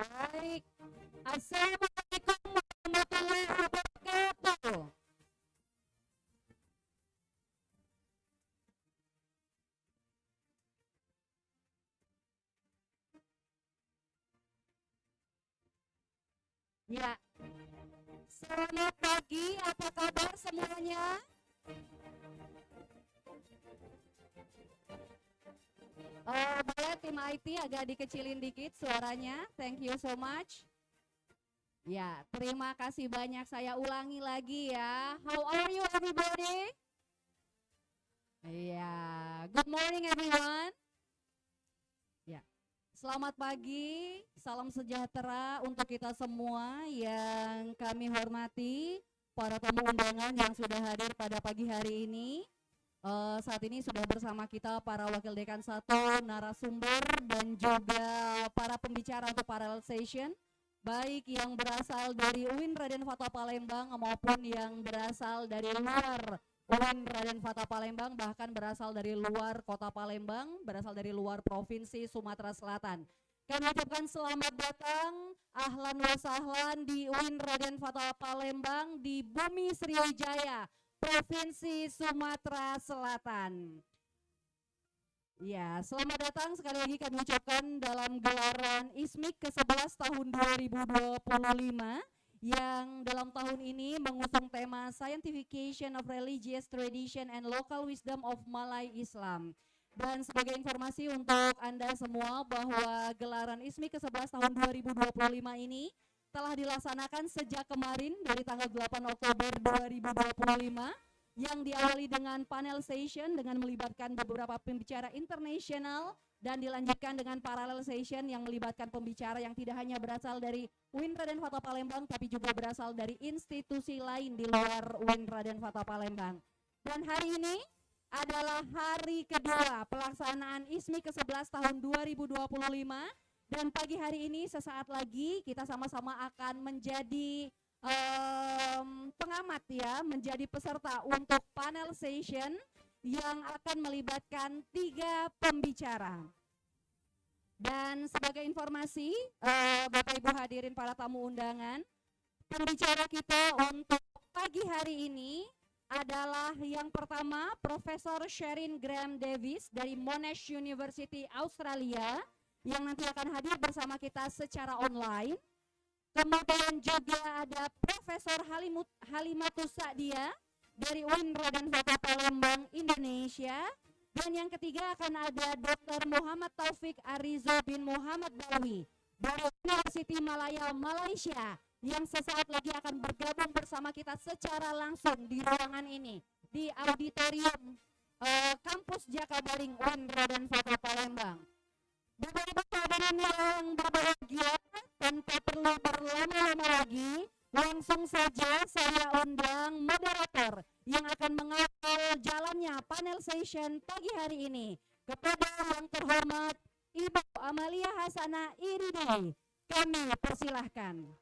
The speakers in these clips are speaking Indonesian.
Baik. Assalamualaikum warahmatullahi wabarakatuh. Ya, selamat pagi. Apa kabar semuanya? Boleh tim IT agak dikecilin dikit suaranya. Thank you so much. Ya, terima kasih banyak. Saya ulangi lagi ya. How are you everybody? Iya, good morning everyone. Ya, selamat pagi, salam sejahtera untuk kita semua yang kami hormati, para tamu undangan yang sudah hadir pada pagi hari ini. Saat ini sudah bersama kita para wakil dekan satu, narasumber, dan juga para pembicara untuk parallel session, baik yang berasal dari UIN Raden Fatwa Palembang maupun yang berasal dari luar UIN Raden Fatwa Palembang, bahkan berasal dari luar kota Palembang, berasal dari luar provinsi Sumatera Selatan. Kami ucapkan selamat datang, ahlan wa sahlan di UIN Raden Fatwa Palembang di Bumi Sriwijaya, Provinsi Sumatera Selatan. Ya, selamat datang sekali lagi kami ucapkan dalam gelaran ISMIK ke-11 tahun 2025 yang dalam tahun ini mengusung tema Scientification of Religious Tradition and Local Wisdom of Malay Islam. Dan sebagai informasi untuk Anda semua bahwa gelaran ISMIK ke-11 tahun 2025 ini telah dilaksanakan sejak kemarin dari tanggal 8 Oktober 2025 yang diawali dengan panel session dengan melibatkan beberapa pembicara internasional dan dilanjutkan dengan parallel session yang melibatkan pembicara yang tidak hanya berasal dari UIN Raden Fatwa Palembang tapi juga berasal dari institusi lain di luar UIN Raden Fatwa Palembang. Dan hari ini adalah hari kedua pelaksanaan ISMI ke-11 tahun 2025 dan pagi hari ini sesaat lagi kita sama-sama akan menjadi pengamat ya, menjadi peserta untuk panel session yang akan melibatkan 3 pembicara. Dan sebagai informasi, Bapak Ibu hadirin para tamu undangan, pembicara kita untuk pagi hari ini adalah yang pertama Profesor Sherin Graham Davis dari Monash University Australia yang nanti akan hadir bersama kita secara online. Kemudian juga ada Profesor Halimatus Sa'dia dari UIN Raden Fatwa Palembang, Indonesia. Dan yang ketiga akan ada Dr. Muhammad Taufik Arizo bin Muhammad Bawi dari University Malaya, Malaysia yang sesaat lagi akan bergabung bersama kita secara langsung di ruangan ini di auditorium kampus Jakabaring UIN Raden Fatwa Palembang. Bapak Ibu hadirin yang berbahagia, tanpa perlu berlama-lama lagi, langsung saja saya undang moderator yang akan mengawal jalannya panel session pagi hari ini kepada yang terhormat Ibu Amalia Hasanah Iridai. Kami persilahkan.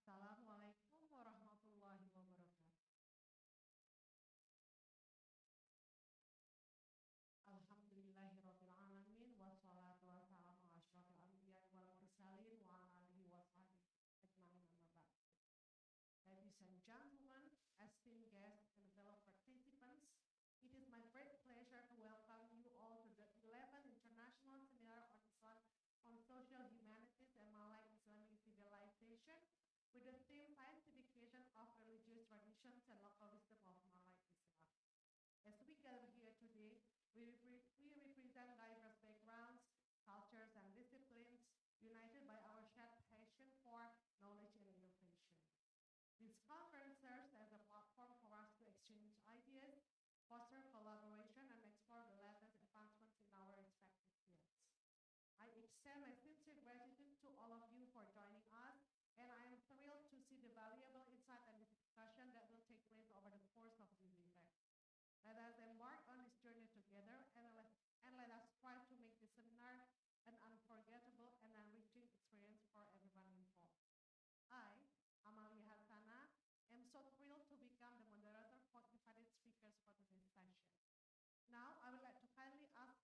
Assalamualaikum warahmatullahi wabarakatuh. Alhamdulillahirabbil alamin wassalatu wassalamu ala asyrofil anbiya'i wal mursalin wa ala alihi wa sahbihi ajmain amma ba'd. Ladies and gentlemen, esteemed guests and fellow participants, it is my great pleasure to welcome you all to the 11th International Seminar on Islam on Social Humanities and Malay Islamic Civilization with the theme Scientification of Religious Traditions and Local Wisdom of Malay Islam. As we gather here today, we represent diverse backgrounds, cultures, and disciplines united by our shared passion for knowledge and innovation. This conference serves as a platform for us to exchange ideas, foster collaboration, and explore the latest advancements in our respective fields. I extend my sincere gratitude to all of you for joining us Now, I would like to kindly ask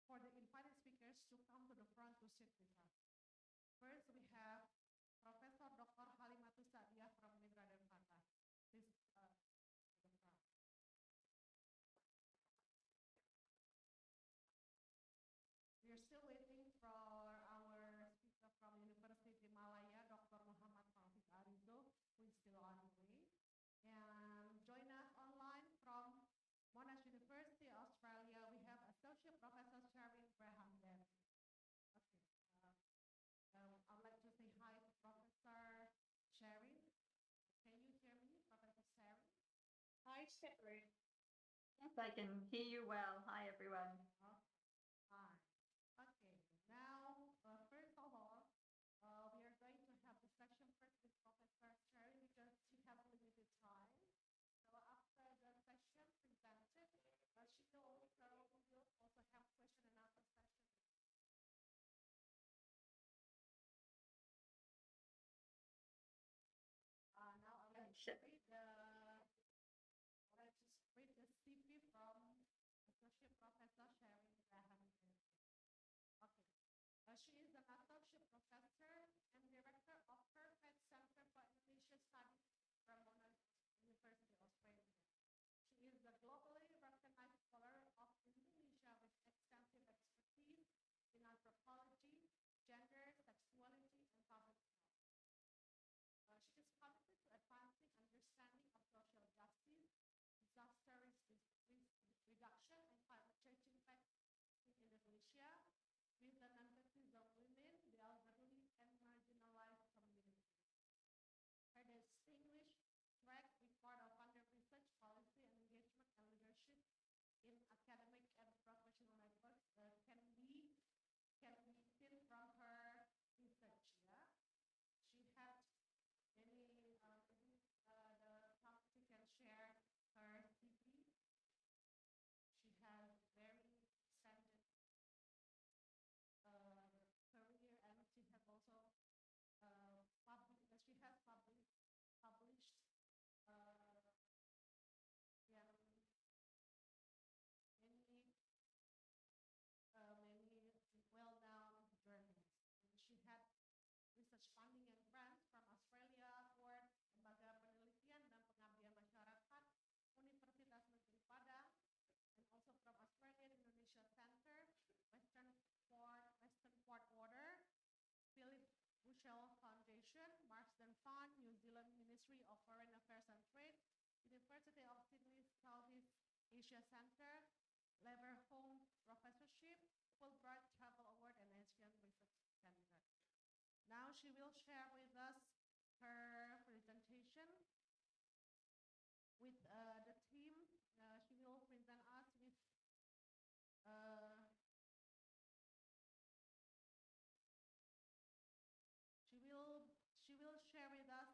for the invited speakers to come to the front to sit with us. First, we have Professor Dr. Halimatus Sa'diah from Mitra dan Fatah. Please, to the front. We are still waiting for our speaker from University Malaya, Dr. Muhammad Taufik Arizo, who is still on the way. And join us online from Monash University, Australia. We have Associate Professor Sharin Graham there. Okay. I would like to say hi to Professor Sharin. Can you hear me, Professor Sharin? Hi, Sharon. Yes, I can hear you well. Hi, everyone. Hi. Okay, now, first of all, we are going to have the session first with Professor Sharin because she has limited time. So after the session presented, she will also have question and answer session. Now I'd like to read the CV from Associate Professor Sharin Graham. Okay. She is an associate professor and director of Perfect Center for Indonesia Studies from Monash University, Australia. She is a globally recognized scholar of Indonesia with extensive expertise in anthropology, gender, sexuality, and public health. She is committed to advancing understanding of social justice, disaster risk reduction, and climate change impact in Indonesia, with an emphasis on women, the elderly, and marginalized communities. Her distinguished track record of under-research policy and engagement and leadership in academic and professional networks can be seen from her research. Yeah, she had many. The faculty can share her CV. She has very extended career, and she has also published many well-known journals. And she had research funding and grants from Australia for Lembaga Penelitian dan Pengabdian Masyarakat, Universitas Negeri Padang, and also from Australian Indonesia Center, Western Port Order, Philip Bushell Foundation, Marsden Fund, New Zealand Ministry of Foreign Affairs and Trade, University of Sydney Southeast Asia Center, Leverhulme Professorship, Fulbright Travel Award, and Asian Research Center. Now she will share with us her presentation with the team. She will present us with she will share with us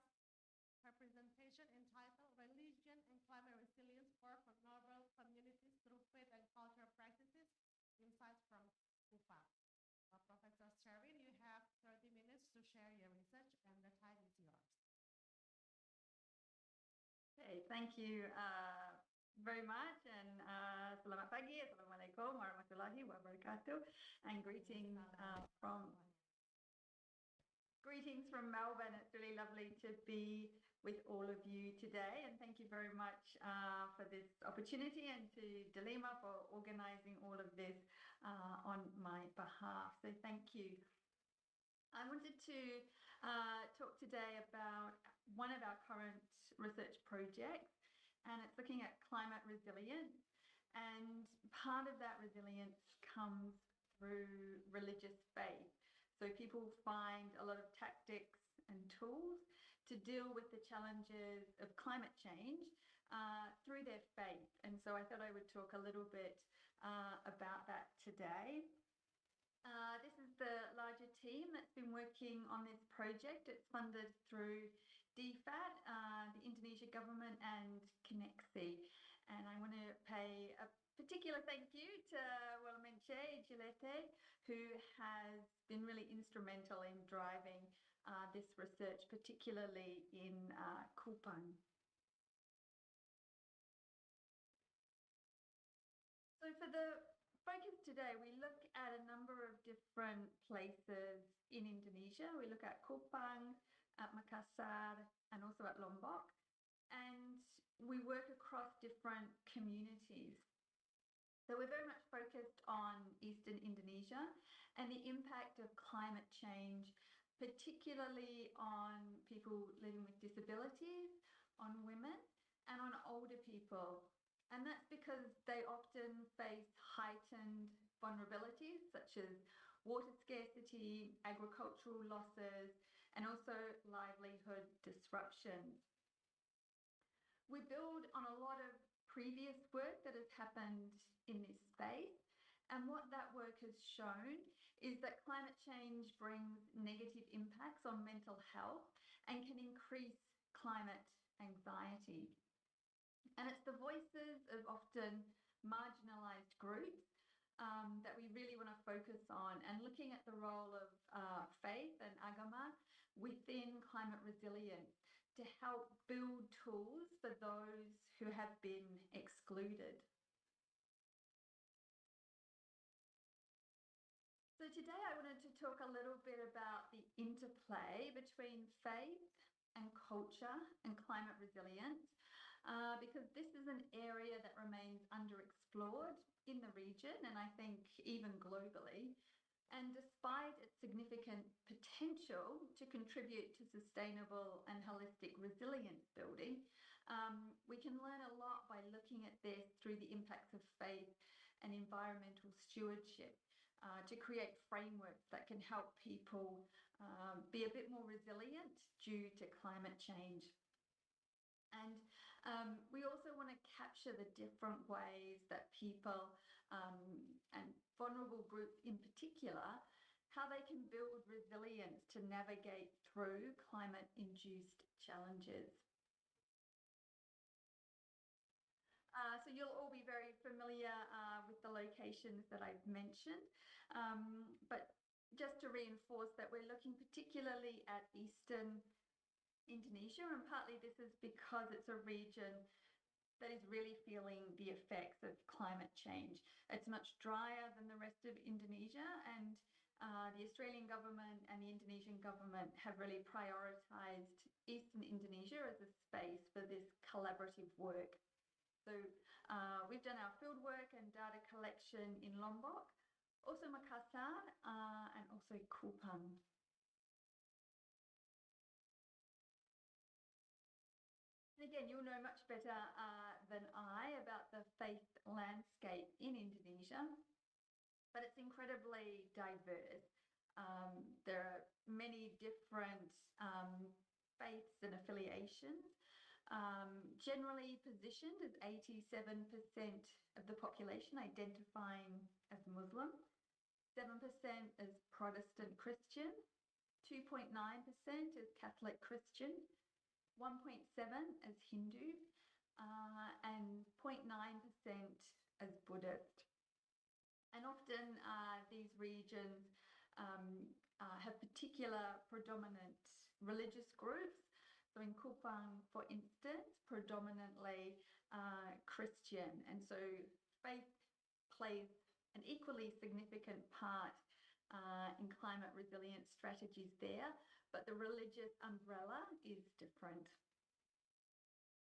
her presentation entitled Religion and Climate Resilience for Vulnerable Communities Through Faith and Cultural Practices, Insights from Kupang. Professor Sharin, you have 30 minutes to share your research, and the time is yours. Okay, thank you very much, and selamat pagi, assalamualaikum warahmatullahi wabarakatuh, and greetings from Melbourne. It's really lovely to be with all of you today, and thank you very much for this opportunity, and to Delima for organizing all of this on my behalf. So thank you. I wanted to talk today about one of our current research projects, and it's looking at climate resilience. And part of that resilience comes through religious faith. So people find a lot of tactics and tools to deal with the challenges of climate change through their faith. And so I thought I would talk a little bit about that today. This is the larger team that's been working on this project. It's funded through DFAT, the Indonesia government, and Connexi. And I want to pay a particular thank you to Walmenche Gilete, who has been really instrumental in driving this research, particularly in Kupang. for the focus today, we look at a number of different places in Indonesia. We look at Kupang, at Makassar, and also at Lombok. And we work across different communities. So we're very much focused on Eastern Indonesia and the impact of climate change, particularly on people living with disabilities, on women, and on older people. And that's because they often face heightened vulnerabilities such as water scarcity, agricultural losses, and also livelihood disruptions. We build on a lot of previous work that has happened in this space, and what that work has shown is that climate change brings negative impacts on mental health and can increase climate anxiety. And it's the voices of often marginalised groups that we really want to focus on, and looking at the role of faith and agama within climate resilience to help build tools for those who have been excluded. So today I wanted to talk a little bit about the interplay between faith and culture and climate resilience, because this is an area that remains underexplored in the region and I think even globally. And despite its significant potential to contribute to sustainable and holistic resilience building, we can learn a lot by looking at this through the impacts of faith and environmental stewardship to create frameworks that can help people be a bit more resilient due to climate change. And we also want to capture the different ways that people and vulnerable groups in particular, how they can build resilience to navigate through climate-induced challenges. So you'll all be very familiar with the locations that I've mentioned, but just to reinforce that we're looking particularly at Eastern Indonesia, and partly this is because it's a region that is really feeling the effects of climate change. It's much drier than the rest of Indonesia, and the Australian government and the Indonesian government have really prioritised Eastern Indonesia as a space for this collaborative work. So we've done our field work and data collection in Lombok, also Makassar, and also Kupang. Again, you'll know much better than I about the faith landscape in Indonesia, but it's incredibly diverse. There are many different faiths and affiliations, generally positioned as 87% of the population identifying as Muslim, 7% as Protestant Christian, 2.9% as Catholic Christian, 1.7% as Hindu, and 0.9% as Buddhist. And often these regions have particular predominant religious groups. So in Kupang, for instance, predominantly Christian. And so faith plays an equally significant part in climate resilience strategies there, but the religious umbrella is different.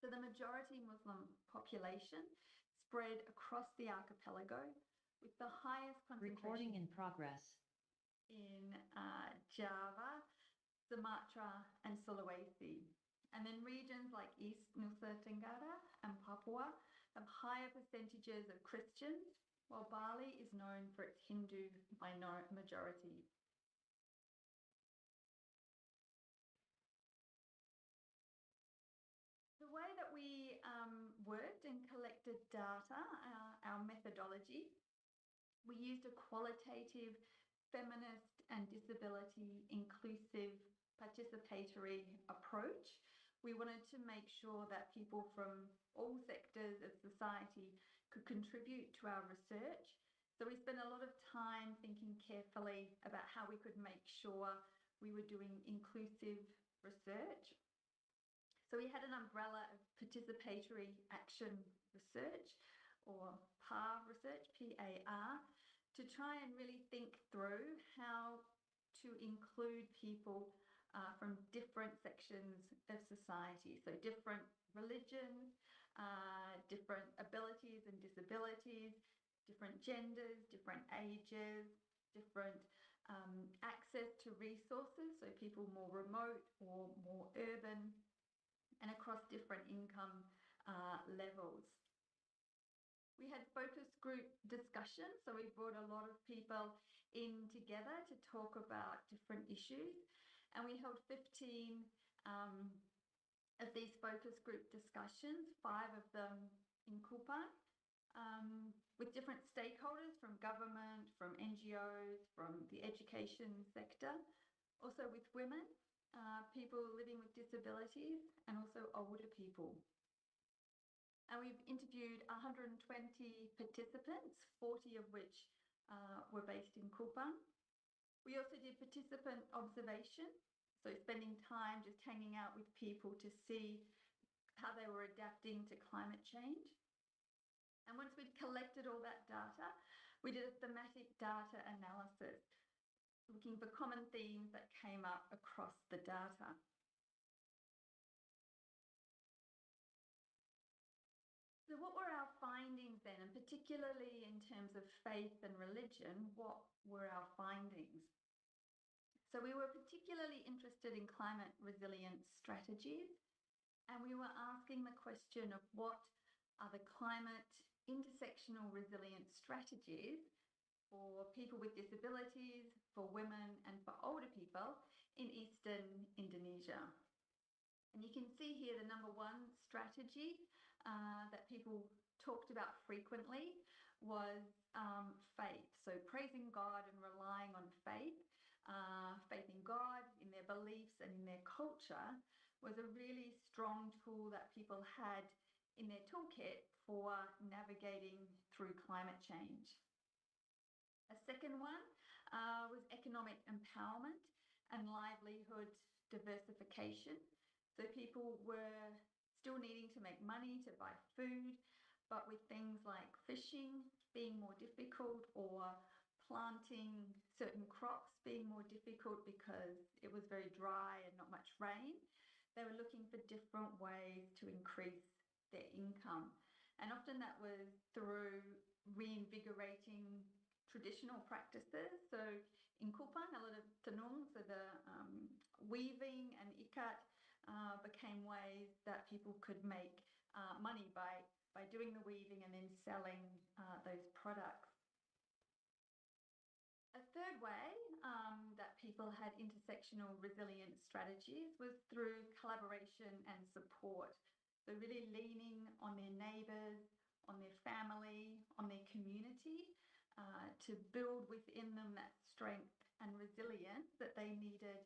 So the majority Muslim population spread across the archipelago with the highest concentration. Recording in progress. In Java, Sumatra, and Sulawesi. And then regions like East Nusa Tenggara and Papua have higher percentages of Christians, while Bali is known for its Hindu majority. The way that we worked and collected data, our methodology, we used a qualitative, feminist and disability inclusive participatory approach. We wanted to make sure that people from all sectors of society could contribute to our research. So we spent a lot of time thinking carefully about how we could make sure we were doing inclusive research. So we had an umbrella of participatory action research, or PAR research, PAR, to try and really think through how to include people from different sections of society, so different religions, different abilities and disabilities, different genders, different ages, different access to resources, so people more remote or more urban, and across different income levels. We had focus group discussions, so we brought a lot of people in together to talk about different issues, and we held 15 of these focus group discussions, 5 of them in Kupang, with different stakeholders from government, from NGOs, from the education sector, also with women, people living with disabilities, and also older people. And we've interviewed 120 participants, 40 of which were based in Kupang. We also did participant observation, so spending time just hanging out with people to see how they were adapting to climate change. And once we'd collected all that data, we did a thematic data analysis, looking for common themes that came up across the data. So what were our findings then, and particularly in terms of faith and religion, what were our findings? So we were particularly interested in climate resilience strategies, and we were asking the question of what are the climate intersectional resilience strategies for people with disabilities, for women, and for older people in Eastern Indonesia. And you can see here the number 1 strategy that people talked about frequently was faith. So praising God and relying on faith, faith in God, in their beliefs and in their culture was a really strong tool that people had in their toolkit for navigating through climate change. A second one was economic empowerment and livelihood diversification. So people were still needing to make money to buy food, but with things like fishing being more difficult or planting certain crops being more difficult because it was very dry and not much rain, they were looking for different ways to increase their income. And often that was through reinvigorating traditional practices. So in Kupang, a lot of tenung, so the weaving and ikat, became ways that people could make money by doing the weaving and then selling those products. A third way that people had intersectional resilience strategies was through collaboration and support. So really leaning on their neighbours, on their family, on their community to build within them that strength and resilience that they needed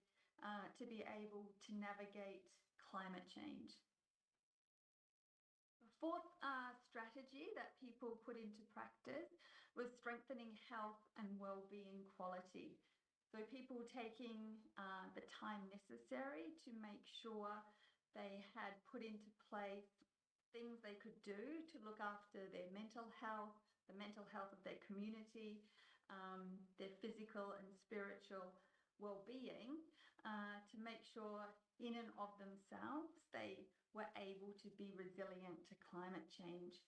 to be able to navigate climate change. The fourth strategy that people put into practice was strengthening health and well-being quality. So people taking the time necessary to make sure they had put into place things they could do to look after their mental health, the mental health of their community, their physical and spiritual well-being, to make sure in and of themselves they were able to be resilient to climate change.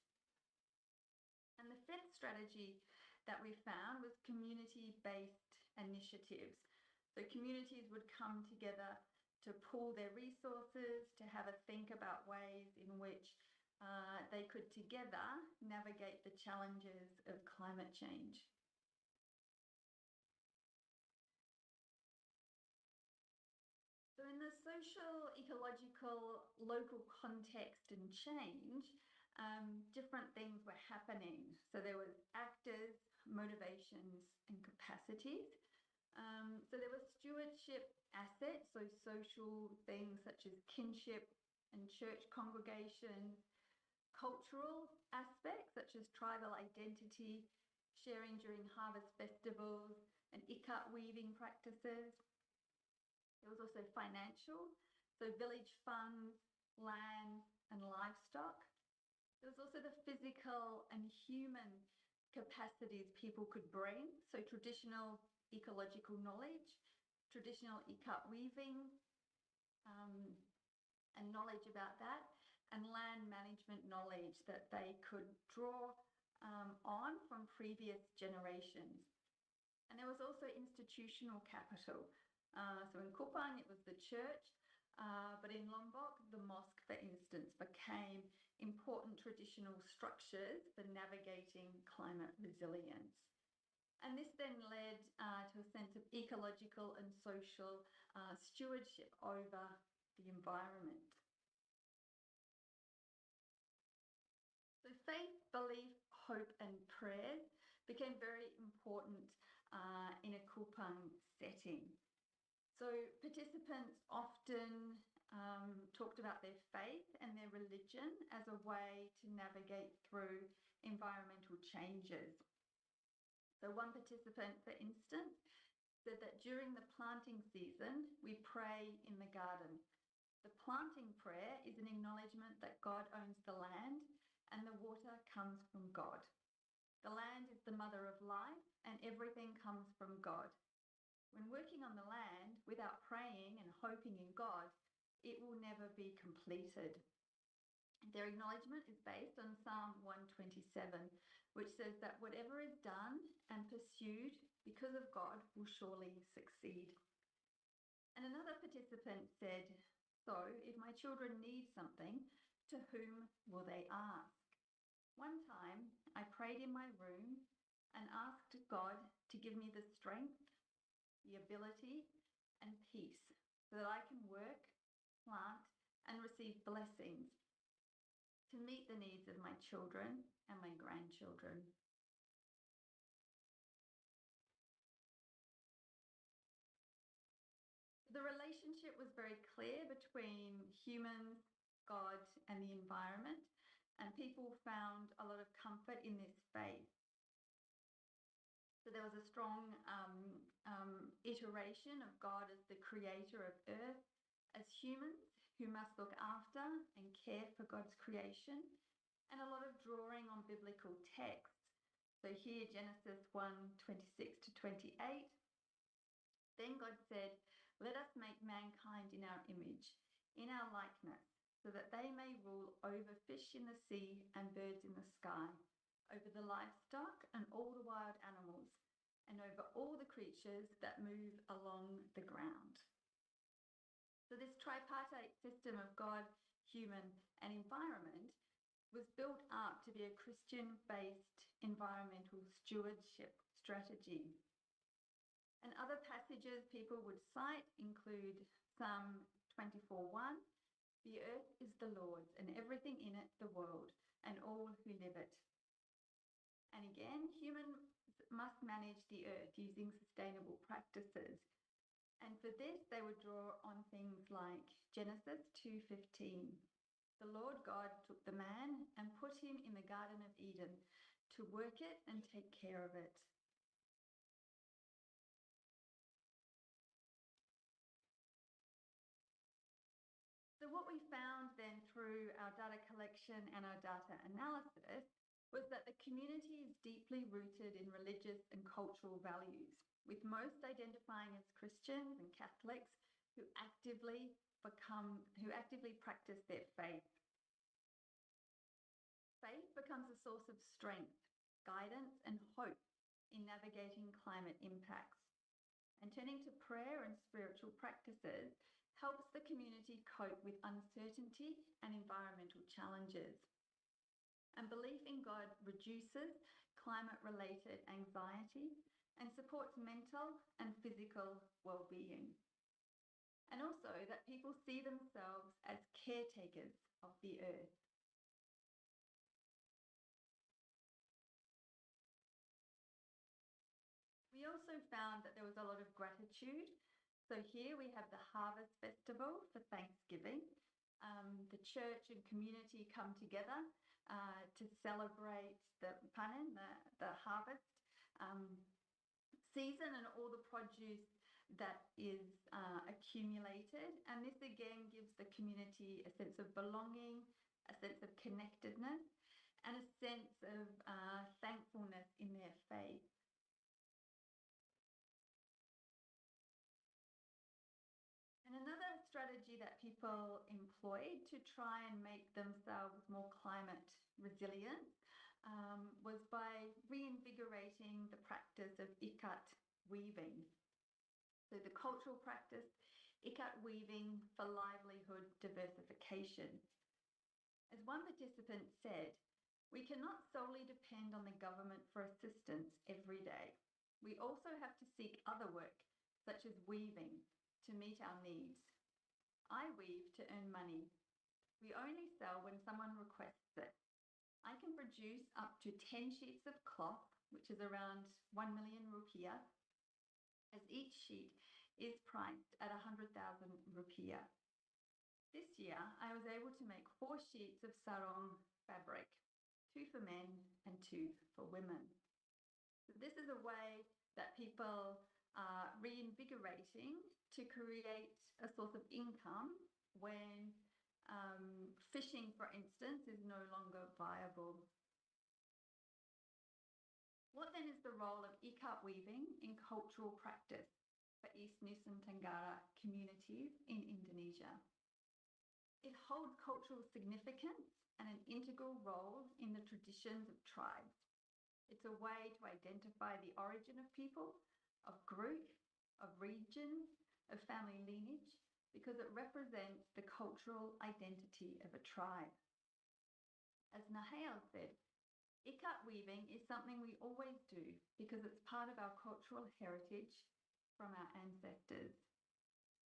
And the fifth strategy that we found was community-based initiatives. So communities would come together to pool their resources, to have a think about ways in which they could together navigate the challenges of climate change. So in the social, ecological, local context and change, different things were happening. So there was actors, motivations and capacities. So there were stewardship assets, so social things such as kinship and church congregations, cultural aspects such as tribal identity, sharing during harvest festivals and ikat weaving practices. There was also financial, so village funds, land and livestock. There was also the physical and human capacities people could bring. So traditional ecological knowledge, traditional ikat weaving, and knowledge about that, and land management knowledge that they could draw on from previous generations. And there was also institutional capital. So in Kupang, it was the church, but in Lombok, the mosque, for instance, became important traditional structures for navigating climate resilience. And this then led to a sense of ecological and social stewardship over the environment. So faith, belief, hope, and prayers became very important in a Kupang setting. So participants often talked about their faith and their religion as a way to navigate through environmental changes. So one participant, for instance, said that during the planting season, we pray in the garden. The planting prayer is an acknowledgement that God owns the land and the water comes from God. The land is the mother of life and everything comes from God. When working on the land without praying and hoping in God, it will never be completed. Their acknowledgement is based on Psalm 127, which says that whatever is done and pursued because of God will surely succeed. And another participant said, so if my children need something, to whom will they ask? One time I prayed in my room and asked God to give me the strength, the ability and peace so that I can work, plant and receive blessings to meet the needs of my children and my grandchildren. The relationship was very clear between humans, God and the environment, and people found a lot of comfort in this faith. So there was a strong iteration of God as the creator of earth, as humans who must look after and care for God's creation, and a lot of drawing on biblical texts. So here, Genesis 1:26 to 28. Then God said, let us make mankind in our image, in our likeness, so that they may rule over fish in the sea and birds in the sky, over the livestock and all the wild animals, and over all the creatures that move along the ground. So this tripartite system of God, human and environment was built up to be a Christian-based environmental stewardship strategy. And other passages people would cite include Psalm 24:1, the earth is the Lord's and everything in it the world and all who live it. And again, humans must manage the earth using sustainable practices. And for this, they would draw on things like Genesis 2:15. The Lord God took the man and put him in the Garden of Eden to work it and take care of it. So what we found then through our data collection and our data analysis was that the community is deeply rooted in religious and cultural values, with most identifying as Christians and Catholics who actively practice their faith. Faith becomes a source of strength, guidance and hope in navigating climate impacts. And turning to prayer and spiritual practices helps the community cope with uncertainty and environmental challenges. And belief in God reduces climate-related anxiety and supports mental and physical well-being. And also that people see themselves as caretakers of the earth. We also found that there was a lot of gratitude. So here we have the Harvest Festival for Thanksgiving. The church and community come together to celebrate the panen, the harvest season and all the produce that is accumulated. And this again gives the community a sense of belonging, a sense of connectedness, and a sense of thankfulness in their faith. And another strategy that people employed to try and make themselves more climate resilient was by reinvigorating the practice of ikat weaving. So the cultural practice, ikat weaving for livelihood diversification. As one participant said, we cannot solely depend on the government for assistance every day. We also have to seek other work, such as weaving, to meet our needs. I weave to earn money. We only sell when someone requests it. I can produce up to 10 sheets of cloth, which is around 1 million rupiah, as each sheet is priced at 100,000 rupiah. This year, I was able to make 4 sheets of sarong fabric, 2 for men and 2 for women. So this is a way that people are reinvigorating to create a source of income when fishing, for instance, is no longer viable. What then is the role of ikat weaving in cultural practice for East Nusa Tenggara communities in Indonesia? It holds cultural significance and an integral role in the traditions of tribes. It's a way to identify the origin of people, of group, of regions, of family lineage, because it represents the cultural identity of a tribe. As Nahael said, ikat weaving is something we always do because it's part of our cultural heritage from our ancestors.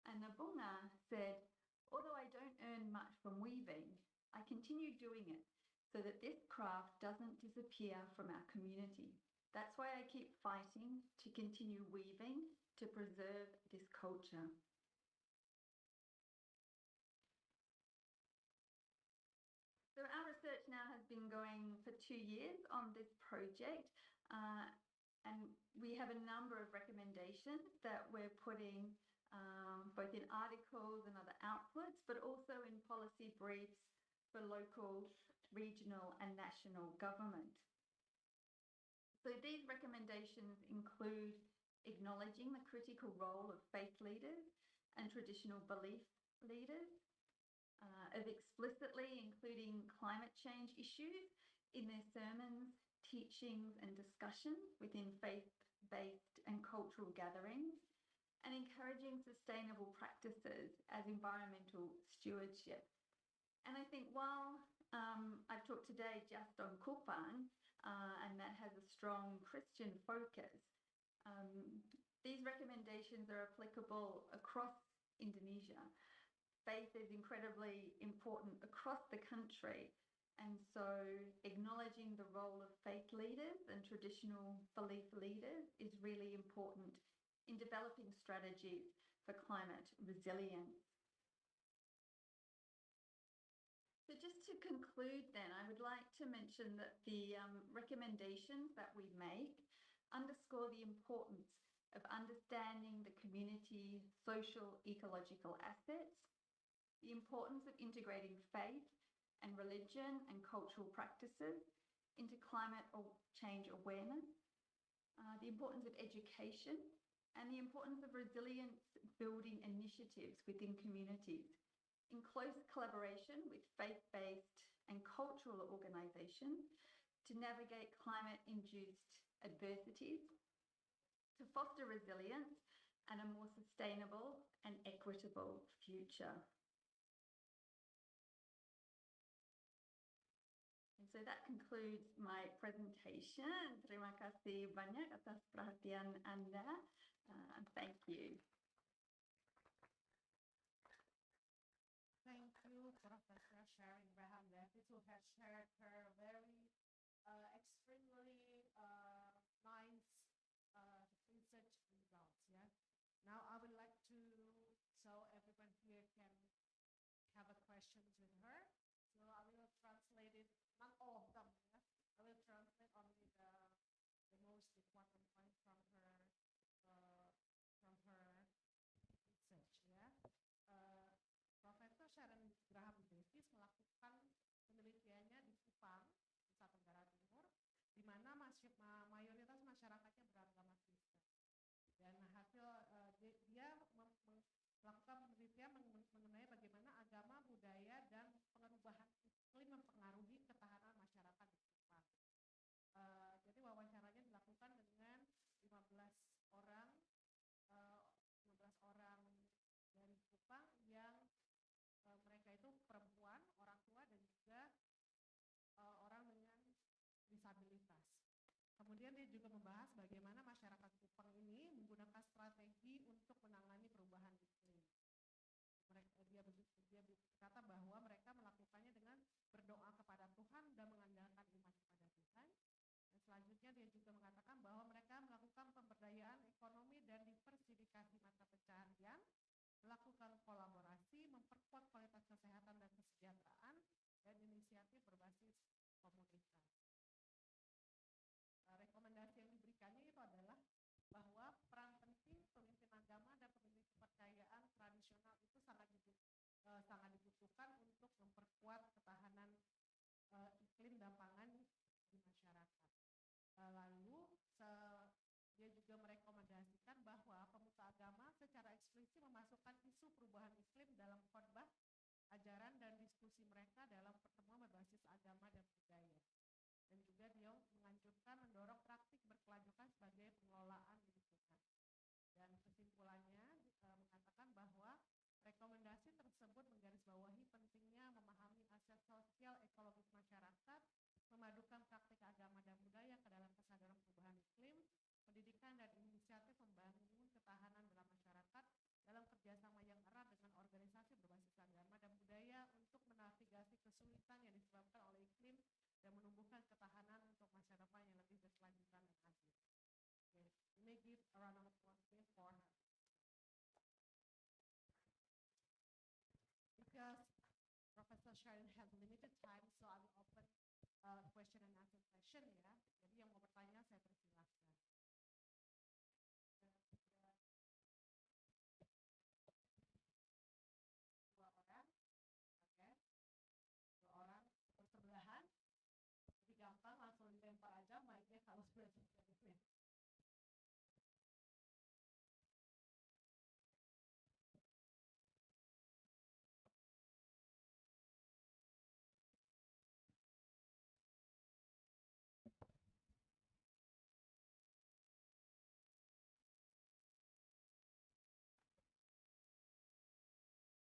And Nabunga said, although I don't earn much from weaving, I continue doing it so that this craft doesn't disappear from our community. That's why I keep fighting to continue weaving to preserve this culture. So our research now has been going for 2 years on this project, and we have a number of recommendations that we're putting both in articles and other outputs, but also in policy briefs for local, regional and national government. So these recommendations include acknowledging the critical role of faith leaders and traditional belief leaders, of explicitly including climate change issues in their sermons, teachings and discussions within faith-based and cultural gatherings, and encouraging sustainable practices as environmental stewardship. And I think while I've talked today just on Kupang, and that has a strong Christian focus, these recommendations are applicable across Indonesia. Faith is incredibly important across the country, and so acknowledging the role of faith leaders and traditional belief leaders is really important in developing strategies for climate resilience. So just to conclude then, I would like to mention that the recommendations that we make underscore the importance of understanding the community social ecological assets, the importance of integrating faith and religion and cultural practices into climate change awareness, the importance of education, and the importance of resilience building initiatives within communities in close collaboration with faith-based and cultural organisations to navigate climate-induced adversities, to foster resilience and a more sustainable and equitable future. And so that concludes my presentation. Terima kasih banyak atas perhatian Anda, and thank you. Thank you, Professor Sharon Graham Davis, who has shared her very extremely nice research results. Yeah. Now I would like to, so everyone here can have a questions with her. So I will translate it, not all of them. Yeah. I will translate only the most important point from her research. Yeah. Profesor Sharon Graham Davis melakukan penelitiannya di Kupang, Nusa masyarakatnya beragama Kristen. Dan hasil dia melakukan penelitian mengenai bagaimana agama, budaya, dan perubahan iklim mempengaruhi ketahanan masyarakat di Kupang. Jadi wawancaranya dilakukan dengan 15 orang, 15 orang dari Kupang yang mereka itu perempuan, orang tua, dan juga orang dengan disabilitas. Kemudian dia juga membahas bagaimana masyarakat Kupang ini menggunakan strategi untuk menangani perubahan iklim. Dia berkata bahwa mereka melakukannya dengan berdoa kepada Tuhan dan mengandalkan iman kepada Tuhan. Dan selanjutnya dia juga mengatakan bahwa mereka melakukan pemberdayaan ekonomi dan diversifikasi mata pencaharian, melakukan kolaborasi, memperkuat kualitas kesehatan dan kesejahteraan, dan inisiatif berbasis komunitas. Rekomendasi yang diberikannya itu adalah bahwa peran penting pemimpin agama dan pemimpin kepercayaan tradisional itu sangat dibutuhkan untuk memperkuat ketahanan iklim dan pangan di masyarakat. Lalu dia juga merekomendasikan bahwa pemuka agama secara eksplisit memasukkan isu perubahan iklim dalam khotbah, ajaran, dan diskusi mereka dalam pertemuan berbasis agama dan budaya. Dan juga dia menganjurkan mendorong praktik berkelanjutan sebagai pengelolaan lingkungan. Dan kesimpulannya mengatakan bahwa rekomendasi tersebut menggarisbawahi pentingnya memahami aspek sosial ekologis masyarakat, memadukan praktik agama dan budaya ke dalam kesadaran perubahan iklim, pendidikan dan inisiatif membangun ketahanan dalam masyarakat dalam kerjasama yang erat dengan organisasi berbasis agama dan budaya untuk menavigasi kesulitan yang disebabkan oleh iklim dan menumbuhkan ketahanan untuk masa depan yang lebih berkelanjutan dan adil. Okay. You may give a round of applause for her. Because Professor Sharon has limited time, so I will open question and answer session ya. Jadi yang mau bertanya saya persilahkan. Dua orang, oke. Dua orang bersebelahan. Jadi gampang langsung dilempar aja mic-nya kalau sudah selesai.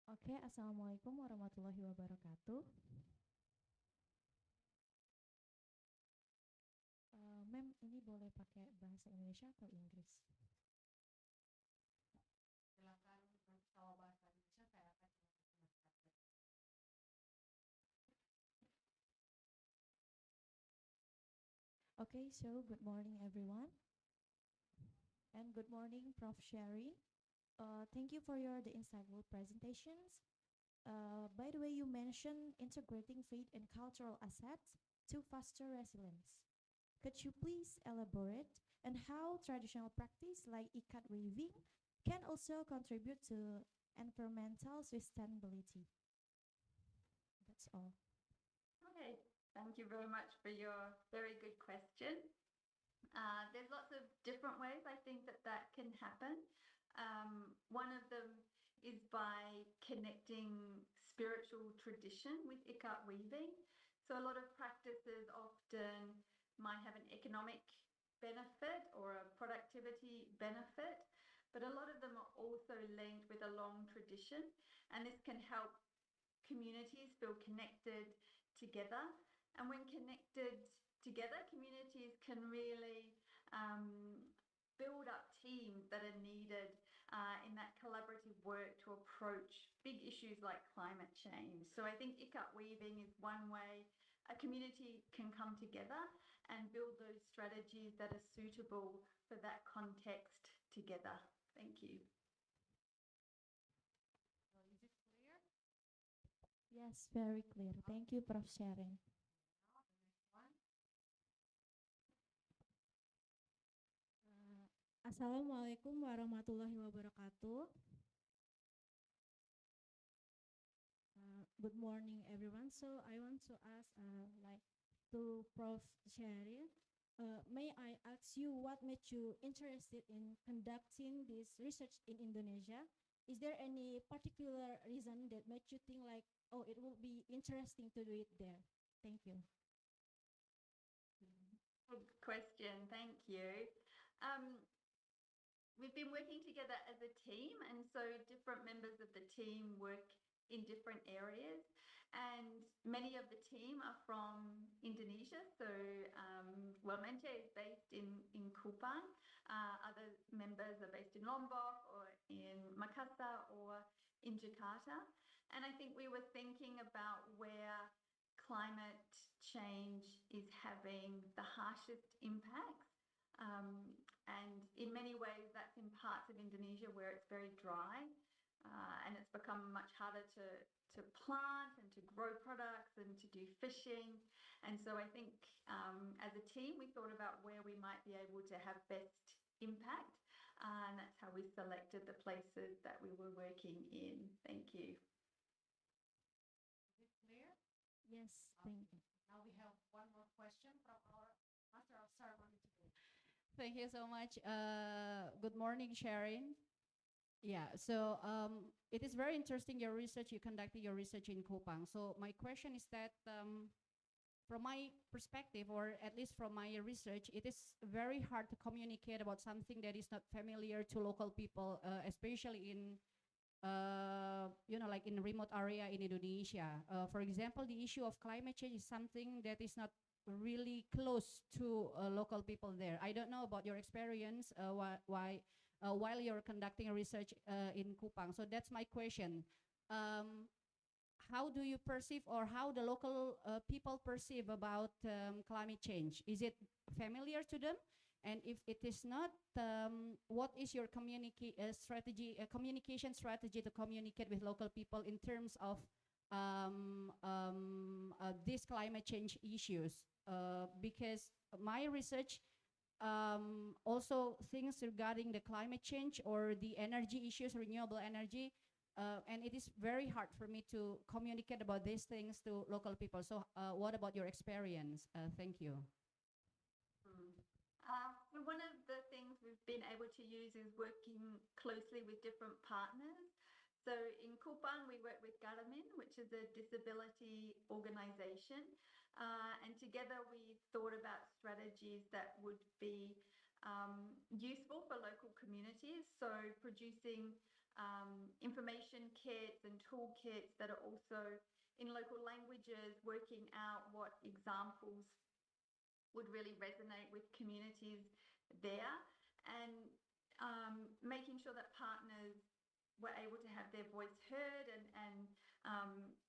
Oke, Assalamualaikum warahmatullahi wabarakatuh. Mem, ini boleh pakai bahasa Indonesia atau Inggris? Silakan, kalau bahasa Indonesia saya akan menjelaskan. Okay, so good morning everyone. And good morning, Prof. Sherry. Thank you for the insightful presentations. By the way, you mentioned integrating faith and cultural assets to foster resilience. Could you please elaborate on how traditional practice like ikat weaving can also contribute to environmental sustainability? That's all. Okay, thank you very much for your very good question. There's lots of different ways I think that can happen. One of them is by connecting spiritual tradition with ikat weaving. So a lot of practices often might have an economic benefit or a productivity benefit, but a lot of them are also linked with a long tradition, and this can help communities feel connected together. And when connected together, communities can really build up teams that are needed in that collaborative work to approach big issues like climate change. So I think ikat weaving is one way a community can come together and build those strategies that are suitable for that context together. Thank you. So is it clear? Yes, very clear. Thank you, Prof. Sharon. Now the next one. Assalamualaikum warahmatullahi wabarakatuh. Good morning, everyone. So I want to ask, to Prof. Sherry, may I ask you what made you interested in conducting this research in Indonesia? Is there any particular reason that made you think like, oh, it will be interesting to do it there? Thank you. Good question. Thank you. We've been working together as a team, and so different members of the team work in different areas. And many of the team are from Indonesia. So Wellmente is based in Kupang. Other members are based in Lombok or in Makassar or in Jakarta. And I think we were thinking about where climate change is having the harshest impacts. And in many ways, that's in parts of Indonesia where it's very dry, and it's become much harder to plant and to grow products and to do fishing. And so I think as a team, we thought about where we might be able to have best impact, and that's how we selected the places that we were working in. Thank you. Is it clear? Yes, thank you. Now we have one more question from our Master of Ceremony today. Thank you so much. Good morning, Sharon. Yeah, so it is very interesting your research. You conducted your research in Kupang. So my question is that from my perspective, or at least from my research, it is very hard to communicate about something that is not familiar to local people, especially in like in remote area in Indonesia. For example, the issue of climate change is something that is not really close to local people there. I don't know about your experience while you're conducting research in Kupang. So that's my question. How do you perceive, or how the local people perceive about climate change? Is it familiar to them? And if it is not, what is your communication strategy to communicate with local people in terms of these climate change issues? Because my research also things regarding the climate change or the energy issues, renewable energy, and it is very hard for me to communicate about these things to local people. So what about your experience? Thank you. One of the things we've been able to use is working closely with different partners. So in Kupang, we work with Garamin, which is a disability organization. And together we thought about strategies that would be useful for local communities. So producing information kits and toolkits that are also in local languages, working out what examples would really resonate with communities there, and making sure that partners were able to have their voice heard and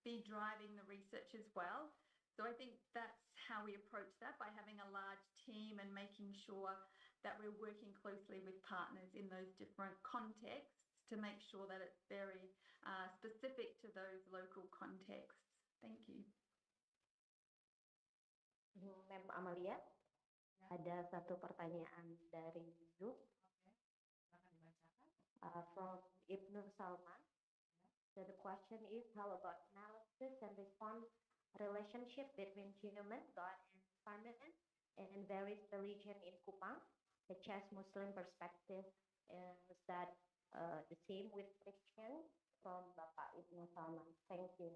be driving the research as well. So I think that's how we approach that, by having a large team and making sure that we're working closely with partners in those different contexts to make sure that it's very specific to those local contexts. Thank you. Mem Amalia, ada satu pertanyaan dari Zoom. Silakan dibacakan. From Ibnu Salman. So the question is, how about analysis and response relationship between human, God, and environment and various religion in Kupang, such as Muslim perspective? Is that the same with Christian? From Bapak Ibnu Salman. Thank you.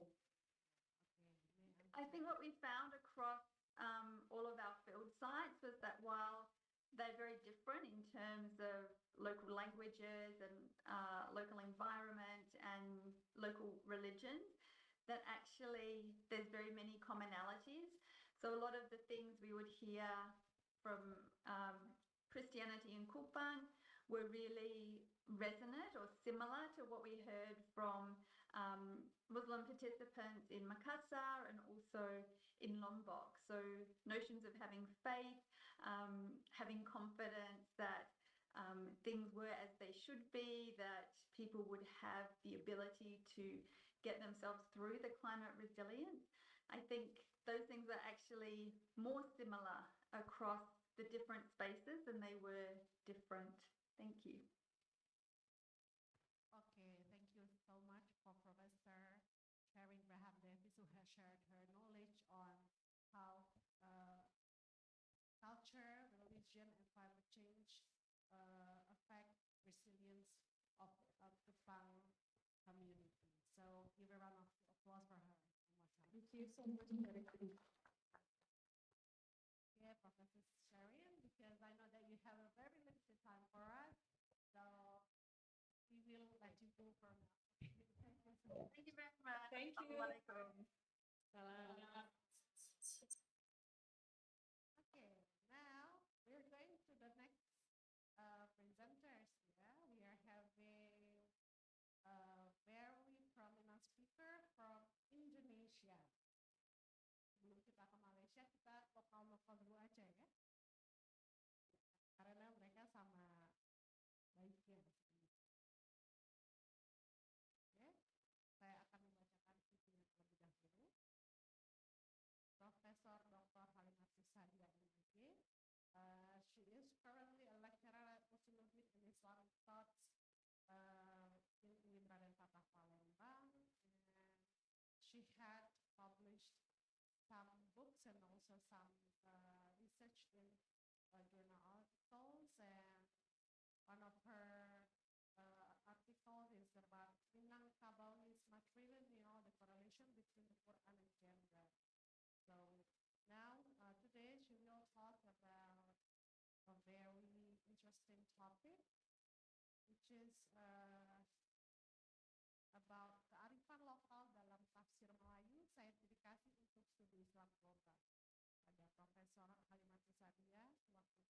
I think what we found across all of our field sites was that while they're very different in terms of local languages and local environment and local religions, that actually there's very many commonalities. So a lot of the things we would hear from Christianity in Kupang were really resonant or similar to what we heard from Muslim participants in Makassar and also in Lombok. So notions of having faith, having confidence that things were as they should be, that people would have the ability to get themselves through the climate resilience. I think those things are actually more similar across the different spaces than they were different. Thank you. Okay, thank you so much for Professor Sharon Graham Davis, who has shared her knowledge on how culture, you so much for the yeah, Professor Sharon, because I know that you have a very limited time for us, so we will let you go for now. Thank you so much. Thank you very much. Thank you. Assalamualaikum. Salam. Okay, now we're going to the next presenters. Yeah, we are having a very prominent speaker from Indonesia. Sebelum kita ke Malaysia, kita lokal-lokal dulu aja ya. Karena mereka sama baiknya. Oke, saya akan membacakan CV-nya terlebih dahulu. Profesor Dr. Halimatus Sadia MPhil. She is currently a lecturer at Muslimuddin in Islamic Thoughts in Unindra dan Fatah Palembang, and she had published some books and also some research in journal articles, and one of her articles is about Minangkabau's matrilineal, the correlation between the Quran and gender. So now, today she will talk about a very interesting topic, which is about kearifan lokal dalam tafsir Melayu, saintifikasi untuk studi Islam global. Ada Profesor Halimatus Sadia, waktunya Pak kami sebelum.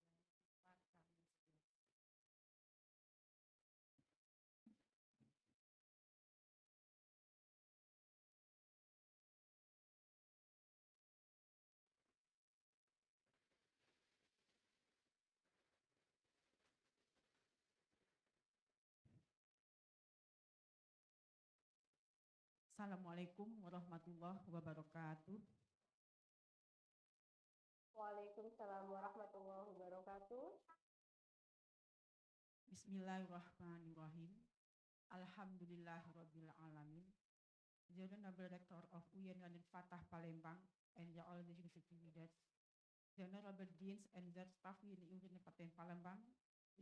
Assalamualaikum warahmatullahi wabarakatuh. Waalaikumsalam warahmatullahi wabarakatuh. Bismillahirrahmanirrahim. Alhamdulillahirabbil alamin. The Honorable Rector of Unindra dan Fatah Palembang and the all the university leaders, the Honorable Deans and their staff in Unindra dan Fatah Palembang,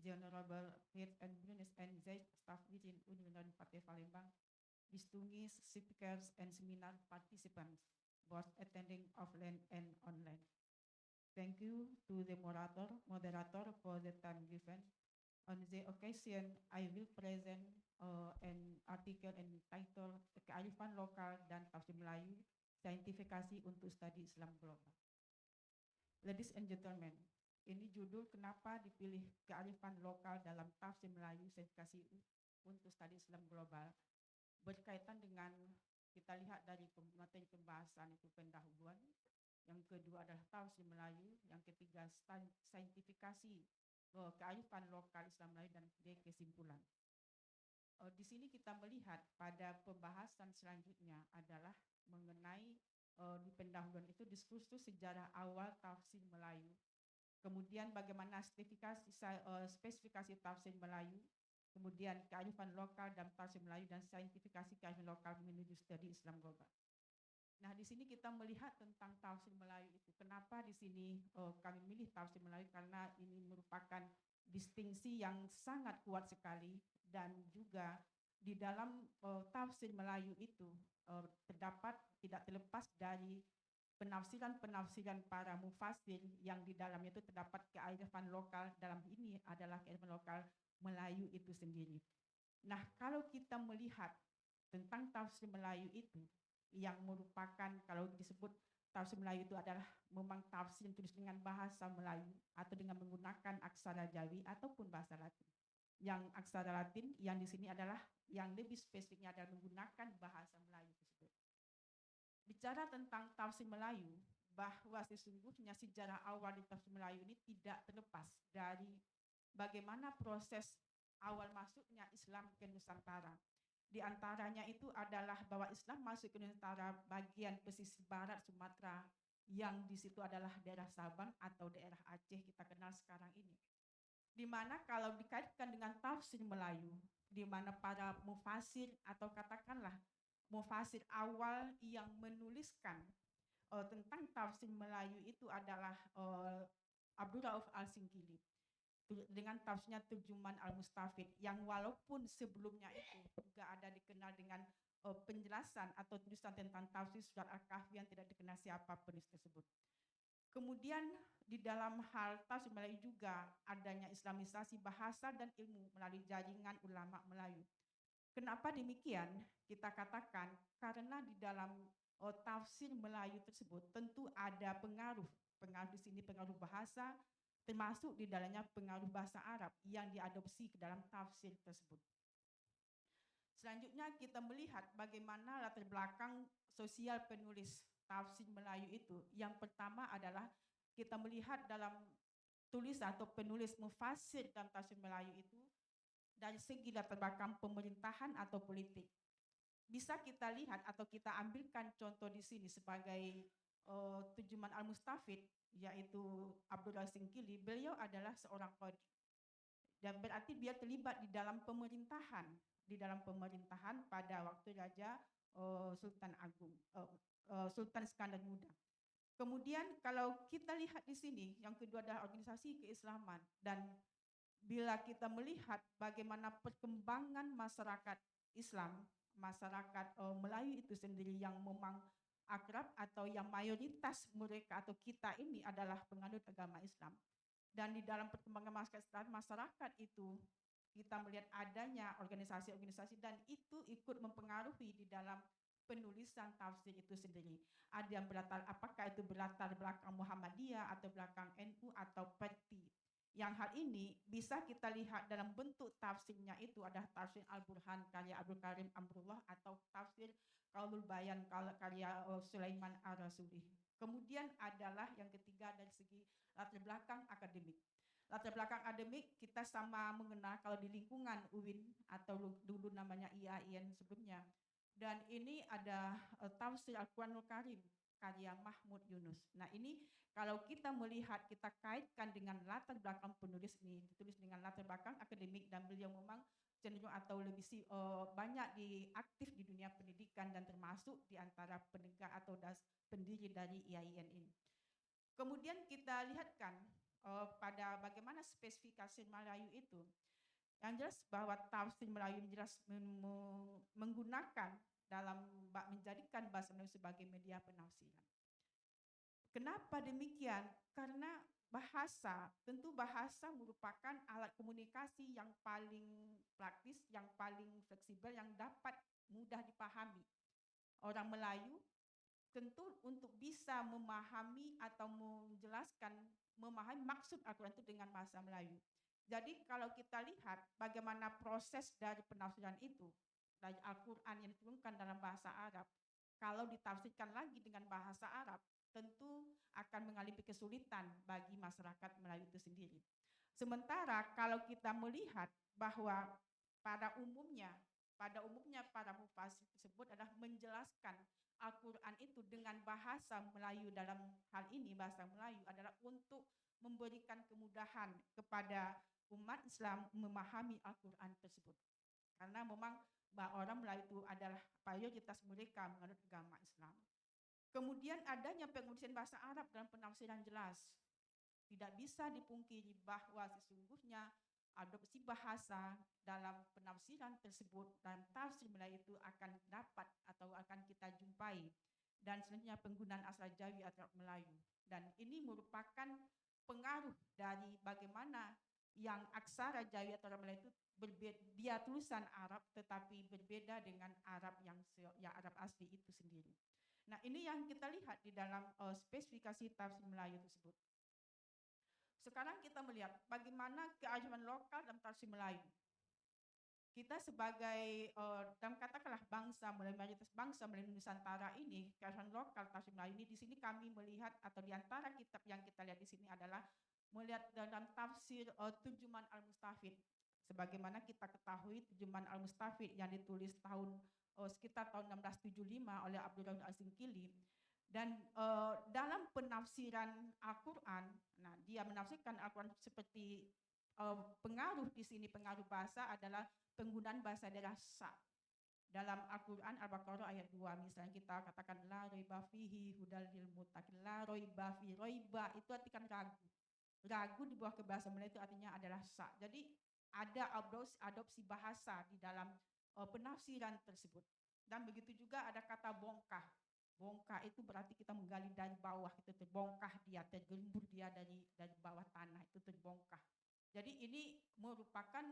the Honorable Heads and Bonus and their staff within Unindra dan Fatah Palembang, distinguished speakers and seminar participants, both attending offline and online. Thank you to the moderator for the time given. On the occasion, I will present an article entitled Kearifan Lokal dan Tafsir Melayu, Saintifikasi untuk Studi Islam Global. Ladies and gentlemen, ini judul kenapa dipilih kearifan lokal dalam tafsir Melayu, saintifikasi untuk studi Islam global. Berkaitan dengan kita lihat dari materi pembahasan itu pendahuluan, yang kedua adalah tafsir Melayu, yang ketiga saintifikasi kearifan lokal Islam Melayu, dan kesimpulan. Di sini kita melihat pada pembahasan selanjutnya adalah mengenai di pendahuluan itu diskursus sejarah awal tafsir Melayu, kemudian bagaimana spesifikasi tafsir Melayu, kemudian kearifan lokal dan tafsir Melayu, dan saintifikasi kearifan lokal menuju studi Islam global. Nah, di sini kita melihat tentang tafsir Melayu itu. Kenapa di sini kami milih tafsir Melayu? Karena ini merupakan distingsi yang sangat kuat sekali, dan juga di dalam tafsir Melayu itu terdapat tidak terlepas dari penafsiran-penafsiran para mufassir yang di dalamnya itu terdapat kearifan lokal. Dalam ini adalah kearifan lokal Melayu itu sendiri. Nah, kalau kita melihat tentang tafsir Melayu itu, yang merupakan kalau disebut tafsir Melayu itu adalah memang tafsir yang tulis dengan bahasa Melayu atau dengan menggunakan aksara Jawi ataupun bahasa Latin. Yang aksara Latin yang di sini adalah yang lebih spesifiknya adalah menggunakan bahasa Melayu tersebut. Bicara tentang tafsir Melayu, bahwa sesungguhnya sejarah awal di tafsir Melayu ini tidak terlepas dari bagaimana proses awal masuknya Islam ke Nusantara. Di antaranya itu adalah bahwa Islam masuk ke Nusantara bagian pesisir barat Sumatera, yang di situ adalah daerah Sabang atau daerah Aceh kita kenal sekarang ini. Di mana kalau dikaitkan dengan tafsir Melayu, di mana para mufasir atau katakanlah mufasir awal yang menuliskan tentang tafsir Melayu itu adalah Abdul Rauf Al-Singkili. dengan tafsirnya Turjuman Al-Mustafid, yang walaupun sebelumnya itu juga ada dikenal dengan penjelasan atau tulisan tentang tafsir surat Al-Kahfi yang tidak dikenal siapa penulis tersebut. Kemudian di dalam hal tafsir Melayu juga adanya islamisasi bahasa dan ilmu melalui jaringan ulama Melayu. Kenapa demikian? Kita katakan karena di dalam tafsir Melayu tersebut tentu ada pengaruh di sini pengaruh bahasa, termasuk di dalamnya pengaruh bahasa Arab yang diadopsi ke dalam tafsir tersebut. Selanjutnya kita melihat bagaimana latar belakang sosial penulis tafsir Melayu itu. Yang pertama adalah kita melihat dalam tulis atau penulis mufasir dalam tafsir Melayu itu dari segi latar belakang pemerintahan atau politik. Bisa kita lihat atau kita ambilkan contoh di sini sebagai Turjuman Al-Mustafid, yaitu Abdullah Singkili. Beliau adalah seorang qadhi, dan berarti dia terlibat di dalam pemerintahan pada waktu Raja Sultan Agung, Sultan Iskandar Muda. Kemudian kalau kita lihat di sini, yang kedua adalah organisasi keislaman, dan bila kita melihat bagaimana perkembangan masyarakat Islam, masyarakat Melayu itu sendiri yang memang akrab atau yang mayoritas mereka atau kita ini adalah penganut agama Islam. Dan di dalam perkembangan masyarakat itu kita melihat adanya organisasi-organisasi dan itu ikut mempengaruhi di dalam penulisan tafsir itu sendiri. Ada yang apakah itu berlatar belakang Muhammadiyah atau belakang NU atau Perti. Yang hal ini bisa kita lihat dalam bentuk tafsirnya itu ada tafsir Al-Burhan karya Abdul Karim Amrullah atau tafsir Qaulul Bayan karya Sulaiman Ar-Rasuli. Kemudian adalah yang ketiga dari segi latar belakang akademik. Latar belakang akademik kita sama mengenal kalau di lingkungan UIN atau dulu namanya IAIN sebelumnya. Dan ini ada tafsir Al-Quranul Karim karya Mahmud Yunus. Nah ini kalau kita melihat, kita kaitkan dengan latar belakang penulis ini, ditulis dengan latar belakang akademik dan beliau memang cenderung atau lebih banyak aktif di dunia pendidikan dan termasuk di antara penegak atau pendiri dari IAIN ini. Kemudian kita lihatkan pada bagaimana spesifikasi Melayu itu. Yang jelas bahwa tafsir Melayu jelas menggunakan dalam menjadikan bahasa Melayu sebagai media penafsiran. Kenapa demikian? Karena tentu bahasa merupakan alat komunikasi yang paling praktis, yang paling fleksibel, yang dapat mudah dipahami. Orang Melayu tentu untuk bisa memahami atau memahami maksud Al-Quran itu dengan bahasa Melayu. Jadi kalau kita lihat bagaimana proses dari penafsiran itu, dari Al-Quran yang diturunkan dalam bahasa Arab, kalau ditafsirkan lagi dengan bahasa Arab, tentu akan mengalami kesulitan bagi masyarakat Melayu itu sendiri. Sementara kalau kita melihat bahwa pada umumnya para mufasir tersebut adalah menjelaskan Al-Quran itu dengan bahasa Melayu, dalam hal ini bahasa Melayu adalah untuk memberikan kemudahan kepada umat Islam memahami Al-Quran tersebut. Karena memang orang Melayu itu adalah mayoritas mereka menganut agama Islam. Kemudian adanya pengurusan bahasa Arab dalam penafsiran jelas. Tidak bisa dipungkiri bahwa sesungguhnya adopsi bahasa dalam penafsiran tersebut dan tafsir Melayu itu akan dapat atau akan kita jumpai. Dan selanjutnya penggunaan asal Jawi atau Melayu. Dan ini merupakan pengaruh dari bagaimana yang aksara Jawi atau Melayu itu berbeda, dia tulisan Arab tetapi berbeda dengan Arab yang Arab asli itu sendiri. Nah ini yang kita lihat di dalam spesifikasi tafsir Melayu tersebut. Sekarang kita melihat bagaimana kearifan lokal dalam tafsir Melayu. Kita sebagai dalam katakanlah mayoritas bangsa Melayu Nusantara ini, kearifan lokal tafsir Melayu ini, di sini kami melihat atau di antara kitab yang kita lihat di sini adalah melihat dalam tafsir Turjuman Al-Mustafid. Sebagaimana kita ketahui Turjuman Al-Mustafid yang ditulis sekitar tahun 1675 oleh Abdullah Al-Singkili. Dan dalam penafsiran Al-Quran, nah dia menafsirkan Al-Quran seperti pengaruh di sini, pengaruh bahasa adalah penggunaan bahasa daerah sa. Dalam Al-Quran Al-Baqarah ayat 2 misalnya kita katakan la raiba fihi hudal lil muttaqin, la raiba fi, raiba itu artikan ragu. ragu di bawah kebahasaan Melayu itu artinya adalah sah. Jadi ada adopsi bahasa di dalam penafsiran tersebut. Dan begitu juga ada kata bongkah. Bongkah itu berarti kita menggali dari bawah, itu terbongkah dia, tergembur dia dari bawah tanah, itu terbongkah. Jadi ini merupakan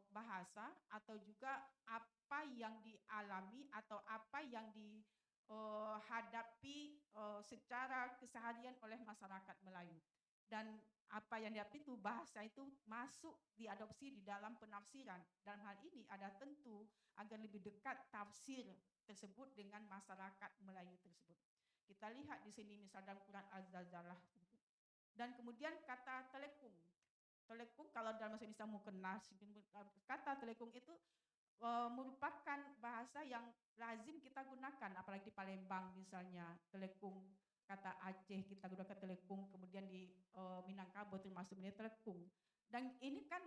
bahasa atau juga apa yang dialami atau apa yang dihadapi secara keseharian oleh masyarakat Melayu. Dan apa yang dihadapi itu bahasa itu masuk diadopsi di dalam penafsiran. Dalam hal ini ada tentu agar lebih dekat tafsir tersebut dengan masyarakat Melayu tersebut. Kita lihat di sini misalnya dalam Quran Az-Zalzalah. Dan kemudian kata telekung. Telekung kalau dalam bahasa Indonesia mukenas, kata telekung itu merupakan bahasa yang lazim kita gunakan, apalagi di Palembang misalnya, telekung. Kata Aceh kita gunakan telekung, kemudian di Minangkabau termasuk telekung. Dan ini kan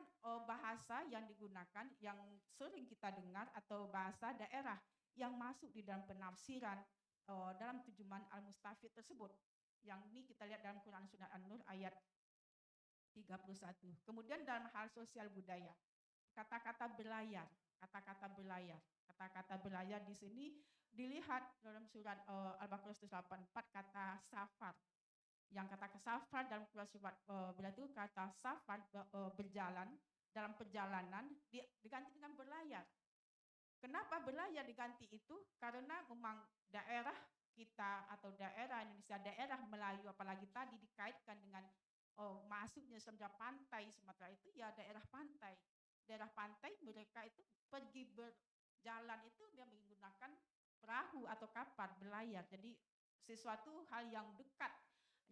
bahasa yang digunakan, yang sering kita dengar, atau bahasa daerah yang masuk di dalam penafsiran dalam terjemahan Al-Mustafid tersebut. Yang ini kita lihat dalam Quran Surat An-Nur ayat 31. Kemudian dalam hal sosial budaya, kata-kata berlayar, kata-kata berlayar di sini dilihat dalam surat Al-Baqarah 184 kata safar. Yang kata safar dalam surat berarti kata safar berjalan, dalam perjalanan diganti dengan berlayar. Kenapa berlayar diganti itu? Karena memang daerah kita atau daerah Indonesia, daerah Melayu apalagi tadi dikaitkan dengan masuknya samudra pantai Sumatera itu ya daerah pantai. Daerah pantai mereka itu pergi berjalan itu dia menggunakan perahu atau kapal berlayar. Jadi sesuatu hal yang dekat,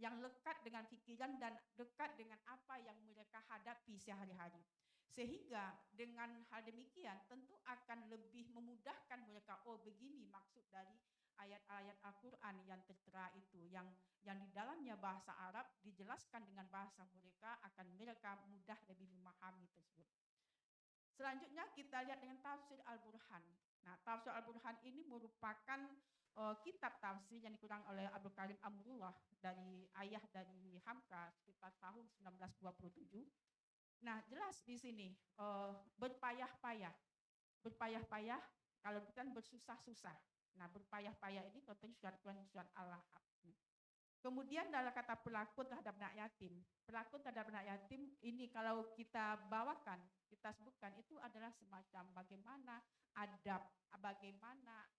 yang lekat dengan pikiran dan dekat dengan apa yang mereka hadapi sehari-hari. Sehingga dengan hal demikian tentu akan lebih memudahkan mereka, oh begini maksud dari ayat-ayat Al-Quran yang tertera itu, yang di dalamnya bahasa Arab dijelaskan dengan bahasa mereka, akan mereka mudah lebih memahami tersebut. Selanjutnya kita lihat dengan tafsir Al-Burhan. Nah, tafsir Al-Burhan ini merupakan kitab tafsir yang dikurang oleh Abdul Karim Amrullah dari ayah dari Hamka sekitar tahun 1927. Nah, jelas di sini berpayah-payah. Berpayah-payah kalau bukan bersusah-susah. Nah, berpayah-payah ini contohnya surat Al-Ahqaf. Kemudian dalam kata pelakon terhadap anak yatim. Pelakon terhadap anak yatim ini kalau kita bawakan, kita sebutkan itu adalah semacam bagaimana adab, bagaimana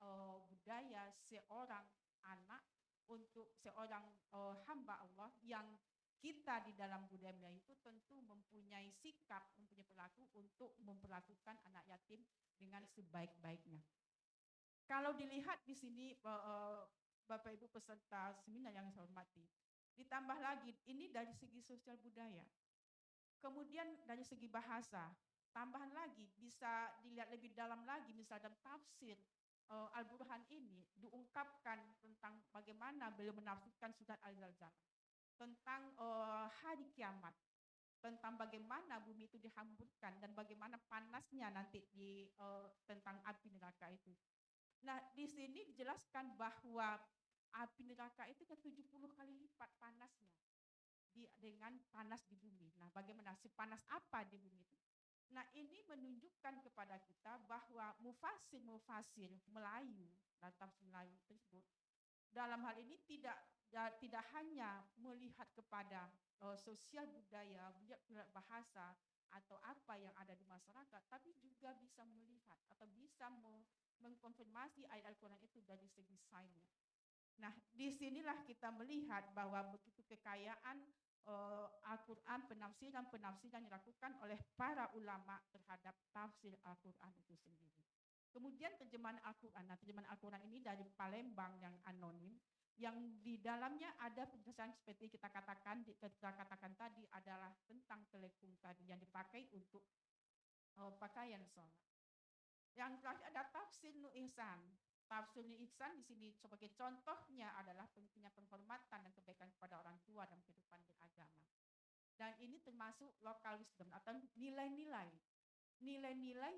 budaya seorang anak untuk seorang hamba Allah yang kita di dalam budaya Melayu itu tentu mempunyai sikap, mempunyai perilaku untuk memperlakukan anak yatim dengan sebaik-baiknya. Kalau dilihat di sini Bapak Ibu peserta seminar yang saya hormati, ditambah lagi ini dari segi sosial budaya. Kemudian dari segi bahasa, tambahan lagi bisa dilihat lebih dalam lagi misalnya dalam tafsir Al-Burhan ini diungkapkan tentang bagaimana beliau menafsirkan surat Al-Zalzalah, tentang hari kiamat, tentang bagaimana bumi itu dihamburkan dan bagaimana panasnya nanti tentang api neraka itu. Nah, di sini dijelaskan bahwa api neraka itu kan 70 kali lipat panasnya dengan panas di bumi. Nah, bagaimana sepanas apa di bumi itu? Nah, ini menunjukkan kepada kita bahwa mufasir Melayu, tafsir Melayu tersebut, dalam hal ini tidak hanya melihat kepada sosial budaya, bahasa atau apa yang ada di masyarakat, tapi juga bisa melihat atau bisa mengkonfirmasi ayat Al-Quran itu dari segi sainsnya. Nah, disinilah kita melihat bahwa begitu kekayaan Al-Quran, penafsiran dilakukan oleh para ulama terhadap tafsir Al-Quran itu sendiri. Kemudian terjemahan Al-Quran. Nah, terjemahan Al-Quran ini dari Palembang yang anonim, yang di dalamnya ada penjelasan seperti kita katakan tadi adalah tentang telekung tadi yang dipakai untuk pakaian sholat. Yang terakhir ada tafsir Nu Ihsan. Tafsir Nu Ihsan di sini sebagai contohnya adalah pentingnya penghormatan dan kebaikan kepada orang tua dalam kehidupan beragama. Dan ini termasuk local wisdom atau nilai-nilai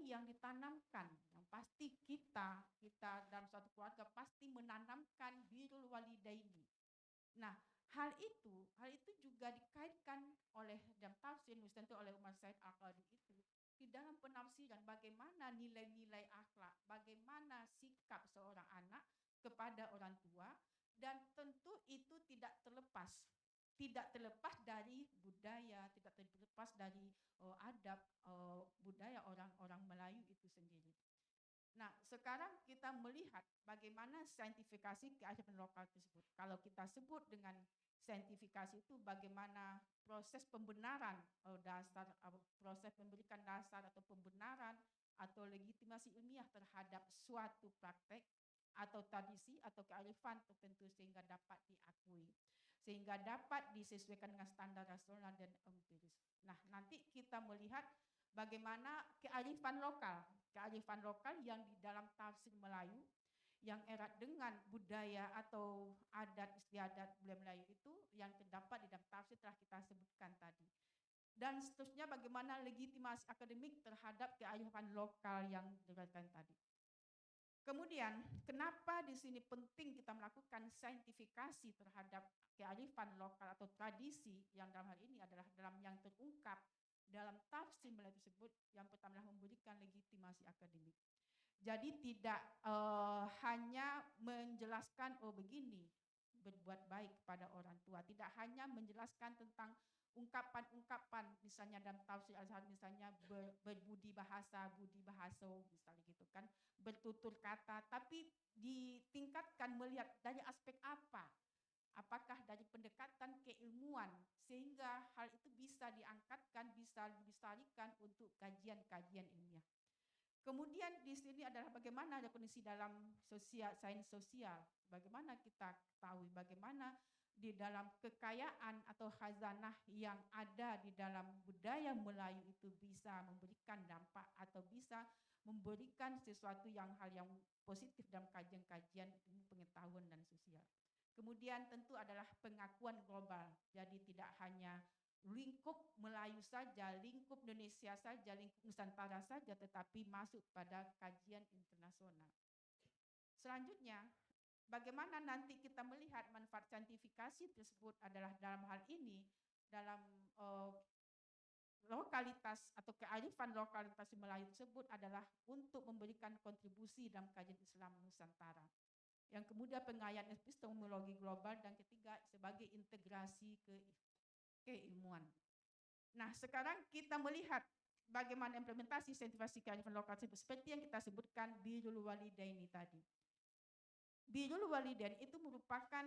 yang ditanamkan, yang pasti kita dalam suatu keluarga pasti menanamkan birrul walidaini. Nah, hal itu juga dikaitkan oleh tidak terlepas dari budaya, tidak terlepas dari adab budaya orang-orang Melayu itu sendiri. Nah, sekarang kita melihat bagaimana saintifikasi kearifan lokal tersebut. Kalau kita sebut dengan saintifikasi itu bagaimana proses pembenaran proses memberikan dasar atau pembenaran atau legitimasi ilmiah terhadap suatu praktek atau tradisi atau kearifan tertentu sehingga dapat diakui, sehingga dapat disesuaikan dengan standar rasional dan empiris. Nah, nanti kita melihat bagaimana kearifan lokal yang di dalam tafsir Melayu yang erat dengan budaya atau adat istiadat Melayu itu yang terdapat di dalam tafsir telah kita sebutkan tadi. Dan seterusnya bagaimana legitimasi akademik terhadap kearifan lokal yang diberikan tadi. Kemudian, kenapa di sini penting kita melakukan saintifikasi terhadap kearifan lokal atau tradisi yang dalam hal ini adalah dalam yang terungkap dalam tafsir Melayu tersebut yang pertama memberikan legitimasi akademik. Jadi tidak hanya menjelaskan begini berbuat baik kepada orang tua, tidak hanya menjelaskan tentang ungkapan-ungkapan misalnya dalam tafsir Azhar misalnya berbudi bahasa, budi bahaso misalnya gitu kan, bertutur kata, tapi ditingkatkan melihat dari aspek apa? Apakah dari pendekatan keilmuan sehingga hal itu bisa diangkatkan, bisa dilestarikan untuk kajian-kajian ilmiah. Kemudian di sini adalah bagaimana ada kondisi dalam sains sosial, bagaimana kita ketahui bagaimana di dalam kekayaan atau khazanah yang ada di dalam budaya Melayu itu bisa memberikan dampak atau bisa memberikan sesuatu hal yang positif dalam kajian-kajian ilmu pengetahuan dan sosial. Kemudian tentu adalah pengakuan global, jadi tidak hanya lingkup Melayu saja, lingkup Indonesia saja, lingkup Nusantara saja, tetapi masuk pada kajian internasional. Selanjutnya, bagaimana nanti kita melihat manfaat saintifikasi tersebut adalah dalam hal ini, dalam lokalitas atau kearifan lokalitas Melayu tersebut adalah untuk memberikan kontribusi dalam kajian Islam Nusantara. Yang kemudian pengayaan epistemologi global dan ketiga sebagai integrasi keilmuan. Nah, sekarang kita melihat bagaimana implementasi saintifikasi kearifan lokal seperti yang kita sebutkan Birrul Walidaini tadi. Birrul Walidain itu merupakan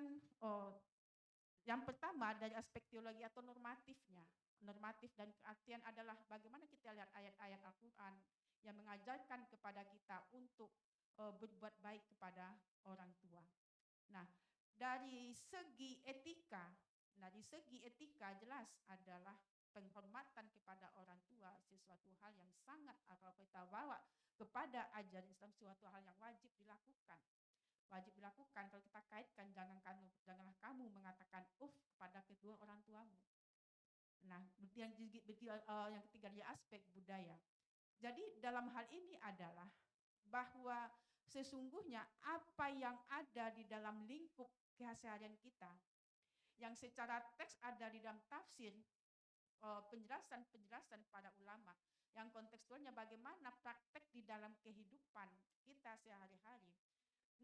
yang pertama dari aspek teologi atau normatifnya. Normatif dan keartian adalah bagaimana kita lihat ayat-ayat Al-Quran yang mengajarkan kepada kita untuk berbuat baik kepada orang tua. Nah, dari segi etika jelas adalah penghormatan kepada orang tua sesuatu hal yang sangat kalau kita bawa kepada ajaran Islam sesuatu hal yang wajib dilakukan. Kalau kita kaitkan janganlah kamu mengatakan kepada kedua orang tuamu. Nah, yang ketiga dia aspek budaya. Jadi dalam hal ini adalah bahwa sesungguhnya apa yang ada di dalam lingkup keseharian kita yang secara teks ada di dalam tafsir penjelasan para ulama yang kontekstualnya bagaimana praktek di dalam kehidupan kita sehari-hari.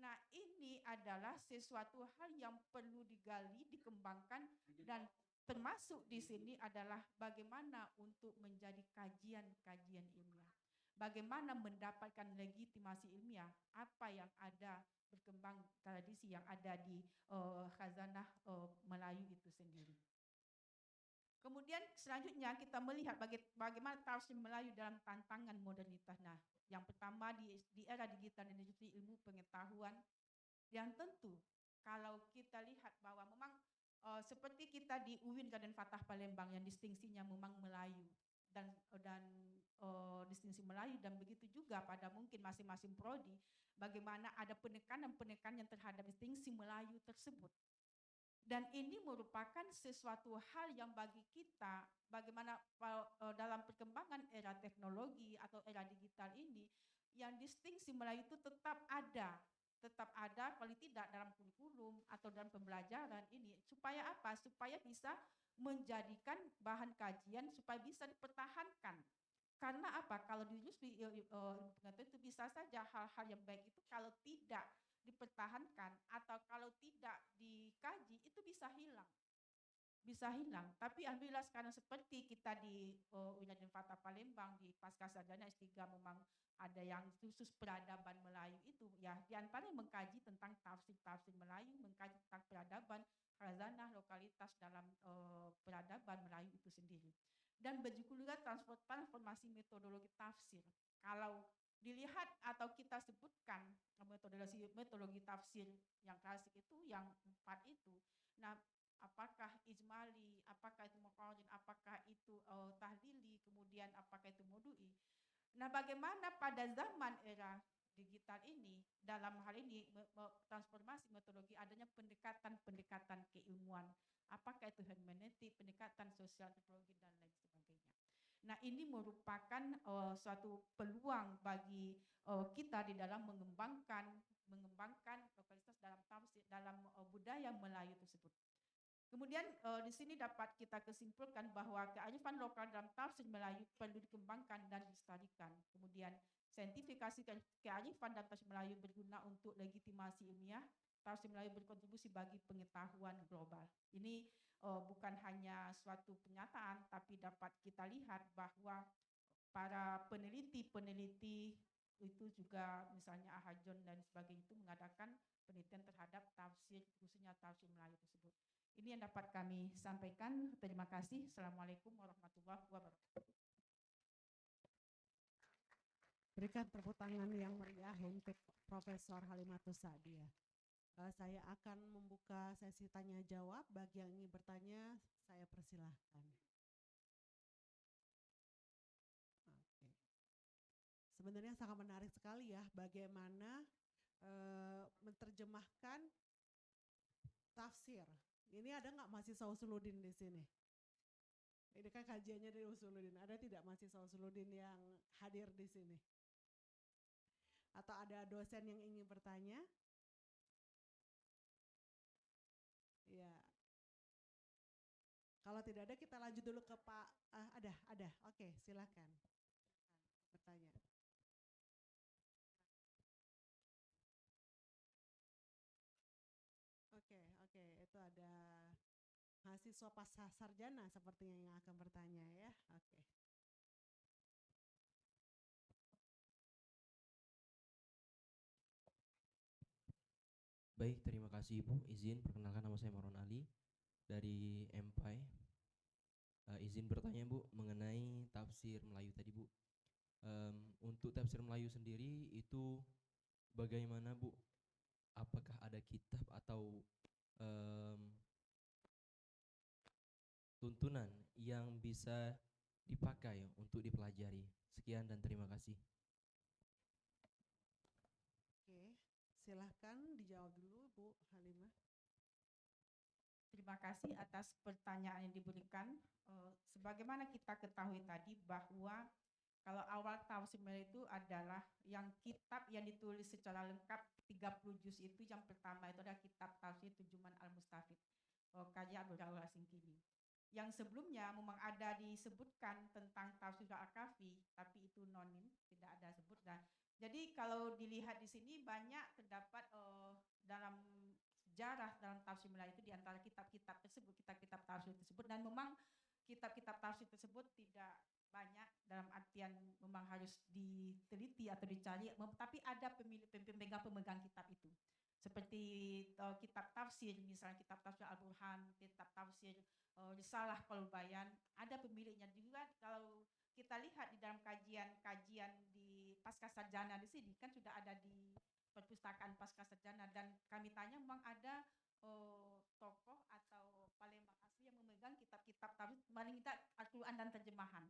Nah, ini adalah sesuatu hal yang perlu digali, dikembangkan dan termasuk di sini adalah bagaimana untuk menjadi kajian-kajian ilmiah. Bagaimana mendapatkan legitimasi ilmiah, apa yang ada berkembang tradisi yang ada di khazanah Melayu itu sendiri. Kemudian selanjutnya kita melihat bagaimana tafsir Melayu dalam tantangan modernitas. Nah, yang pertama di era digital dan industri ilmu pengetahuan yang tentu kalau kita lihat bahwa memang seperti kita di UIN Raden Fatah Palembang yang distingsinya memang Melayu dan distingsi Melayu dan begitu juga pada mungkin masing-masing prodi bagaimana ada penekanan terhadap distingsi Melayu tersebut. Dan ini merupakan sesuatu hal yang bagi kita bagaimana dalam perkembangan era teknologi atau era digital ini yang distingsi Melayu itu tetap ada paling tidak dalam kurikulum atau dalam pembelajaran ini supaya apa? Supaya bisa menjadikan bahan kajian supaya bisa dipertahankan. Karena apa? Kalau di industri pengetahuan itu bisa saja hal-hal yang baik itu kalau tidak dipertahankan atau kalau tidak dikaji itu bisa hilang. bisa hilang. Tapi alhamdulillah sekarang seperti kita di UIN Raden Fatah Palembang di Pasca Sarjana S3 memang ada yang khusus peradaban Melayu itu ya, di antaranya mengkaji tentang tafsir-tafsir Melayu, mengkaji tentang peradaban, khazanah, lokalitas dalam peradaban Melayu itu sendiri. Dan juga transformasi metodologi tafsir. Kalau dilihat atau kita sebutkan metodologi tafsir yang klasik itu yang 4 itu. Nah, apakah ijmali, apakah itu muqarrin, apakah itu tahlili, kemudian apakah itu maudu'i. Nah, bagaimana pada zaman era digital ini, dalam hal ini transformasi metodologi adanya pendekatan-pendekatan keilmuan, apakah itu hermeneutik, pendekatan sosial antropologi dan lain sebagainya. Nah, ini merupakan suatu peluang bagi kita di dalam mengembangkan lokalitas dalam tafsir, dalam budaya Melayu tersebut. Kemudian di sini dapat kita kesimpulkan bahwa kearifan lokal dalam tafsir Melayu perlu dikembangkan dan dilestarikan. Kemudian saintifikasi kearifan dalam tafsir Melayu berguna untuk legitimasi ilmiah. Tafsir Melayu berkontribusi bagi pengetahuan global. Ini bukan hanya suatu pernyataan, tapi dapat kita lihat bahwa para peneliti-peneliti itu juga misalnya Ahajon dan sebagainya itu mengadakan penelitian terhadap tafsir, khususnya tafsir Melayu tersebut. Ini yang dapat kami sampaikan. Terima kasih. Assalamualaikum warahmatullahi wabarakatuh. Berikan tepuk tangan yang meriah untuk Profesor Halimatus Sa'diyah. Saya akan membuka sesi tanya jawab. Bagi yang ingin bertanya, saya persilahkan. Oke. Sebenarnya sangat menarik sekali ya, bagaimana menerjemahkan tafsir. Ini ada nggak mahasiswa Usuluddin di sini? Ini kan kajiannya dari Usuluddin. Ada tidak mahasiswa Usuluddin yang hadir di sini? Atau ada dosen yang ingin bertanya? Ya. Kalau tidak ada, kita lanjut dulu ke Pak. Ada. Oke, silakan bertanya. Oke, itu ada mahasiswa pasca sarjana sepertinya yang akan bertanya ya. Oke. Baik, terima kasih Ibu. Izin perkenalkan, nama saya Marwan Ali dari MPI. Izin bertanya Bu mengenai tafsir Melayu tadi Bu. Untuk tafsir Melayu sendiri itu bagaimana Bu? Apakah ada kitab atau tuntunan yang bisa dipakai untuk dipelajari? Sekian dan terima kasih. Oke, silahkan dijawab dulu Bu Halimah. Terima kasih atas pertanyaan yang diberikan. Sebagaimana kita ketahui tadi bahwa kalau awal tafsir Melayu itu adalah yang kitab yang ditulis secara lengkap 30 juz itu, yang pertama itu adalah kitab tafsir Turjuman Al-Mustafid karya Abdul Ghani Al-Singkili. Yang sebelumnya memang ada disebutkan tentang tafsir Al-Kafi, tapi itu nonim, tidak ada sebut. Jadi kalau dilihat di sini banyak terdapat dalam sejarah dalam tafsir Melayu itu di antara kitab-kitab tersebut, kitab-kitab tafsir tersebut, dan memang kitab-kitab tafsir tersebut tidak banyak dalam artian memang harus diteliti atau dicari, tapi ada pemegang kitab itu. Seperti kitab tafsir, misalnya kitab tafsir Al-Burhan, kitab tafsir Risalah Qaulul-Bayan, ada pemiliknya juga. Kalau kita lihat di dalam kajian di pasca sarjana di sini kan sudah ada di perpustakaan pasca sarjana, dan kami tanya memang ada tokoh atau Palembang asli yang memegang kitab-kitab tafsir, paling tidak Al-Quran dan terjemahan.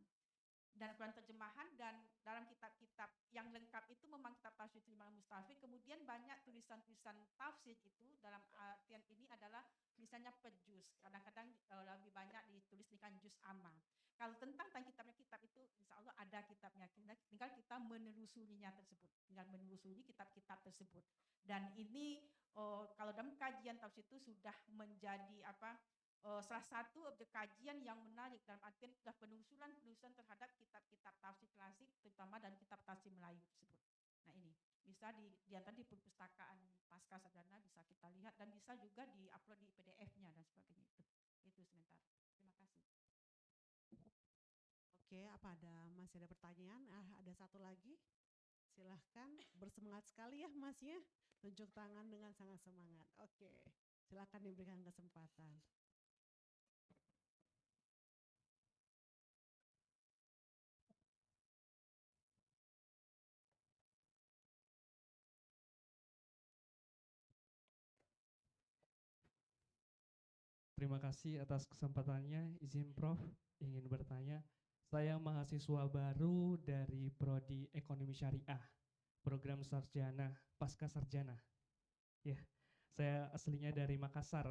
Dan Quran terjemahan, dan dalam kitab-kitab yang lengkap itu memang kitab tafsir Turjuman Al-Mustafid. Kemudian banyak tulisan-tulisan tafsir itu dalam artian ini adalah misalnya per juz. Kadang-kadang lebih banyak ditulis dengan juz amma. Kalau tentang kitab-kitab itu insya Allah ada kitabnya, tinggal kita menelusurinya tersebut, tinggal menelusuri kitab-kitab tersebut. Dan ini kalau dalam kajian tafsir itu sudah menjadi salah satu objek kajian yang menarik, dalam artian sudah penelusuran terhadap kitab-kitab tafsir klasik, terutama dan kitab tafsir Melayu tersebut. Nah, ini bisa diantar di perpustakaan pasca sarjana, bisa kita lihat, dan bisa juga diupload di PDF-nya dan sebagainya itu. Itu sebentar. Terima kasih. Oke, masih ada pertanyaan? Ada satu lagi. Silahkan, bersemangat sekali ya Mas ya. Tunjuk tangan dengan sangat semangat. Oke, silahkan diberikan kesempatan. Terima kasih atas kesempatannya. Izin Prof, ingin bertanya. Saya mahasiswa baru dari Prodi Ekonomi Syariah, program sarjana, pasca sarjana. Ya, saya aslinya dari Makassar,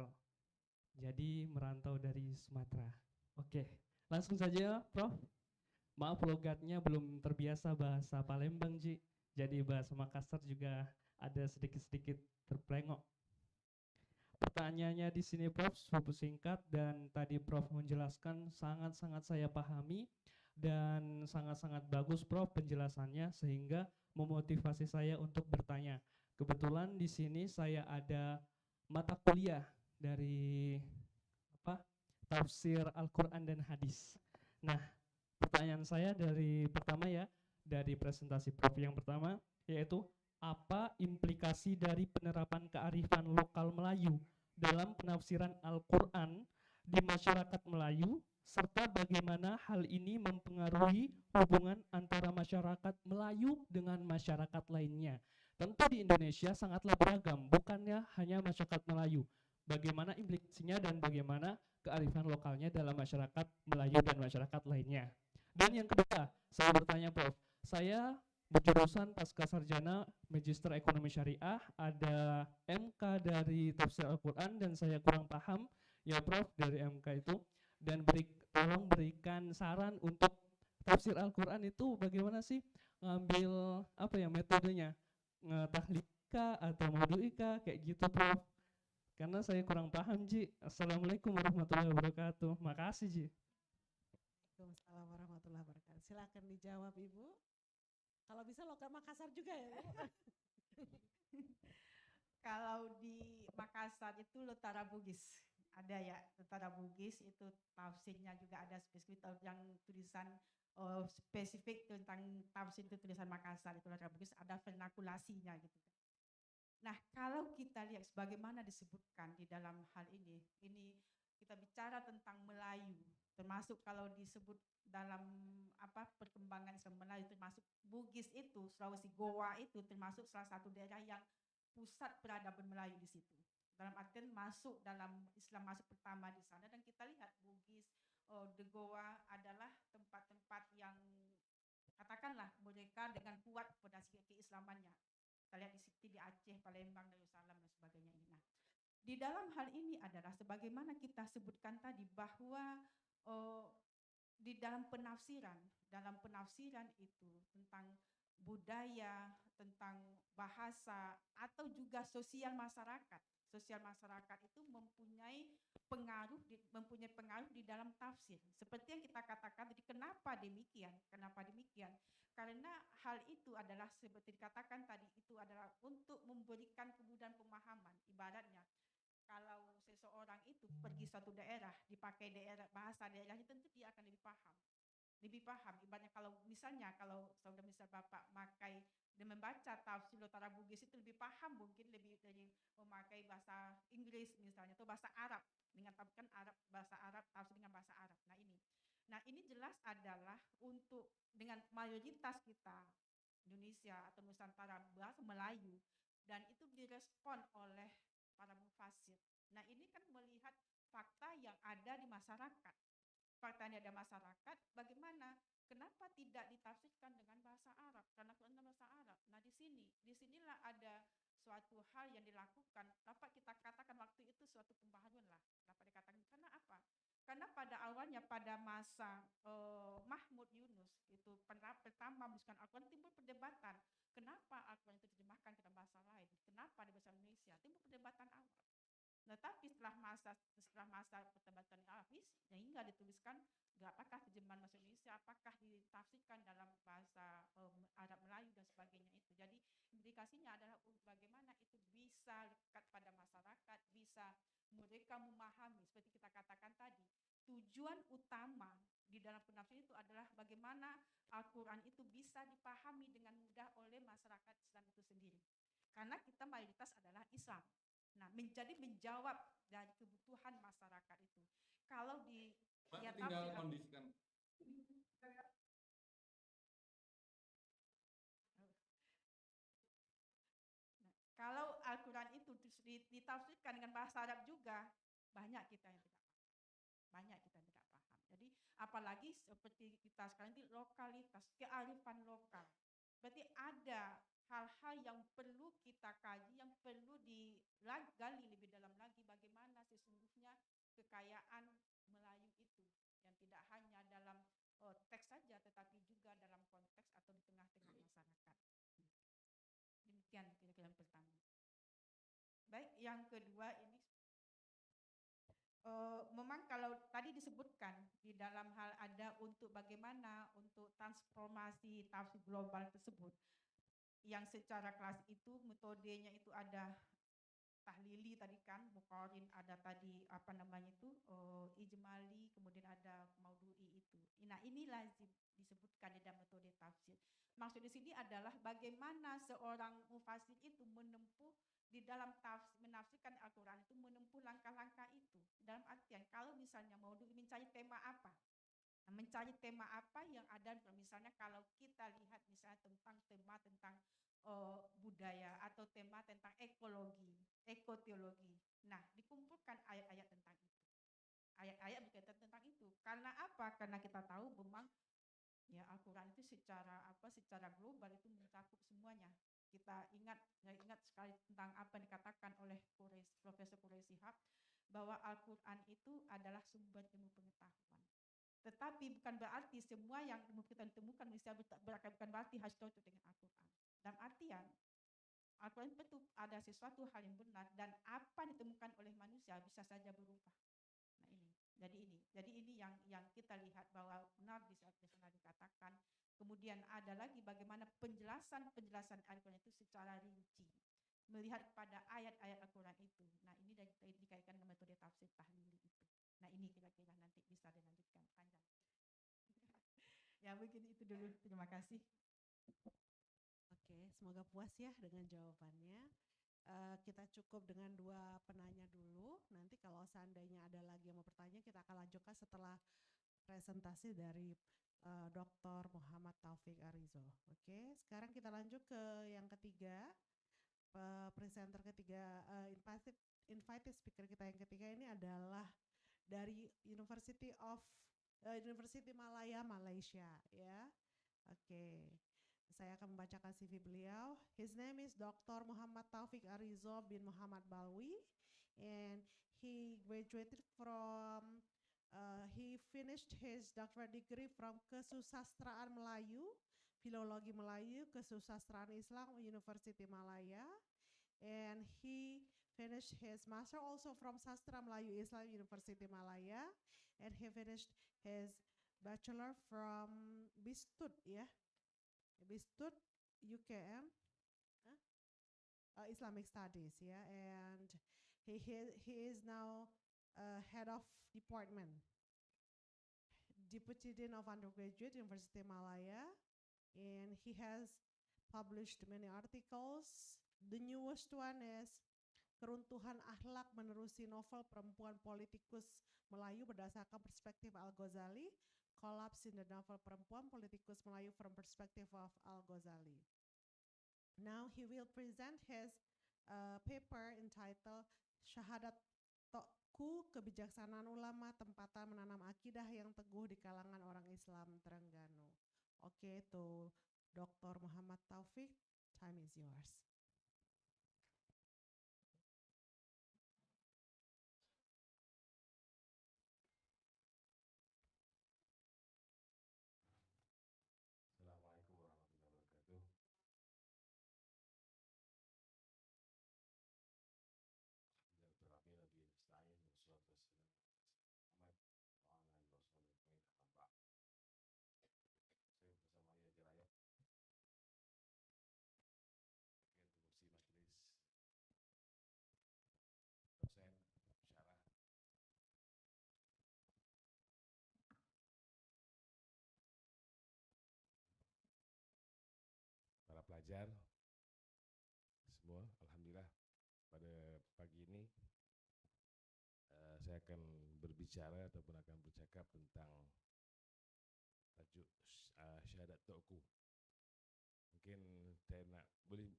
jadi merantau dari Sumatera. Oke, langsung saja Prof. Maaf logatnya belum terbiasa bahasa Palembang, Ji. Jadi bahasa Makassar juga ada sedikit-sedikit terplengok. Pertanyaannya di sini Prof, cukup singkat dan tadi Prof menjelaskan sangat-sangat saya pahami dan sangat-sangat bagus Prof penjelasannya sehingga memotivasi saya untuk bertanya. Kebetulan di sini saya ada mata kuliah dari tafsir Al-Quran dan hadis. Nah, pertanyaan saya dari pertama ya, dari presentasi Prof yang pertama, yaitu apa implikasi dari penerapan kearifan lokal Melayu dalam penafsiran Al-Quran di masyarakat Melayu, serta bagaimana hal ini mempengaruhi hubungan antara masyarakat Melayu dengan masyarakat lainnya. Tentu di Indonesia sangatlah beragam, bukannya hanya masyarakat Melayu. Bagaimana implikasinya dan bagaimana kearifan lokalnya dalam masyarakat Melayu dan masyarakat lainnya. Dan yang kedua, saya bertanya Prof, saya berjurusan pasca sarjana Magister Ekonomi Syariah, ada MK dari tafsir Al-Quran dan saya kurang paham ya Prof dari MK itu, dan tolong berikan saran untuk tafsir Al-Quran itu bagaimana sih ngambil metodenya, tahlika atau maudu'ika kayak gitu Prof, karena saya kurang paham Ji. Assalamualaikum warahmatullahi wabarakatuh. Makasih Ji. Waalaikumsalam warahmatullahi wabarakatuh. Silakan dijawab Ibu. Kalau bisa logat Makassar juga ya. Kalau di Makassar itu Lutara Bugis. Ada ya, Lutara Bugis itu tafsirnya juga ada spesifik yang tulisan spesifik tentang tafsir itu tulisan Makassar itu Lutara Bugis, ada vernakulasinya gitu. Nah, kalau kita lihat sebagaimana disebutkan di dalam hal ini kita bicara tentang Melayu, termasuk kalau disebut dalam perkembangan Islam Melayu, termasuk Bugis itu, Sulawesi Goa itu termasuk salah satu daerah yang pusat peradaban Melayu di situ. Dalam artian masuk dalam Islam masuk pertama di sana, dan kita lihat Bugis, de Goa adalah tempat-tempat yang katakanlah mereka dengan kuat fondasi keislamannya. Kita lihat di sini di Aceh, Palembang, Darussalam dan sebagainya ini. Nah, di dalam hal ini adalah sebagaimana kita sebutkan tadi bahwa di dalam penafsiran itu tentang budaya, tentang bahasa atau juga sosial masyarakat. Sosial masyarakat itu mempunyai pengaruh di dalam tafsir. Seperti yang kita katakan tadi, kenapa demikian? Karena hal itu adalah seperti dikatakan tadi, itu adalah untuk memberikan kemudahan pemahaman. Ibaratnya kalau seseorang itu pergi suatu daerah, dipakai bahasa daerahnya, tentu dia akan lebih paham. Ibaratnya kalau saudara misal Bapak membaca tafsir Lutara Bugis itu lebih paham mungkin lebih dari memakai bahasa Inggris misalnya atau bahasa Arab, dengan bahasa Arab tafsir dengan bahasa Arab. Nah ini jelas adalah untuk dengan mayoritas kita Indonesia atau Nusantara bahasa Melayu, dan itu direspon oleh para mufasir. Nah ini kan melihat fakta yang ada di masyarakat. Bagaimana? Kenapa tidak ditafsirkan dengan bahasa Arab? Karena Quran bahasa Arab. Nah disinilah ada suatu hal yang dilakukan. Dapat kita katakan waktu itu suatu pembaharuan lah. Dapat dikatakan karena apa? Karena pada awalnya pada masa Mahmud Yunus itu pertama menuliskan Al-Quran, timbul perdebatan. Kenapa Al-Quran itu diterjemahkan ke dalam bahasa lain? Kenapa di bahasa Indonesia? Timbul perdebatan awal. Nah, tapi setelah masa perdebatan habis, hingga dituliskan apakah terjemahan bahasa Indonesia, apakah ditafsirkan dalam bahasa Arab Melayu dan sebagainya itu. Jadi implikasinya adalah bagaimana itu bisa lekat pada masyarakat, bisa mereka memahami seperti kita katakan tadi, tujuan utama di dalam penafsiran itu adalah bagaimana Al-Quran itu bisa dipahami dengan mudah oleh masyarakat Islam itu sendiri. Karena kita mayoritas adalah Islam. Nah, menjawab dari kebutuhan masyarakat itu. Kalau di Mbak, tinggal kondisikan. Kalau Al-Quran itu ditafsirkan dengan bahasa Arab juga, banyak kita yang tidak paham. Banyak kita yang tidak paham. Jadi apalagi seperti kita sekarang ini lokalitas, kearifan lokal. Berarti ada hal-hal yang perlu kita kaji, yang perlu digali lebih dalam lagi bagaimana sesungguhnya kekayaan Melayu itu. Yang tidak hanya dalam teks saja, tetapi juga dalam konteks atau di tengah-tengah masyarakat. Demikian kira-kira yang pertama. Baik, yang kedua ini memang kalau tadi disebutkan di dalam hal ada untuk bagaimana untuk transformasi tafsir global tersebut yang secara klasik itu metodenya itu ada tahlili tadi kan, muqarrin, ada tadi apa namanya itu ijmali, kemudian ada maudhu'i itu. Nah, ini lazim disebutkan di dalam metode tafsir. Maksud di sini adalah bagaimana seorang mufasir itu menempuh di dalam menafsirkan Al-Quran itu menempuh langkah-langkah itu. Dalam artian kalau misalnya maudhu'i mencari tema apa? Nah, mencari tema apa yang ada misalnya kalau kita lihat misalnya tentang tema tentang budaya atau tema tentang ekologi, ekoteologi. Nah, dikumpulkan ayat-ayat tentang itu. Ayat-ayat berkaitan tentang itu. Karena apa? Karena kita tahu memang ya Al-Quran itu secara global itu mencakup semuanya. Saya ingat sekali tentang apa yang dikatakan oleh Profesor Quraish Shihab bahwa Al-Quran itu adalah sumber ilmu pengetahuan. Tetapi bukan berarti semua yang ilmu kita temukan bisa bukan berarti harus cocok dengan Al-Quran. Dalam artian Al-Quran betul ada sesuatu hal yang benar dan apa yang ditemukan oleh manusia bisa saja berubah. Nah ini, jadi ini yang kita lihat bahwa benar di sana dikatakan. Kemudian ada lagi bagaimana penjelasan Al-Quran itu secara rinci, melihat pada ayat-ayat Al-Quran itu. Nah ini dikaitkan dengan metode tafsir tahlili itu. Nah ini kira-kira nanti bisa dilanjutkan panjang. Ya mungkin itu dulu, terima kasih. Oke, semoga puas ya dengan jawabannya. Kita cukup dengan 2 penanya dulu. Nanti kalau seandainya ada lagi yang mau bertanya, kita akan lanjutkan setelah presentasi dari Dr. Muhammad Taufik Arizo. Oke, sekarang kita lanjut ke yang ketiga. Presenter ketiga, invited speaker kita yang ketiga ini adalah dari University Malaya, Malaysia, ya. Oke. Saya akan membacakan CV beliau. His name is Dr. Muhammad Taufik Arizo bin Muhammad Balwi, and he graduated from he finished his doctorate degree from Kesusastraan Melayu, Filologi Melayu, Kesusastraan Islam, University Malaya, and he finished his master also from Sastra Melayu Islam, University Malaya, and he finished his bachelor from BISTUD, ya, BISTUD UKM, Islamic Studies, ya, and he is now head of department, Deputy Dean of Undergraduate, University Malaya, and he has published many articles. The newest one is Keruntuhan Akhlak Menerusi Novel Perempuan Politikus Melayu Berdasarkan Perspektif Al-Ghazali, Collapse in the Novel Perempuan Politikus Melayu from Perspective of Al-Ghazali. Now he will present his paper entitled Syahadat Toku, Kebijaksanaan Ulama, Tempatan Menanam Akidah yang Teguh di Kalangan Orang Islam Terengganu. Oke, to Dr. Muhammad Taufik, time is yours. Fajar semua, alhamdulillah pada pagi ini saya akan berbicara ataupun akan bercakap tentang tajuk syahadat Tuanku. Mungkin saya nak boleh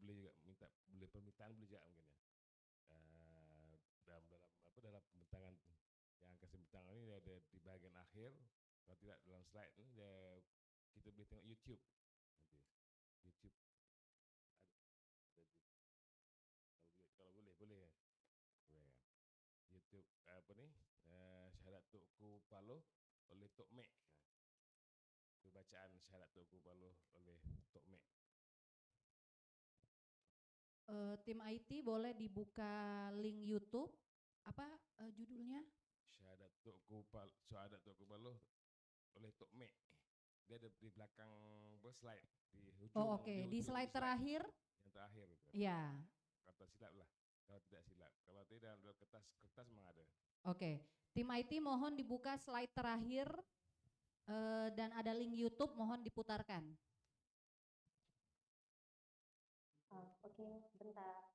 juga minta permintaan boleh juga mungkin ya. Dalam pembentangan yang akan saya bentang ini ada di bahagian akhir, kalau tidak dalam slide ni kita boleh tengok YouTube nanti. YouTube kalau boleh YouTube syahadat Tuanku Paloh oleh Tok Mek. Itu bacaan syahadat Tuanku Paloh oleh Tok Mek. Tim IT boleh dibuka link YouTube. Apa judulnya? Syahadat Tuanku Paloh oleh Tok Mek. Dia ada di belakang slide di hujung. Oh oke, di slide terakhir. Yang terakhir itu. Ya. Kata silap lah. Kalau tidak silap. Kalau tidak dalam kertas memang ada. Oke, tim IT mohon dibuka slide terakhir dan ada link YouTube, mohon diputarkan. Oke, bentar.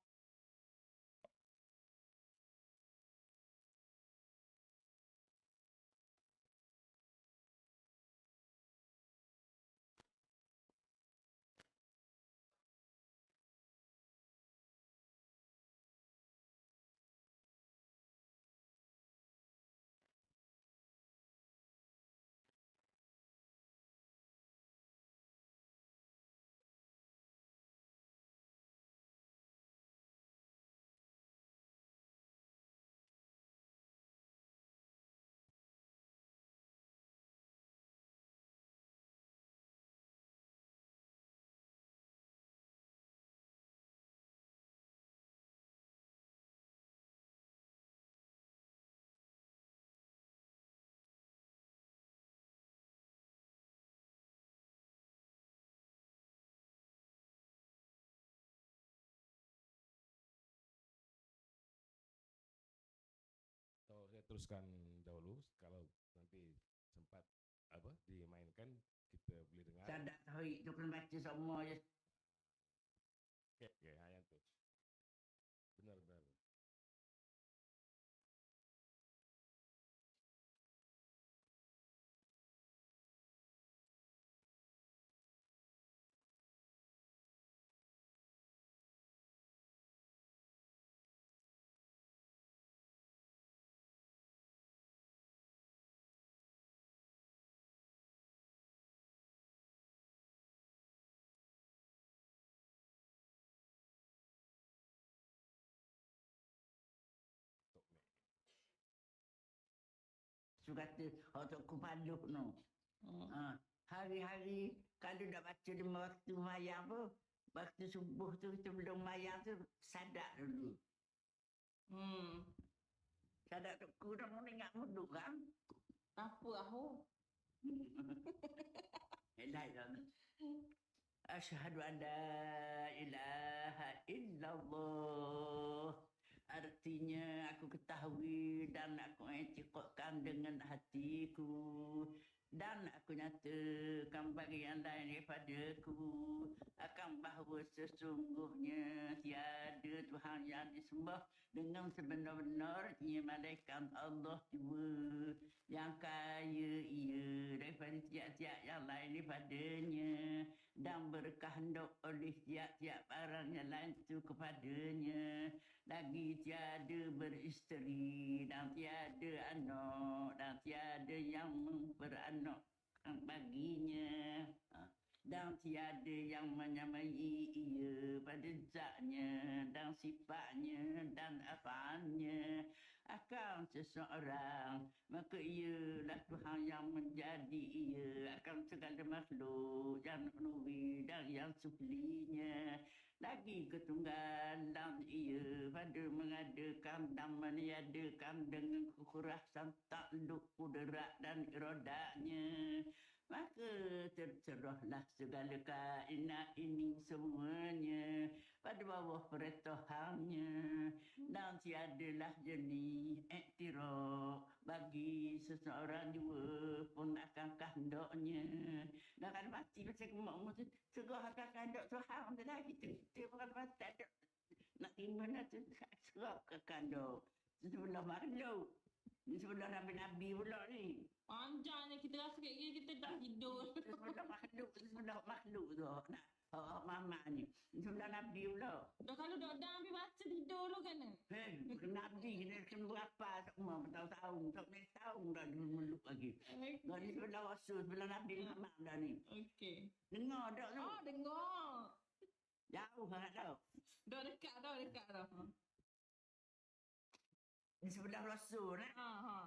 Saya teruskan dahulu, kalau nanti sempat dimainkan kita boleh dengar. Syahadat tauhid tu kena baca semua je. Okey, yang tu. Benar. Kata Tok Paloh no. Hari-hari kalau dah baca 5 waktu mayang tu, waktu subuh tu sebelum mayang tu sadak dulu. Sadak tu kurang ingat mudu kan? Apa aku? Elah. Asyhadu an la ilaha illallah. Artinya aku ketahui dan aku etikotkan dengan hatiku dan aku nyatakan bagi yang lain daripadaku akan bahawa sesungguhnya tiada Tuhan yang disembah dengan sebenar-benarnya malaikat Allah jua yang kaya ia daripada tiap-tiap yang lain daripadanya dan berkehendak oleh tiap-tiap barang yang lain itu kepadanya. Lagi tiada beristeri dan tiada anak dan tiada yang beranak baginya dan tiada yang menyamai ia pada zatnya dan sifatnya dan afaannya akan seseorang, maka ialah Tuhan yang menjadi ia akan segala makhluk yang menuhi dan yang suflinya. Lagi ketunggalan ia pada mengadakan dan meniadakan dengan kekerasan takluk kudrat dan iradatnya. Maka tercerahlah segala kainat ini semuanya pada bawah peratuhannya dan tiadalah jenis iktiraf bagi seseorang jua pun akan kehendaknya. Dan kalau mati macam kemak tu segah akan kehendak Tuhan tu dah kita bukan mati tak ada nak gimana tu segah ke kehendak sebelah makhluk. Sebelah Nabi-Nabi pula ni. Panjangnya kita rasa kayak kita tak tidur. Sebelah makhluk tu. Nak mama ni. Sebelah Nabi pula. Dah kalau dah ambil baca tidur lu kan? Nabi kena berapa semua bertahun-tahun. Tak boleh tahun dah meluk lagi. Dah ni sebelah Rasul, sebelah Nabi Muhammad dah ni. Okey. Dengar tak tu? Oh, dengar. Jauh sangat tau. Dah dekat dah. Di sebelah Rasul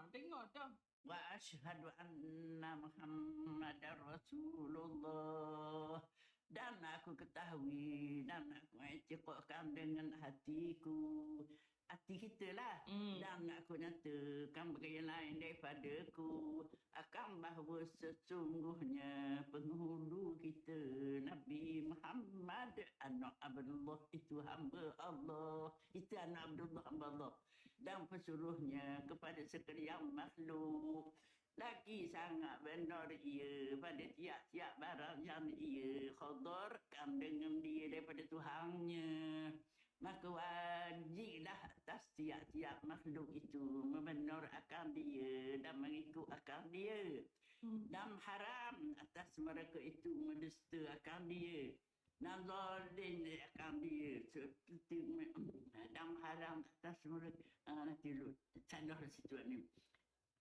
Dengar dah. Wa asyhadu anna Muhammadar Rasulullah. Dan aku ketahui dan aku i'tiqadkan dengan hatiku. Hati kita lah. Dan aku nyatakan bagi yang lain daripadaku akan bahawa sesungguhnya penghulu kita Nabi Muhammad anak Abdullah itu hamba Allah. Itu anak Abdullah hamba Allah. Dan pesuruhnya kepada sekalian makhluk. Lagi sangat benar ia pada tiap-tiap barang yang ia khadarkan dengan dia daripada Tuhannya. Maka wajiblah atas tiap-tiap makhluk itu membenarkan dia dan mengikut akan dia. Dan haram atas mereka itu mendusta akan dia. Dan zalim akan dia. Dan haram atas mereka. Nanti lu salah situ ni.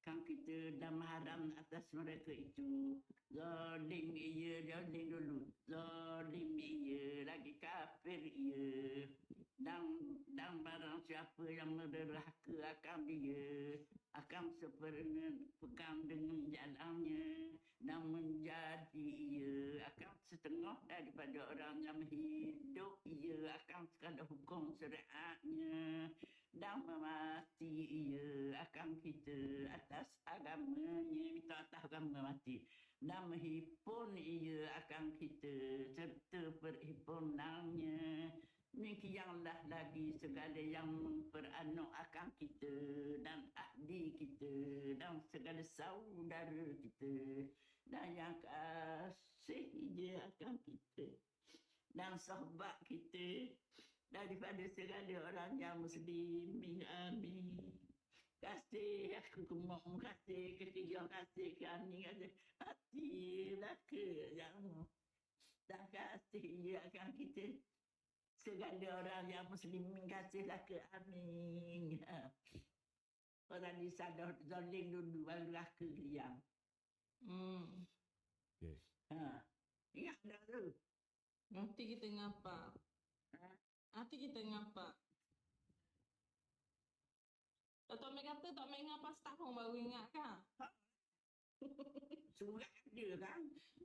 Kan kita dan haram atas mereka itu. Zalim zalim dulu. Zalim lagi kafir dan barang siapa yang menderhaka akan dia akan sepekan dengan jalannya dan menjadi ia akan setengah daripada orang yang hidup ia akan sekadar hukum syariatnya dan memati ia akan kita atas agamanya minta atas agama mati dan menghipun ia akan kita serta perhimpunannya. Demikianlah lagi segala yang memperanok akan kita dan ahli kita dan segala saudara kita dan yang kasih dia akan kita dan sahabat kita daripada segala orang yang muslim. Amin. Kasih aku kemohon kasih ketiga kasih kami kasih hatilah ke yang dan kasih dia akan kita segala orang yang muslimin kasihlah ke amin. Orang ni salah zalim dulu baru raka liang. Okey. Ingat dah tu. Nanti kita ngapa? Nanti kita ngapa? Tok Mek kata Tok Mek ngapa setahun baru ingat kan? Surat dia kan?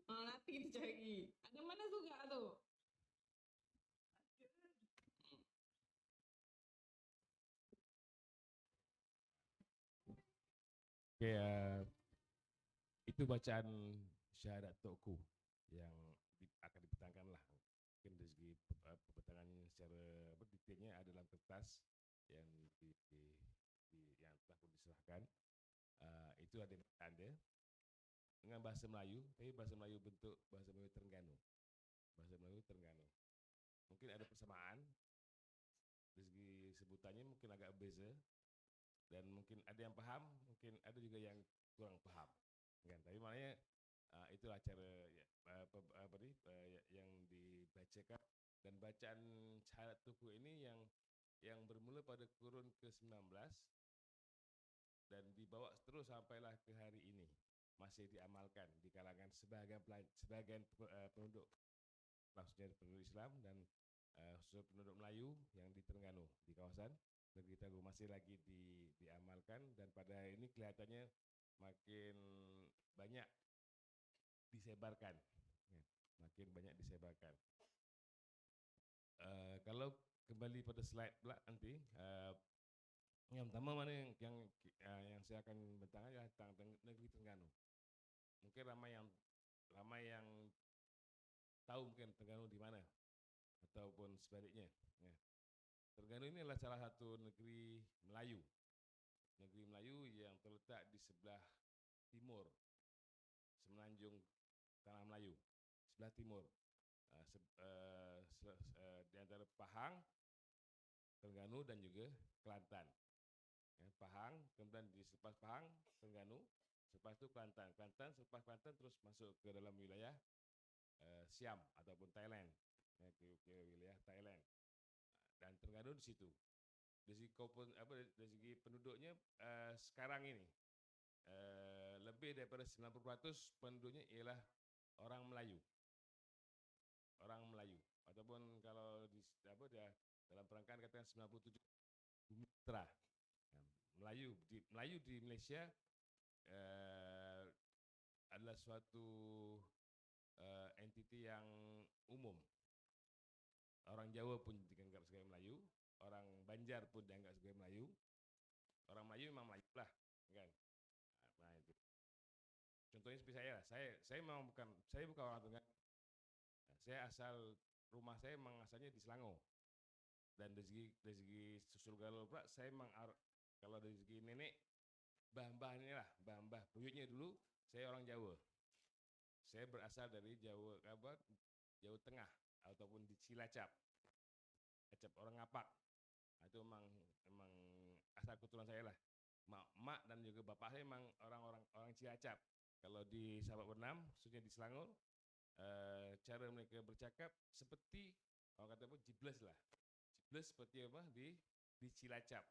Nanti kita cari. Ada mana surat tu? Okay, itu bacaan syahadat Tokku yang akan dipertangkan lah. Mungkin dari segi perpetangan secara detailnya ada dalam kertas yang yang telah pun diserahkan. Itu ada tanda dengan bahasa Melayu, tapi bahasa Melayu bentuk bahasa Melayu Terengganu. Bahasa Melayu Terengganu. Mungkin ada persamaan dari segi sebutannya mungkin agak berbeza. Dan mungkin ada yang faham, mungkin ada juga yang kurang faham, kan? Tapi maknanya itulah cara yang dibacakan dan bacaan syahadat Tokku ini yang bermula pada kurun ke-19 dan dibawa terus sampailah ke hari ini masih diamalkan di kalangan sebahagian penduduk, maksudnya penduduk Islam dan khususnya penduduk Melayu yang di Terengganu di kawasan negeri Tangguh masih lagi diamalkan dan pada hari ini kelihatannya makin banyak disebarkan, makin banyak disebarkan. Kalau kembali pada slide pula nanti, yang pertama mana yang saya akan bentangkan adalah tentang negeri Terengganu. Mungkin ramai yang ramai yang tahu mungkin Terengganu di mana ataupun sebaliknya. Ya. Terengganu ini adalah salah satu negeri Melayu. Negeri Melayu yang terletak di sebelah timur semenanjung Tanah Melayu, sebelah timur. Di antara Pahang, Terengganu dan juga Kelantan. Ya, Pahang, kemudian di selepas Pahang, Terengganu, selepas itu Kelantan. Kelantan, selepas Kelantan terus masuk ke dalam wilayah Siam ataupun Thailand, ya, ke wilayah Thailand. Dan Terengganu di situ. Dari segi penduduknya sekarang ini lebih daripada 90% penduduknya ialah orang Melayu. Orang Melayu ataupun kalau dalam perangkaan katakan 97 mitra. Melayu di Malaysia adalah suatu entiti yang umum. Orang Jawa pun dianggap sebagai Melayu, orang Banjar pun dianggap sebagai Melayu. Orang Melayu memang Melayu lah, kan? Nah, itu. Contohnya seperti saya lah. Saya bukan orang Terengganu. Saya rumah saya memang asalnya di Selangor. Dan dari segi susul galuh pula, saya memang kalau dari segi nenek, mbah-mbahnya lah, mbah buyutnya dulu, saya orang Jawa. Saya berasal dari Jawa Tengah ataupun di Cilacap. Orang Ngapak. Itu memang asal keturunan saya lah. Mak dan juga bapak saya memang orang Cilacap. Kalau di Sahabat Bernam, khususnya di Selangor, cara mereka bercakap seperti orang kata apa, jibles lah. Jibles seperti apa di Cilacap.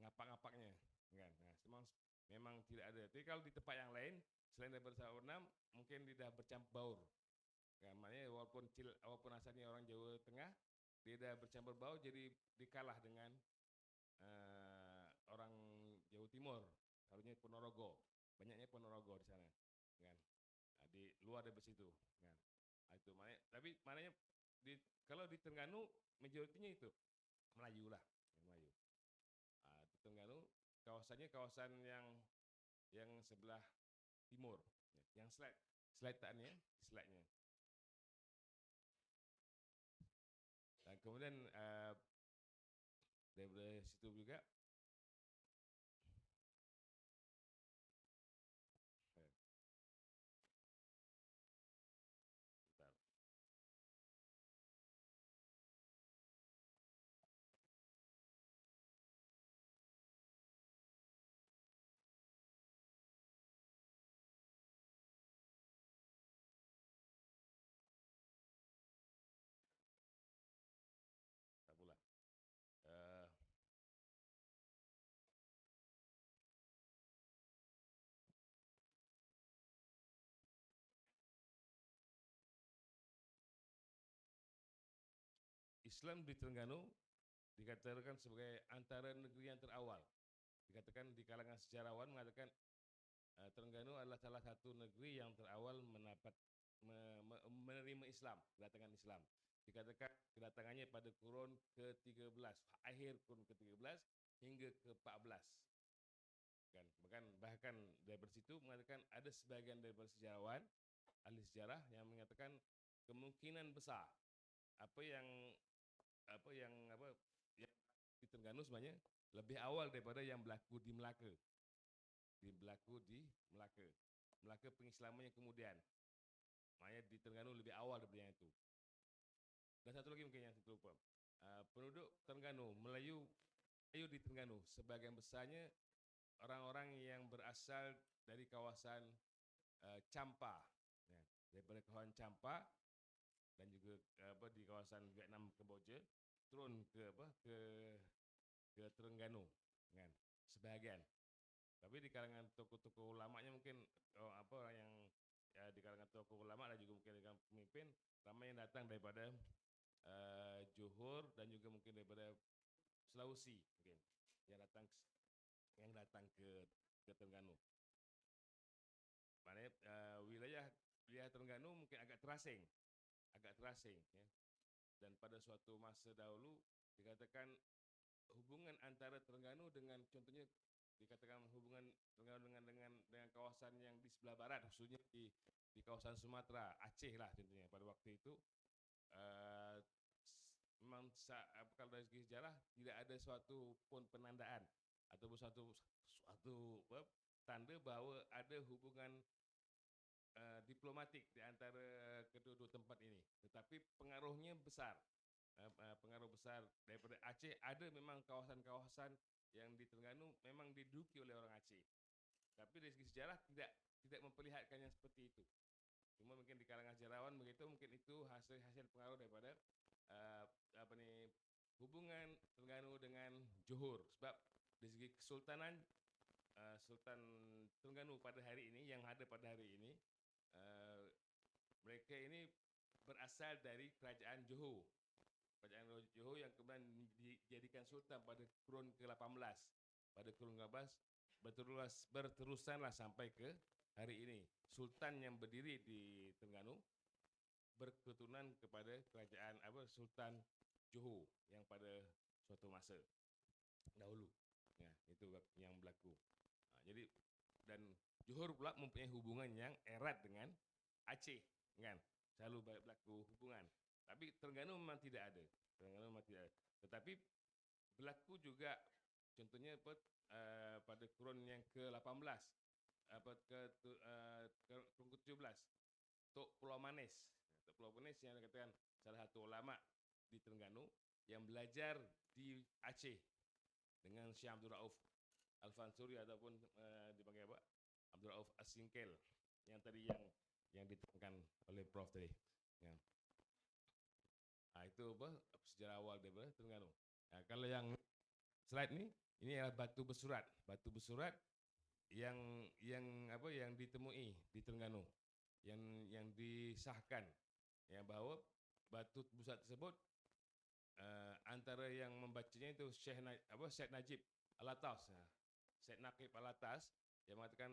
Ngapak-ngapaknya, kan. Nah, memang tidak ada. Tapi kalau di tempat yang lain selain daripada Sahabat Bernam, mungkin dia dah bercampur baur. Kan, maknanya walaupun asalnya orang Jawa Tengah, dia dah bercampur baur jadi dikalah dengan orang Jawa Timur, selalunya Ponorogo. Banyaknya Ponorogo di sana, kan. Di luar dari situ, kan. Itu maknanya kalau di Terengganu majoritinya itu Melayu lah, Melayu. Terengganu kawasannya kawasan yang sebelah timur, yang slide-nya. Dan kemudian dari situ juga Islam di Terengganu dikatakan sebagai antara negeri yang terawal. Dikatakan di kalangan sejarawan mengatakan Terengganu adalah salah satu negeri yang terawal menerima Islam, kedatangan Islam. Dikatakan kedatangannya pada kurun ke-13, akhir kurun ke-13 hingga ke-14. Kan, bahkan dari situ mengatakan ada sebagian daripada sejarawan, ahli sejarah yang mengatakan kemungkinan besar yang di Terengganu sebenarnya lebih awal daripada yang berlaku di Melaka. Melaka pengislamannya kemudian. Maknanya di Terengganu lebih awal daripada yang itu. Dan satu lagi mungkin yang saya lupa. Penduduk Terengganu, Melayu di Terengganu sebagian besarnya orang-orang yang berasal dari kawasan Champa, ya, daripada kawasan Champa dan juga di kawasan Vietnam, Kemboja, turun ke Terengganu, kan, sebahagian. Tapi di kalangan tokoh-tokoh ulamanya mungkin orang yang di kalangan tokoh ulama dan juga mungkin dengan pemimpin ramai yang datang daripada Johor dan juga mungkin daripada Sulawesi, mungkin yang datang ke Terengganu. Maknanya wilayah Terengganu mungkin agak terasing, ya. Dan pada suatu masa dahulu dikatakan hubungan antara Terengganu dengan contohnya dikatakan hubungan dengan kawasan yang di sebelah barat, khususnya di kawasan Sumatera, Aceh lah contohnya pada waktu itu. Memang kalau dari segi sejarah tidak ada suatu pun penandaan ataupun suatu tanda bahawa ada hubungan diplomatik di antara kedua-dua tempat ini. Tetapi pengaruhnya besar. Pengaruh besar daripada Aceh. Ada memang kawasan-kawasan yang di Terengganu memang diduduki oleh orang Aceh. Tapi dari segi sejarah tidak memperlihatkan yang seperti itu. Cuma mungkin di kalangan sejarawan begitu, mungkin itu hasil pengaruh daripada hubungan Terengganu dengan Johor. Sebab dari segi kesultanan, Sultan Terengganu pada hari ini, yang ada pada hari ini, mereka ini berasal dari kerajaan Johor. Kerajaan Johor yang kemudian dijadikan sultan pada kurun ke-18. Pada kurun ke-18 berterusanlah sampai ke hari ini. Sultan yang berdiri di Terengganu berketurunan kepada kerajaan Sultan Johor yang pada suatu masa dahulu. Ya, itu yang berlaku. Jadi dan Johor pula mempunyai hubungan yang erat dengan Aceh, kan? Selalu berlaku hubungan. Tapi Terengganu memang tidak ada. Tetapi berlaku juga contohnya pada kurun yang ke-18, kurun ke-17, Tok Pulau Manis. Tok Pulau Manis yang dikatakan salah satu ulama di Terengganu yang belajar di Aceh dengan Syekh Abdul Rauf Al-Fansuri ataupun dipanggil apa? Abdul Rauf As-Singkel yang tadi yang diterangkan oleh Prof tadi. Ya. Itu sejarah awal daripada Terengganu. Kalau yang slide ini adalah batu bersurat. Batu bersurat yang ditemui di Terengganu, yang disahkan, ya, bahawa batu bersurat tersebut antara yang membacanya itu Syed Najib Alatas. Syed Naqib Alatas yang mengatakan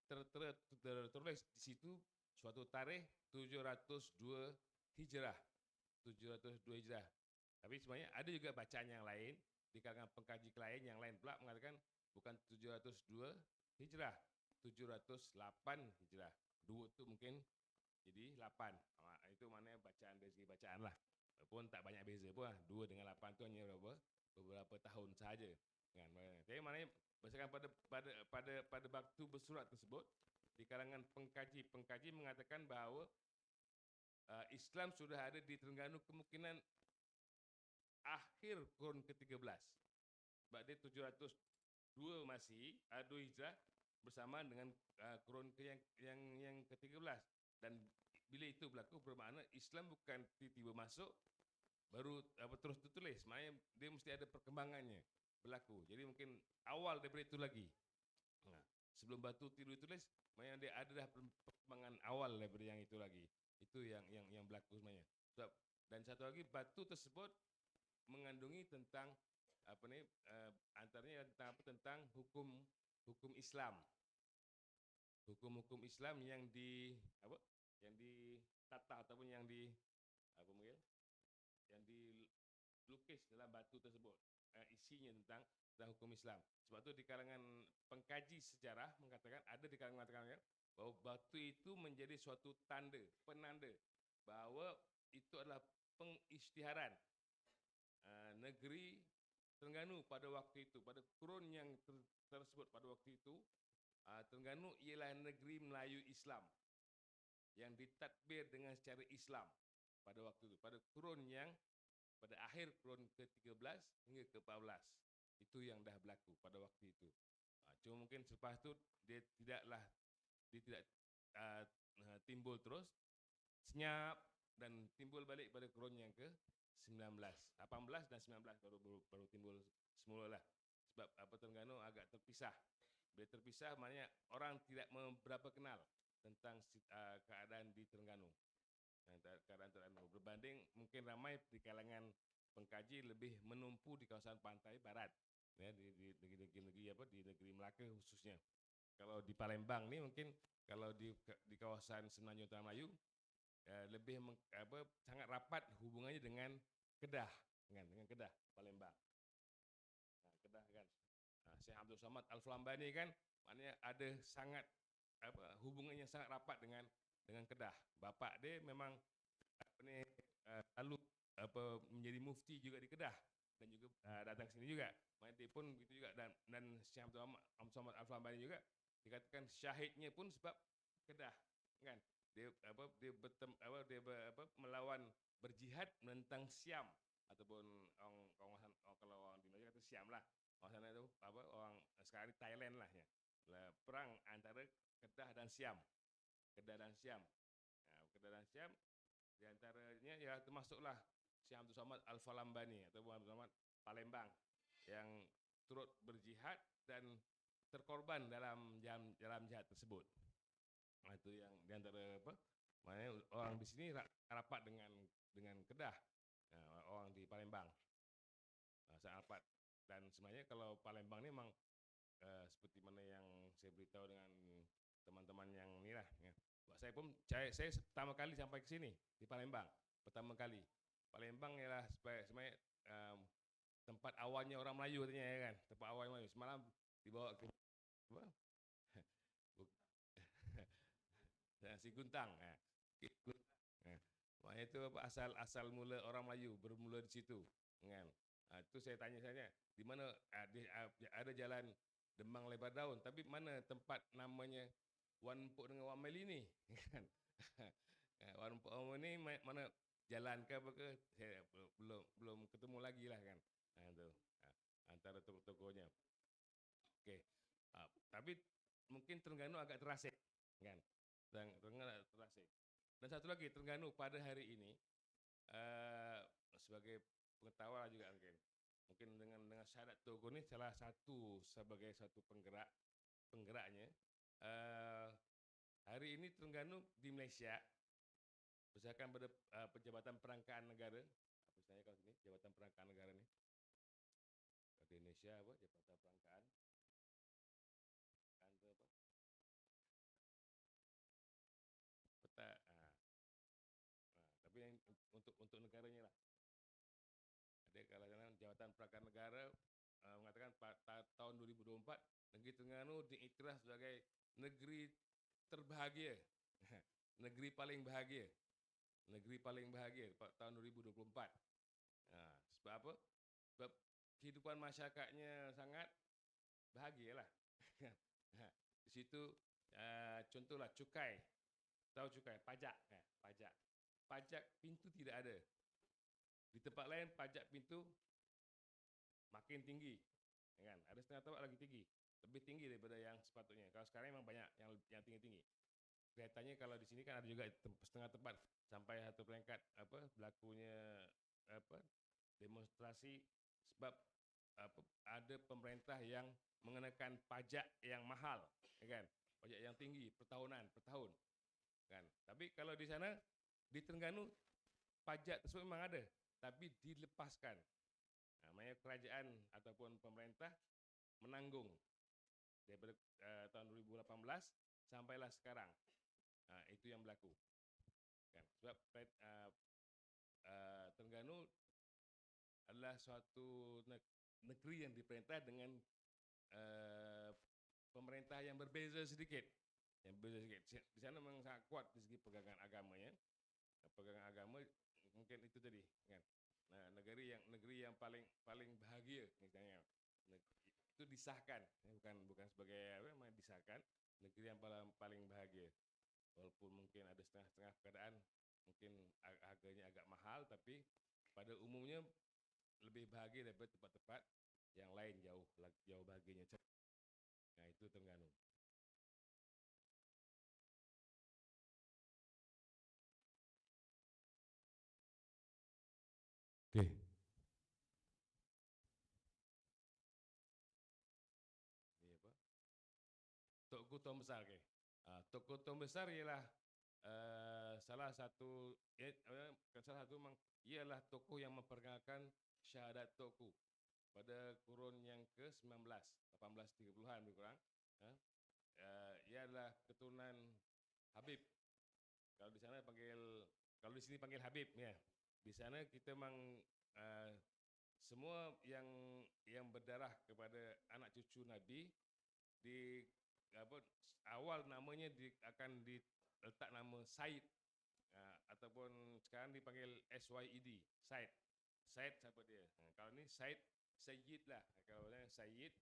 tertulis di situ suatu tarikh 702 Hijrah. 702 Hijrah. Tapi sebenarnya ada juga bacaan yang lain di kalangan pengkaji lain yang lain pula mengatakan bukan 702 Hijrah, 708 Hijrah. 2 itu mungkin jadi 8. Itu maknanya bacaan dari segi bacaan lah. Walaupun tak banyak beza pun lah. 2 dengan 8 itu hanya beberapa tahun sahaja. Jadi maknanya berdasarkan pada batu bersurat tersebut, di kalangan pengkaji mengatakan bahawa Islam sudah ada di Terengganu kemungkinan akhir kurun ke-13. Sebab dia 702 masih 2 Hijrah bersamaan dengan kurun yang ke-13. Dan bila itu berlaku bermakna Islam bukan tiba-tiba masuk baru terus tertulis. Maknanya dia mesti ada perkembangannya berlaku. Jadi mungkin awal daripada itu lagi. Sebelum batu tidur ditulis, maknanya dia ada dah perkembangan awal daripada yang itu lagi. Itu yang berlaku sebenarnya. Dan satu lagi, batu tersebut mengandungi tentang antaranya tentang hukum Islam. Hukum Islam yang ditata ataupun yang dilukis dalam batu tersebut. Isinya tentang hukum Islam. Sebab tu di kalangan pengkaji sejarah ada di kalangan mengatakan bahawa batu itu menjadi suatu penanda bahawa itu adalah pengisytiharan negeri Terengganu pada waktu itu, pada kurun yang tersebut pada waktu itu. Terengganu ialah negeri Melayu Islam yang ditadbir dengan secara Islam pada waktu itu, pada akhir kurun ke-13 hingga ke-14. Itu yang dah berlaku pada waktu itu. Cuma mungkin selepas itu dia tidak timbul terus, senyap dan timbul balik pada kurun yang ke-19, 18 dan 19 baru timbul semula lah. Sebab Terengganu agak terpisah. Bila terpisah maknanya orang tidak berapa kenal tentang keadaan di Terengganu. Keadaan Terengganu berbanding mungkin ramai di kalangan pengkaji lebih menumpu di kawasan pantai barat, ya, di negeri Melaka khususnya. Kalau di Palembang ni mungkin kalau di kawasan Semenanjung Utara Melayu lebih sangat rapat hubungannya dengan Kedah, dengan Kedah Palembang. Kedah kan. Syekh Abdul Somad Al-Flambani kan, maknanya ada sangat hubungan yang sangat rapat dengan Kedah. Bapa dia memang lalu menjadi mufti juga di Kedah dan juga datang sini juga. Maknanya dia pun begitu juga, dan Syekh Abdul Somad Al-Flambani juga dikatakan syahidnya pun sebab Kedah, kan? Dia melawan berjihad menentang Siam ataupun kalau orang di Malaysia kata Siam lah. Orang sana tu orang sekarang ni Thailand lah ya. Perang antara Kedah dan Siam. Kedah dan Siam di antaranya ya termasuklah Syekh Abdul Somad Al-Flambani atau Abdul Somad Palembang yang turut berjihad dan terkorban dalam jihad tersebut. Itu yang di antara maknanya orang di sini rapat dengan Kedah, orang di Palembang sangat rapat. Dan sebenarnya kalau Palembang ni memang seperti mana yang saya beritahu dengan teman-teman yang ni lah ya. Saya pun saya pertama kali sampai ke sini di Palembang, pertama kali. Palembang ialah sebenarnya tempat awalnya orang Melayu katanya ya kan, tempat awal Melayu. Semalam dibawa ke Si Guntang. Maknanya itu asal mula orang Melayu, bermula di situ kan. Itu saya tanya di mana ada jalan Demang Lebar Daun, tapi mana tempat namanya Wan Empuk dengan Wan Meli ni kan. Wan Empuk Wan Meli ni mana jalan ke apa ke, saya belum ketemu lagi lah kan. Itu antara tokoh-tokohnya. Okey. Tapi mungkin Terengganu agak terasing kan. Terengganu agak terasing. Dan satu lagi, Terengganu pada hari ini sebagai pengetahuan juga mungkin dengan syahadat Togo ni salah satu sebagai satu penggeraknya. Hari ini Terengganu di Malaysia berdasarkan pada Penjabatan Perangkaan Negara. Apa istilahnya kalau sini Jabatan Perangkaan Negara ni di Indonesia Jabatan Perangkaan peta. Tapi yang untuk negaranya lah. Ada kalangan Jabatan Perangkaan Negara mengatakan tahun 2024 negeri Terengganu diiktiraf sebagai negeri terbahagia. Negeri paling bahagia. Negeri paling bahagia tahun 2024. Sebab apa? Sebab kehidupan masyarakatnya sangat bahagialah. Di situ contohlah cukai. Tahu cukai, pajak. Pajak pintu tidak ada. Di tempat lain pajak pintu makin tinggi, kan? Ada setengah tempat lagi tinggi, lebih tinggi daripada yang sepatutnya. Kalau sekarang memang banyak yang tinggi-tinggi. Kelihatannya kalau di sini kan ada juga setengah tempat sampai satu peringkat berlakunya demonstrasi sebab ada pemerintah yang mengenakan pajak yang mahal, kan? Pajak yang tinggi per tahun, kan? Tapi kalau di sana di Terengganu pajak tersebut memang ada, tapi dilepaskan. Maknanya kerajaan ataupun pemerintah menanggung daripada tahun 2018 sampailah sekarang. Itu yang berlaku. Kan? Sebab Terengganu adalah suatu negeri yang diperintah dengan pemerintah yang berbeza sedikit. Di sana memang sangat kuat di segi pegangan agamanya. Pegangan agama mungkin itu tadi kan. Negeri yang paling bahagia misalnya. Itu disahkan, bukan sebagai disahkan negeri yang paling bahagia. Walaupun mungkin ada setengah-setengah keadaan mungkin harganya agak mahal, tapi pada umumnya lebih bahagia daripada tempat-tempat yang lain jauh bahagianya. Itu Terengganu. Okey. Ini apa? Tok Tuan Besar ke? Tok Tuan Besar ialah salah satu memang ialah tokoh yang memperkenalkan syahadat Toku pada kurun yang ke-19, 1830-an lebih kurang. Ia adalah keturunan Habib. Kalau di sini panggil Habib ya. Di sana kita memang semua yang berdarah kepada anak cucu Nabi di apa awal namanya akan diletak nama Said, ataupun sekarang dipanggil SYED, Said. Said siapa dia? Kalau ni Sayyid lah. Kalau orang Sayyid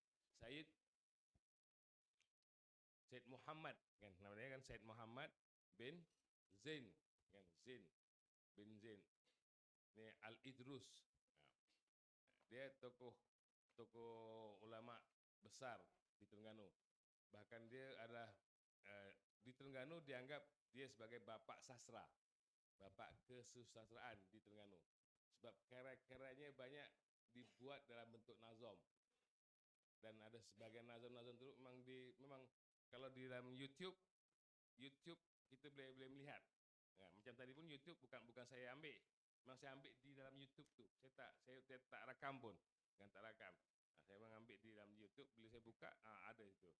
Muhammad kan, namanya kan Said Muhammad bin Zain kan, Zain bin Zain. Ni Al-Idrus. Dia tokoh ulama besar di Terengganu. Bahkan dia adalah di Terengganu dianggap dia sebagai bapa sastra, bapa kesusastraan di Terengganu. Sebab karya-karyanya banyak dibuat dalam bentuk nazam. Dan ada sebagian nazam-nazam itu memang kalau di dalam YouTube kita boleh melihat. Macam tadi pun YouTube bukan saya ambil. Memang saya ambil di dalam YouTube tu. Saya tak rakam pun. Tak rakam. Saya memang ambil di dalam YouTube, bila saya buka ada itu.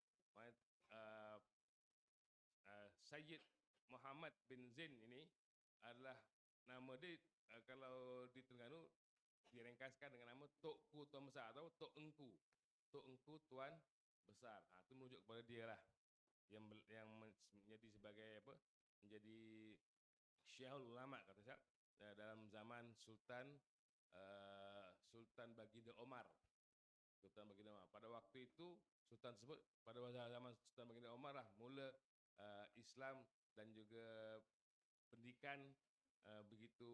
Sayyid Muhammad bin Zain ini adalah nama dia, kalau di Terengganu direngkaskan dengan nama Tokku Tuan Besar atau Tok Engku. Tok Engku Tuan Besar. Itu merujuk kepada dia lah. Yang menjadi sebagai apa? Menjadi Syekhul Ulama kata saya dalam zaman Sultan Baginda Omar. Pada waktu itu Sultan tersebut, pada zaman Sultan Baginda Omar lah mula Islam dan juga pendidikan begitu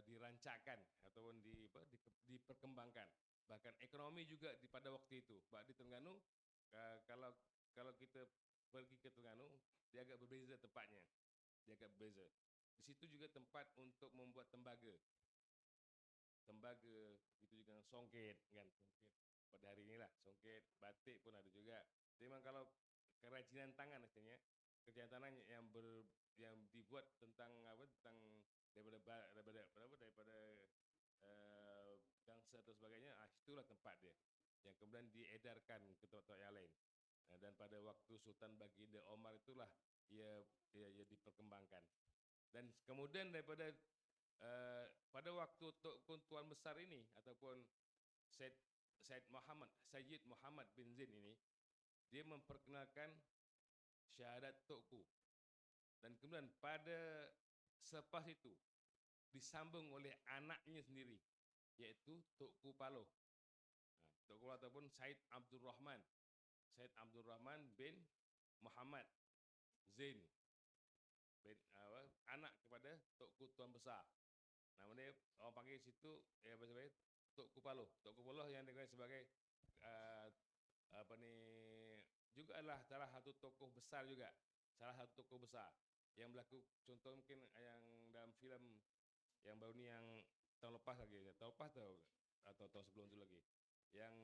dirancangkan ataupun diperkembangkan. Bahkan ekonomi juga pada waktu itu. Sebab di Terengganu kalau kita pergi ke Terengganu, dia agak berbeza tempatnya. Dia agak berbeza. Di situ juga tempat untuk membuat tembaga. Itu juga songket kan. Pada hari inilah songket, batik pun ada juga. Jadi memang kalau kerajinan tangan akhirnya, kerajinan tangan yang dibuat tentang daripada gangsa atau sebagainya, itulah tempat dia yang kemudian diedarkan ke tempat-tempat yang lain. Dan pada waktu Sultan Baginda Omar itulah ia diperkembangkan. Dan kemudian daripada pada waktu Tuan Besar ini ataupun Sayyid Muhammad bin Zain ini, dia memperkenalkan syahadat Tokku. Dan kemudian pada selepas itu disambung oleh anaknya sendiri, iaitu Tokku Paloh. Tokku ataupun Said Abdul Rahman bin Muhammad Zain bin anak kepada Tokku Tuan Besar. Nama dia orang panggil situ Tokku Paloh. Tokku Paloh yang dikenal sebagai juga adalah salah satu tokoh besar juga. Salah satu tokoh besar yang berlaku, contoh mungkin yang dalam filem yang baru ni, yang tahun lepas lagi, atau tahun sebelum tu lagi, yang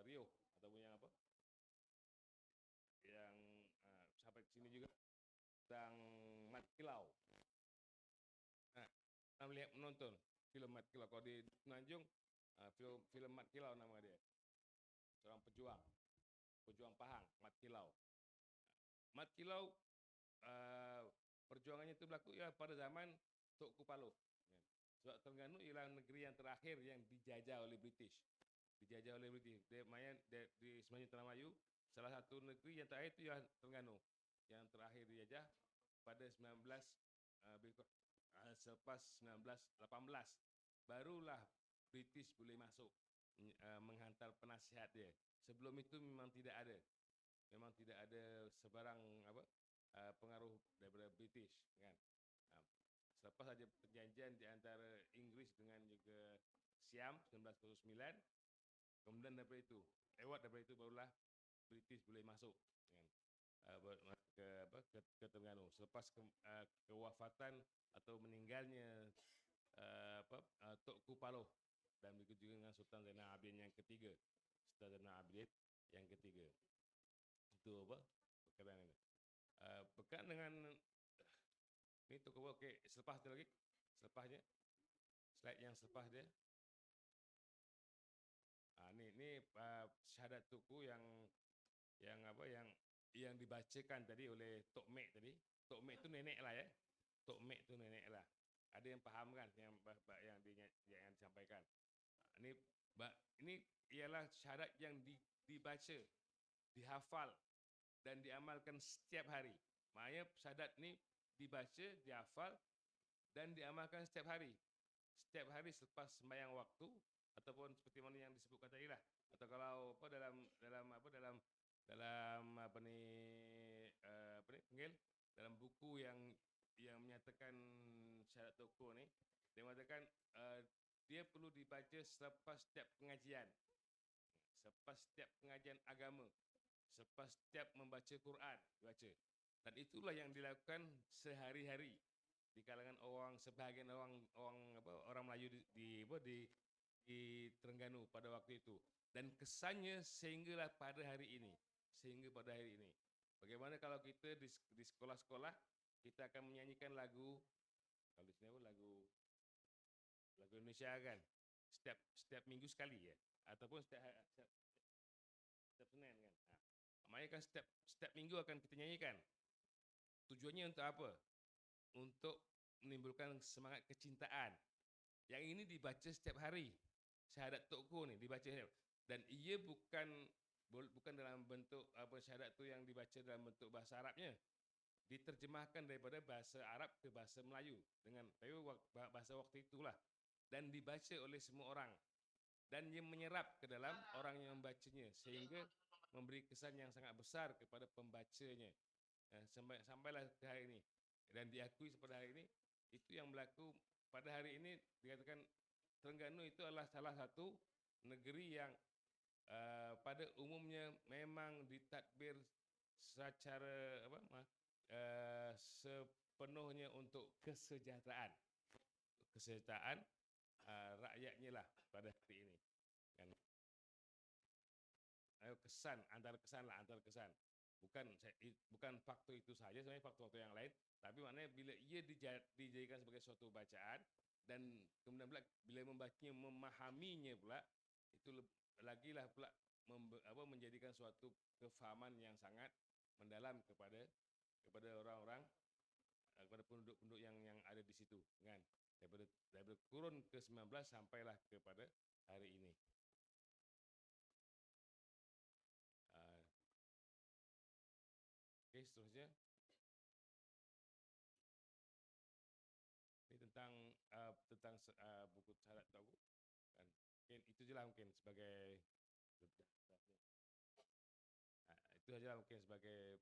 Rio ataupun yang apa, yang sampai sini juga tentang Mat Kilau. Kita melihat menonton filem Mat Kilau. Kalau di Semenanjung, filem Mat Kilau nama dia. Seorang pejuang Pahang, Mat Kilau. Mat Kilau perjuangannya itu berlaku pada zaman Tokku Paloh. Sebab Terengganu ialah negeri yang terakhir yang dijajah oleh British. Dia di Semenanjung Tanah Melayu, salah satu negeri yang terakhir itu ialah Terengganu. Yang terakhir dijajah pada selepas 1918 barulah British boleh masuk menghantar penasihat dia. Sebelum itu memang tidak ada sebarang pengaruh daripada British kan. Selepas saja perjanjian di antara Inggeris dengan juga Siam 1909, kemudian daripada itu barulah British boleh masuk ke Terengganu. Selepas kewafatan atau meninggalnya Tokku Paloh, dan begitu juga dengan Sultan Zainal Abidin yang ketiga. Itu perkara ini. Berkaitan dengan ni Tokku. Okey, selepas tu lagi, slide yang selepas dia. Ni syahadat Tokku yang dibacakan tadi oleh Tok Mek tadi. Tok Mek tu nenek lah ya. Tok Mek tu nenek lah. ada yang paham kan yang disampaikan. Ini ialah syahadat yang dibaca, dihafal dan diamalkan setiap hari. Maknanya syahadat ni dibaca, dihafal dan diamalkan setiap hari. Setiap hari selepas sembahyang waktu ataupun seperti mana yang disebutkan tadi lah. Atau kalau dalam buku yang menyatakan syahadat toko ni, dia mengatakan dia perlu dibaca selepas setiap pengajian. Selepas setiap pengajian agama, selepas setiap membaca Quran dibaca. Dan itulah yang dilakukan sehari-hari di kalangan sebahagian orang Melayu di Terengganu pada waktu itu. Dan kesannya sehingga pada hari ini. Bagaimana kalau kita di sekolah-sekolah kita akan menyanyikan lagu, kalau di sini lagu Indonesia kan, setiap minggu sekali ya, ataupun setiap Senin kan. Maknanya kan setiap minggu akan kita nyanyikan. Tujuannya untuk apa? Untuk menimbulkan semangat kecintaan. Yang ini dibaca setiap hari. Syahadat Tokko ni dibaca dan ia bukan dalam bentuk syahadat tu yang dibaca dalam bentuk bahasa Arabnya. Diterjemahkan daripada bahasa Arab ke bahasa Melayu dengan bahasa waktu itulah, dan dibaca oleh semua orang, dan ia menyerap ke dalam orang yang membacanya sehingga memberi kesan yang sangat besar kepada pembacanya. Sampailah ke hari ini, dan diakui pada hari ini itu yang berlaku pada hari ini. Dikatakan Terengganu itu adalah salah satu negeri yang pada umumnya memang ditadbir secara sepenuhnya untuk kesejahteraan rakyatnya lah pada hari ini kan. Antara kesan bukan faktor itu saja, sebenarnya faktor-faktor yang lain, tapi maknanya bila ia dijadikan sebagai suatu bacaan dan kemudian pula bila membacanya, memahaminya pula, itu lagilah pula menjadikan suatu kefahaman yang sangat mendalam kepada orang-orang, kepada penduduk-penduduk yang ada di situ kan, daripada kurun ke-19 sampailah kepada hari ini. Okey, seterusnya ini tentang buku syahadat tahu kan. Mungkin itu je lah mungkin sebagai itu sajalah mungkin sebagai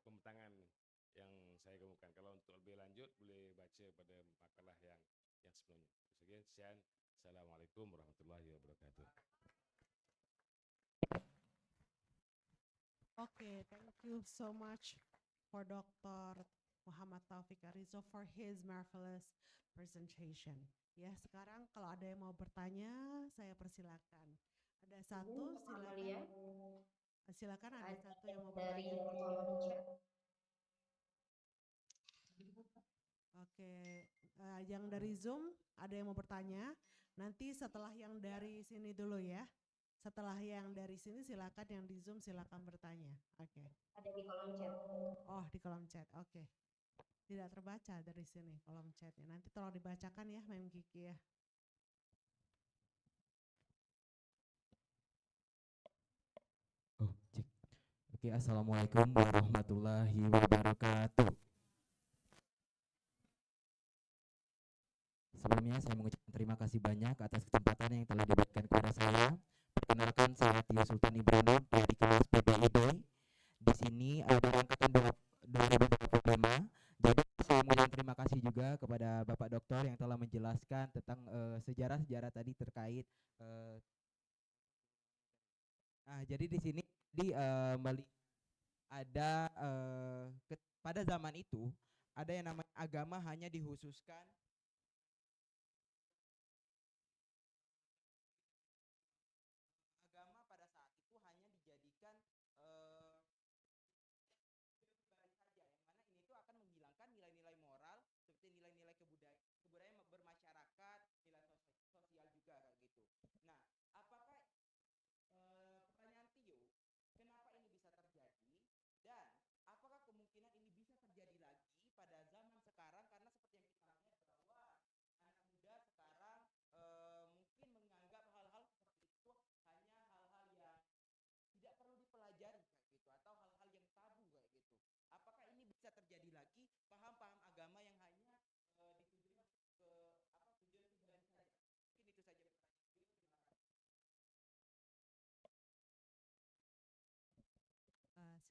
pembentangan yang saya kemukakan. Kalau untuk lebih lanjut boleh baca pada makalah yang sebelumnya. Sekian. Assalamualaikum warahmatullahi wabarakatuh. Okay, thank you so much for Dr. Muhammad Taufik Arizo for his marvelous presentation. Ya, sekarang kalau ada yang mau bertanya, saya persilakan. Ada satu, silakan. Silakan, ada satu yang mau bertanya. Oke, yang dari Zoom ada yang mau bertanya. Nanti setelah yang dari sini dulu ya. Setelah yang dari sini silakan, yang di Zoom silakan bertanya. Oke. Ada di kolom chat. Oh, di kolom chat. Oke. Tidak terbaca dari sini kolom chatnya. Nanti tolong dibacakan ya, Mem Kiki ya. Oh, cek. Oke, assalamualaikum warahmatullahi wabarakatuh. Sebelumnya saya mengucapkan terima kasih banyak atas kesempatan yang telah diberikan kepada saya. Perkenalkan, saya Tio Sultan Ibrano dari kelas PBIB. Di sini ada angkatan 2025. Jadi saya mengucapkan terima kasih juga kepada Bapak Doktor yang telah menjelaskan tentang sejarah-sejarah tadi terkait. Jadi di sini ada pada zaman itu ada yang namanya agama hanya dikhususkan nilai-nilai moral seperti nilai-nilai kebudayaan bermasyarakat, nilai sosial juga kayak gitu. Nah, apakah pertanyaan Tio, kenapa ini bisa terjadi dan apakah kemungkinan ini bisa terjadi lagi pada zaman sekarang, karena seperti yang kita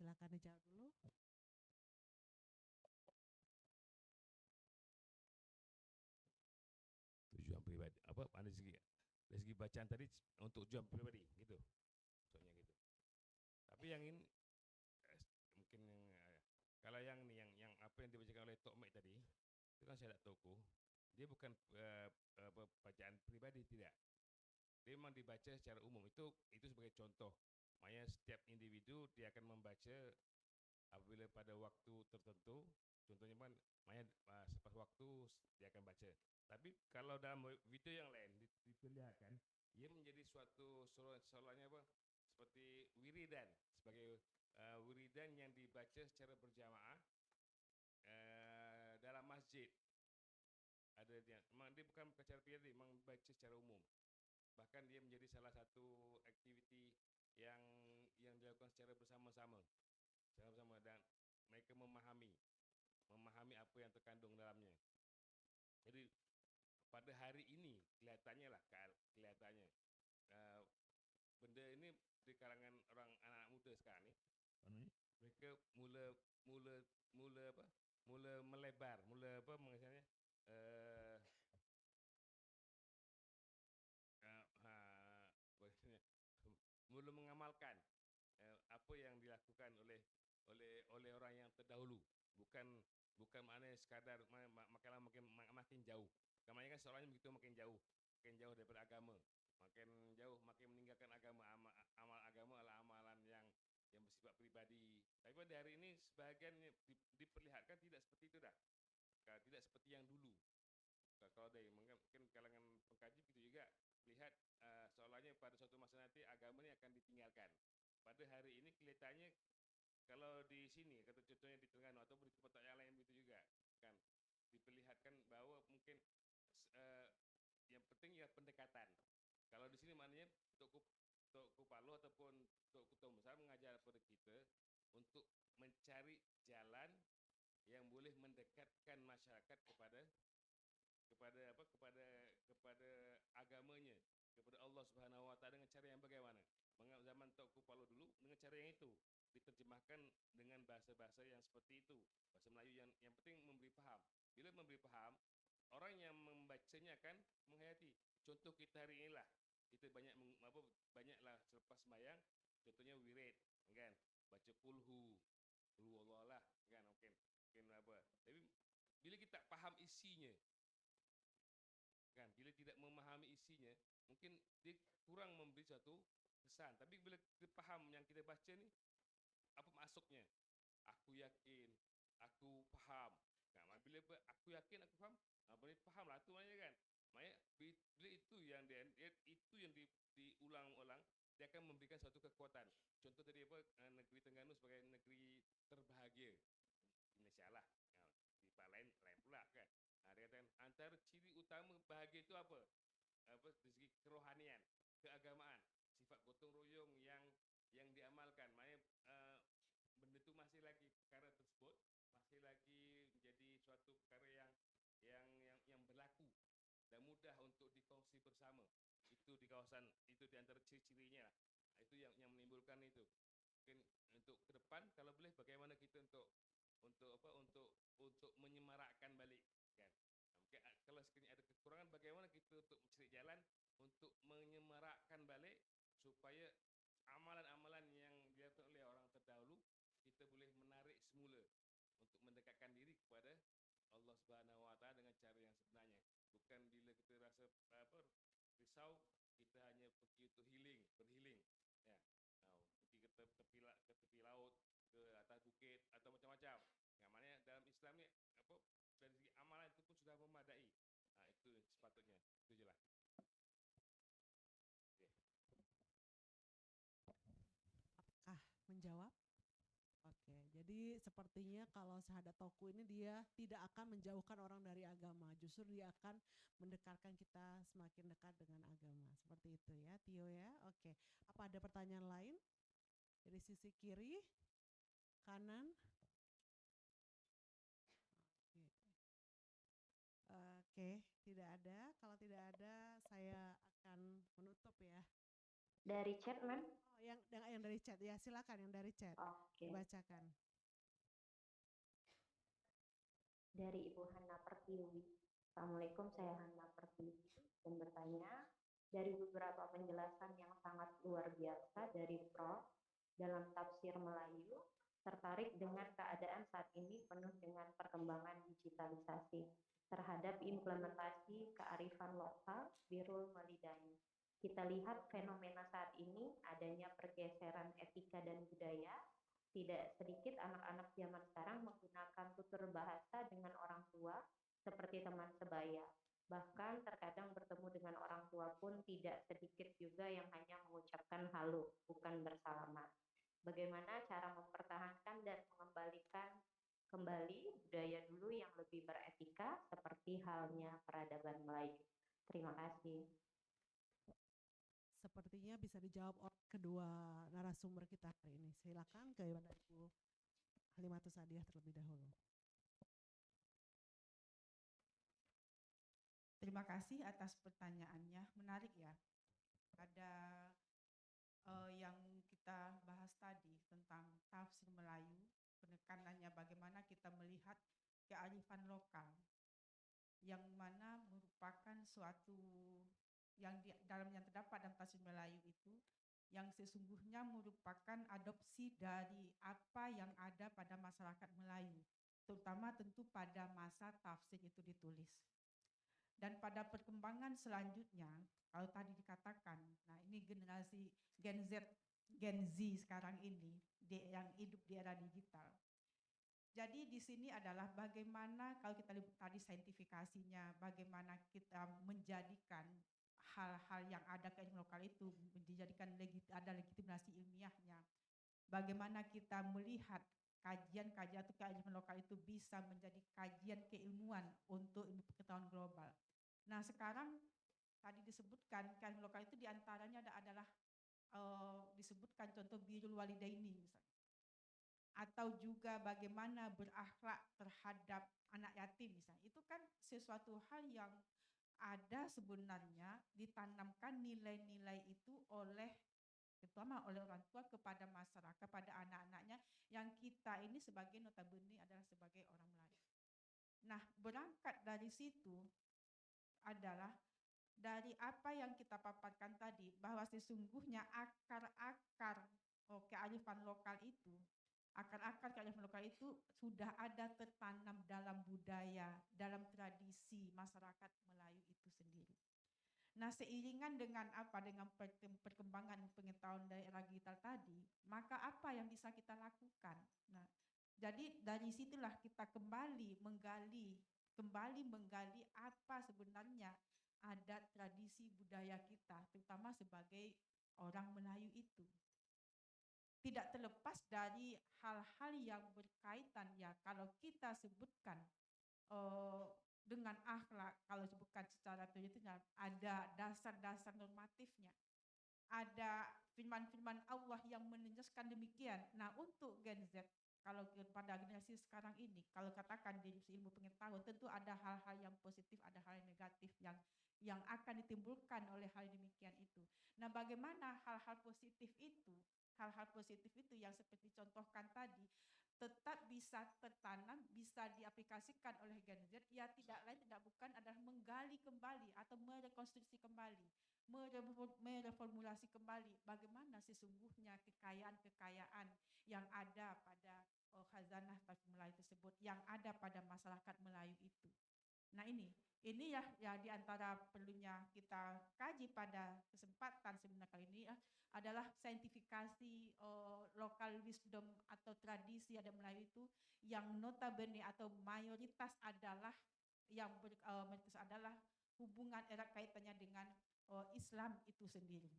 Silakan dijawab dulu. Tujuan pribadi apa dari segi bacaan tadi untuk tujuan pribadi gitu. Soalnya gitu. Tapi yang ini mungkin kalau yang nih yang apa yang dibacakan oleh Tok Mek tadi itu kan syahadat toku. Dia bukan bacaan pribadi, tidak. Dia memang dibaca secara umum. Itu sebagai contoh. Makanya setiap individu dia akan membaca apabila pada waktu tertentu. Contohnya kan, makanya selepas waktu dia akan baca. Tapi kalau dalam video yang lain diperlihatkan, ia menjadi suatu soalnya apa? Seperti wiridan, sebagai wiridan yang dibaca secara berjamaah dalam masjid. Ada dia, memang dia bukan secara pribadi, memang baca secara umum. Bahkan dia menjadi salah satu aktiviti yang dilakukan secara bersama-sama, dan mereka memahami apa yang terkandung dalamnya. Jadi pada hari ini kelihatannya benda ini di kalangan orang anak muda sekarang ni, mereka mula melebar, maksudnya mula mengamalkan apa yang dilakukan oleh orang yang terdahulu. Bukan maknanya sekadar makin jauh. Makanya kan soalannya begitu, makin jauh daripada agama, makin meninggalkan agama. Amal agama adalah amalan yang bersifat pribadi. Tapi pada hari ini sebahagian diperlihatkan tidak seperti itu dah. Tidak seperti yang dulu. Kalau dari mungkin kalangan pengkaji begitu juga lihat soalannya pada suatu masa nanti agama ini akan ditinggalkan. Pada hari ini kelihatannya kalau di sini, kata contohnya di Terengganu ataupun di tempat yang lain begitu juga kan, diperlihatkan bahwa mungkin yang penting ya pendekatan. Kalau di sini maknanya Tok Kupalo ataupun Tok Ketua Besar mengajar kepada kita untuk mencari jalan yang boleh mendekatkan masyarakat kepada agamanya, kepada Allah Subhanahu Wa Taala dengan cara yang bagaimana? Zaman Tok Kupalo dulu dengan cara yang itu, diterjemahkan dengan bahasa-bahasa yang seperti itu, bahasa Melayu yang penting memberi paham. Bila memberi paham, orang yang membacanya akan menghayati. Contoh kita hari inilah, kita banyaklah selepas sembahyang, contohnya wirid, kan? Baca kulhu Allah lah, kan? Mungkin apa. Tapi bila kita paham isinya, kan? Bila tidak memahami isinya, mungkin dia kurang memberi suatu kesan. Tapi bila kita faham yang kita baca ni, apa maksudnya? Aku yakin, aku faham. Nah, bila aku yakin, aku faham, boleh fahamlah tu maknanya kan. Maknanya bila itu yang diulang-ulang, dia akan memberikan suatu kekuatan. Contoh tadi apa, negeri Terengganu sebagai negeri terbahagia Indonesia lah. Di tempat lain pula kan. Dia katakan antara ciri utama bahagia itu apa? Dari segi kerohanian, keagamaan, sifat gotong royong yang diamalkan. Maknanya benda itu masih lagi, perkara tersebut masih lagi menjadi suatu perkara yang berlaku dan mudah untuk dikongsi bersama. Itu di kawasan itu, di antara ciri-cirinya lah. Itu yang menimbulkan itu. Mungkin untuk ke depan kalau boleh bagaimana kita untuk menyemarakkan balik kan. Mungkin kalau sekiranya ada kekurangan, bagaimana kita untuk mencari jalan untuk menyemarakkan balik supaya amalan-amalan yang dilakukan oleh orang terdahulu kita boleh menarik semula untuk mendekatkan diri kepada Allah Subhanahu Wa Taala dengan cara yang sebenarnya. Bukan bila kita rasa risau, kita hanya pergi untuk berhealing, ya. Pergi ke tepi laut, ke atas bukit atau macam-macam. Maknanya dalam Islam ni dari segi amalan itu pun sudah memadai. Itu sepatutnya. Itu je lah. Apakah menjawab? Oke, jadi sepertinya kalau syahadat toku ini dia tidak akan menjauhkan orang dari agama, justru dia akan mendekatkan kita semakin dekat dengan agama. Seperti itu ya, Tio ya. Oke, apa ada pertanyaan lain? Dari sisi kiri, kanan. Oke, tidak ada. Kalau tidak ada, saya akan menutup ya. Dari chat, Ma'am. Oh yang dari chat ya, silakan yang dari chat. Oke. Dibacakan. Dari Ibu Hana Pertiwi. Assalamualaikum, saya Hana Pertiwi dan bertanya, dari beberapa penjelasan yang sangat luar biasa dari Prof dalam tafsir Melayu, tertarik dengan keadaan saat ini penuh dengan perkembangan digitalisasi terhadap implementasi kearifan lokal birrul walidain. Kita lihat fenomena saat ini adanya pergeseran etika dan budaya. Tidak sedikit anak-anak zaman sekarang menggunakan tutur bahasa dengan orang tua seperti teman sebaya. Bahkan terkadang bertemu dengan orang tua pun tidak sedikit juga yang hanya mengucapkan halo, bukan bersalaman. Bagaimana cara mempertahankan dan mengembalikan kembali budaya dulu yang lebih beretika seperti halnya peradaban Melayu. Terima kasih. Sepertinya bisa dijawab oleh kedua narasumber kita hari ini. Silakan ke Ibu Halimatus Sadiah terlebih dahulu. Terima kasih atas pertanyaannya, menarik ya. Ada yang kita bahas tadi tentang tafsir Melayu, penekanannya bagaimana kita melihat kearifan lokal, yang mana merupakan suatu yang dalamnya terdapat dalam tafsir Melayu itu, yang sesungguhnya merupakan adopsi dari apa yang ada pada masyarakat Melayu, terutama tentu pada masa tafsir itu ditulis. Dan pada perkembangan selanjutnya, kalau tadi dikatakan, nah ini generasi Gen Z sekarang ini, yang hidup di era digital. Jadi di sini adalah bagaimana kalau kita lihat tadi saintifikasinya, bagaimana kita menjadikan hal-hal yang ada keilmuan lokal itu dijadikan ada legitimasi ilmiahnya. Bagaimana kita melihat kajian-kajian atau keilmuan lokal itu bisa menjadi kajian keilmuan untuk ilmu pengetahuan global. Nah sekarang tadi disebutkan keilmuan lokal itu diantaranya adalah disebutkan contoh birrul walidaini misalnya, atau juga bagaimana berakhlak terhadap anak yatim misalnya. Itu kan sesuatu hal yang ada sebenarnya ditanamkan nilai-nilai itu oleh terutama oleh orang tua kepada masyarakat, kepada anak-anaknya, yang kita ini sebagai notabene adalah sebagai orang Melayu. Nah, berangkat dari situ adalah dari apa yang kita paparkan tadi, bahwa sesungguhnya akar-akar kearifan lokal itu, akar-akar kearifan lokal itu sudah ada tertanam dalam budaya, dalam tradisi masyarakat Melayu itu sendiri. Nah, seiringan dengan dengan perkembangan pengetahuan dari era digital tadi, maka apa yang bisa kita lakukan? Nah, jadi dari situlah kita kembali menggali apa sebenarnya adat, tradisi, budaya kita, terutama sebagai orang Melayu itu. Tidak terlepas dari hal-hal yang berkaitan ya, kalau kita sebutkan dengan akhlak, kalau sebutkan secara teorinya ada dasar-dasar normatifnya, ada firman-firman Allah yang menjelaskan demikian. Nah untuk Gen Z, kalau pada generasi sekarang ini, kalau katakan di ilmu pengetahuan, tentu ada hal-hal yang positif, ada hal yang negatif yang akan ditimbulkan oleh hal demikian itu. Nah bagaimana hal-hal positif itu yang seperti contohkan tadi, tetap bisa tertanam, bisa diaplikasikan oleh Gen Z, ya tidak lain tidak bukan adalah menggali kembali atau merekonstruksi kembali, mereformulasi kembali bagaimana sesungguhnya kekayaan-kekayaan yang ada pada khazanah tafsir Melayu tersebut, yang ada pada masyarakat Melayu itu. Nah ini ya diantara perlunya kita kaji pada kesempatan seminar kali ini adalah saintifikasi lokal wisdom atau tradisi adat Melayu itu, yang notabene atau mayoritas adalah yang adalah hubungan erat kaitannya dengan Islam itu sendiri.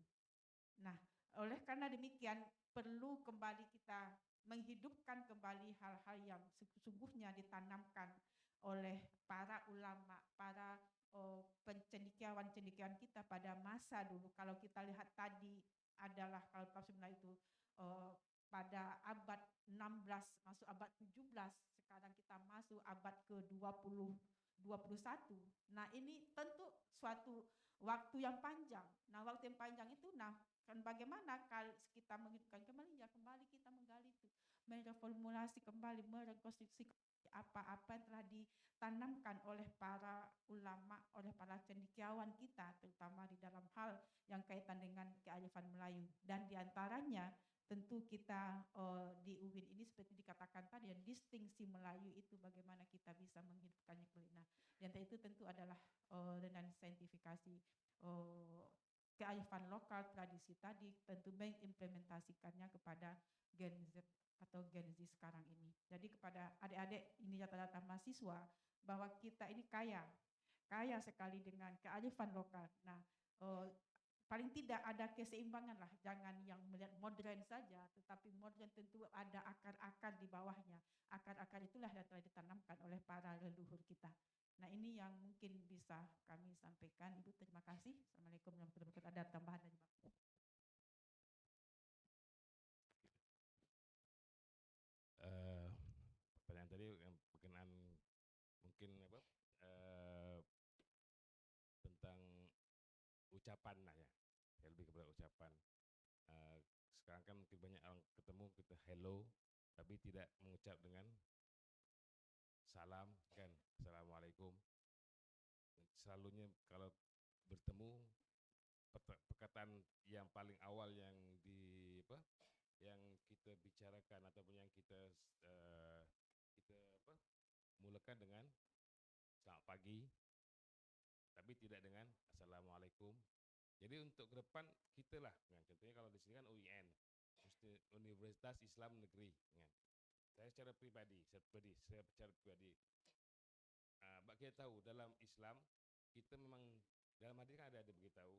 Nah, oleh karena demikian perlu kembali kita menghidupkan kembali hal-hal yang sesungguhnya ditanamkan oleh para ulama, para cendekiawan-cendekiawan kita pada masa dulu. Kalau kita lihat tadi adalah kalau tafsir Melayu itu pada abad 16 masuk abad 17, sekarang kita masuk abad ke-20 21. Nah, ini tentu suatu waktu yang panjang. Nah, waktu yang panjang itu, nah, kan bagaimana kalau kita menghidupkan kembali, ya kembali kita menggali itu, mereformulasi kembali, merekonstruksi apa-apa yang telah ditanamkan oleh para ulama, oleh para cendekiawan kita, terutama di dalam hal yang kaitan dengan kearifan Melayu. Dan diantaranya tentu kita di UIN ini seperti dikatakan tadi, distingsi Melayu itu bagaimana kita bisa menghidupkannya kembali. Nah, yang itu tentu adalah dengan saintifikasi kearifan lokal tradisi tadi, tentu mengimplementasikannya kepada Gen Z atau Gen Z sekarang ini. Jadi kepada adik-adik ini rata-rata mahasiswa, bahwa kita ini kaya sekali dengan kearifan lokal. Nah, paling tidak ada keseimbangan lah, jangan yang melihat modern saja, tetapi modern tentu ada akar-akar di bawahnya. Akar-akar itulah yang telah ditanamkan oleh para leluhur kita. Nah, ini yang mungkin bisa kami sampaikan. Ibu, terima kasih. Assalamualaikum warahmatullahi wabarakatuh. Ada tambahan dari Bapak? Pertanyaan tadi yang berkenaan mungkin apa tentang ucapan lah ya, lebih kepada ucapan. Sekarang kan mungkin banyak orang ketemu kita hello, tapi tidak mengucap dengan salam kan, assalamualaikum. Selalunya kalau bertemu perkataan yang paling awal yang yang kita bicarakan ataupun yang kita mulakan dengan selamat pagi, tapi tidak dengan assalamualaikum. Jadi untuk ke depan kita lah, kan, contohnya kalau di sini kan UIN, Universitas Islam Negeri, kan. Saya secara pribadi, kita tahu dalam Islam kita memang dalam hadis kan ada beritahu,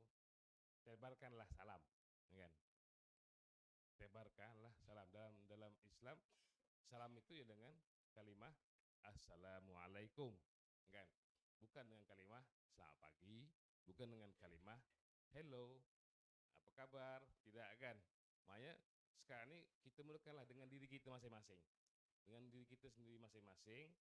tebarkanlah salam, kan? Tebarkanlah salam. Dalam Islam, salam itu ya dengan kalimah assalamualaikum, kan? Bukan dengan kalimah selamat pagi, bukan dengan kalimah hello, apa kabar, tidak, kan? Makanya sekarang ini kita mulakanlah dengan diri kita masing-masing, dengan diri kita sendiri masing-masing.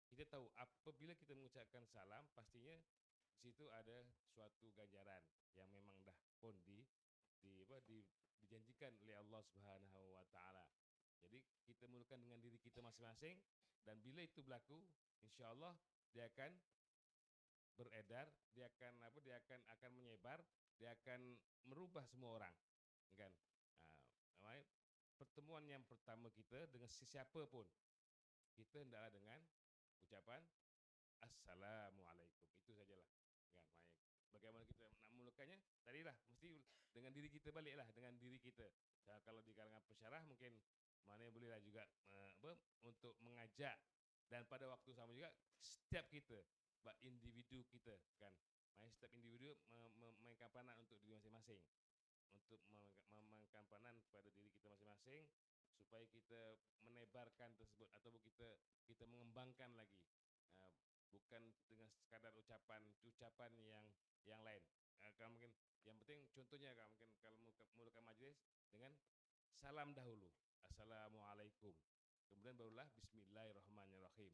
Kita tahu apabila kita mengucapkan salam, pastinya di situ ada suatu ganjaran yang memang dah pun dijanjikan oleh Allah Subhanahu wa taala. Jadi kita mulakan dengan diri kita masing-masing, dan bila itu berlaku, insya-Allah dia akan beredar, dia akan menyebar, dia akan merubah semua orang, kan? Pertemuan yang pertama kita dengan sesiapa pun, kita hendaklah dengan ucapan assalamualaikum. Itu sajalah, kan? Bagaimana kita nak mulakannya? Tadilah mesti dengan diri kita baliklah, dengan diri kita. Kalau di kalangan pensyarah mungkin mana bolehlah juga untuk mengajak, dan pada waktu sama juga setiap kita, individu kita, kan? Setiap individu memainkan peranan untuk diri masing-masing, untuk memainkan peranan pada diri kita masing-masing, supaya kita menebarkan tersebut, atau kita mengembangkan lagi, bukan dengan sekadar ucapan yang lain. Kalau mungkin yang penting contohnya, mungkin kalau mulakan majlis dengan salam dahulu, assalamualaikum, kemudian barulah bismillahirrahmanirrahim.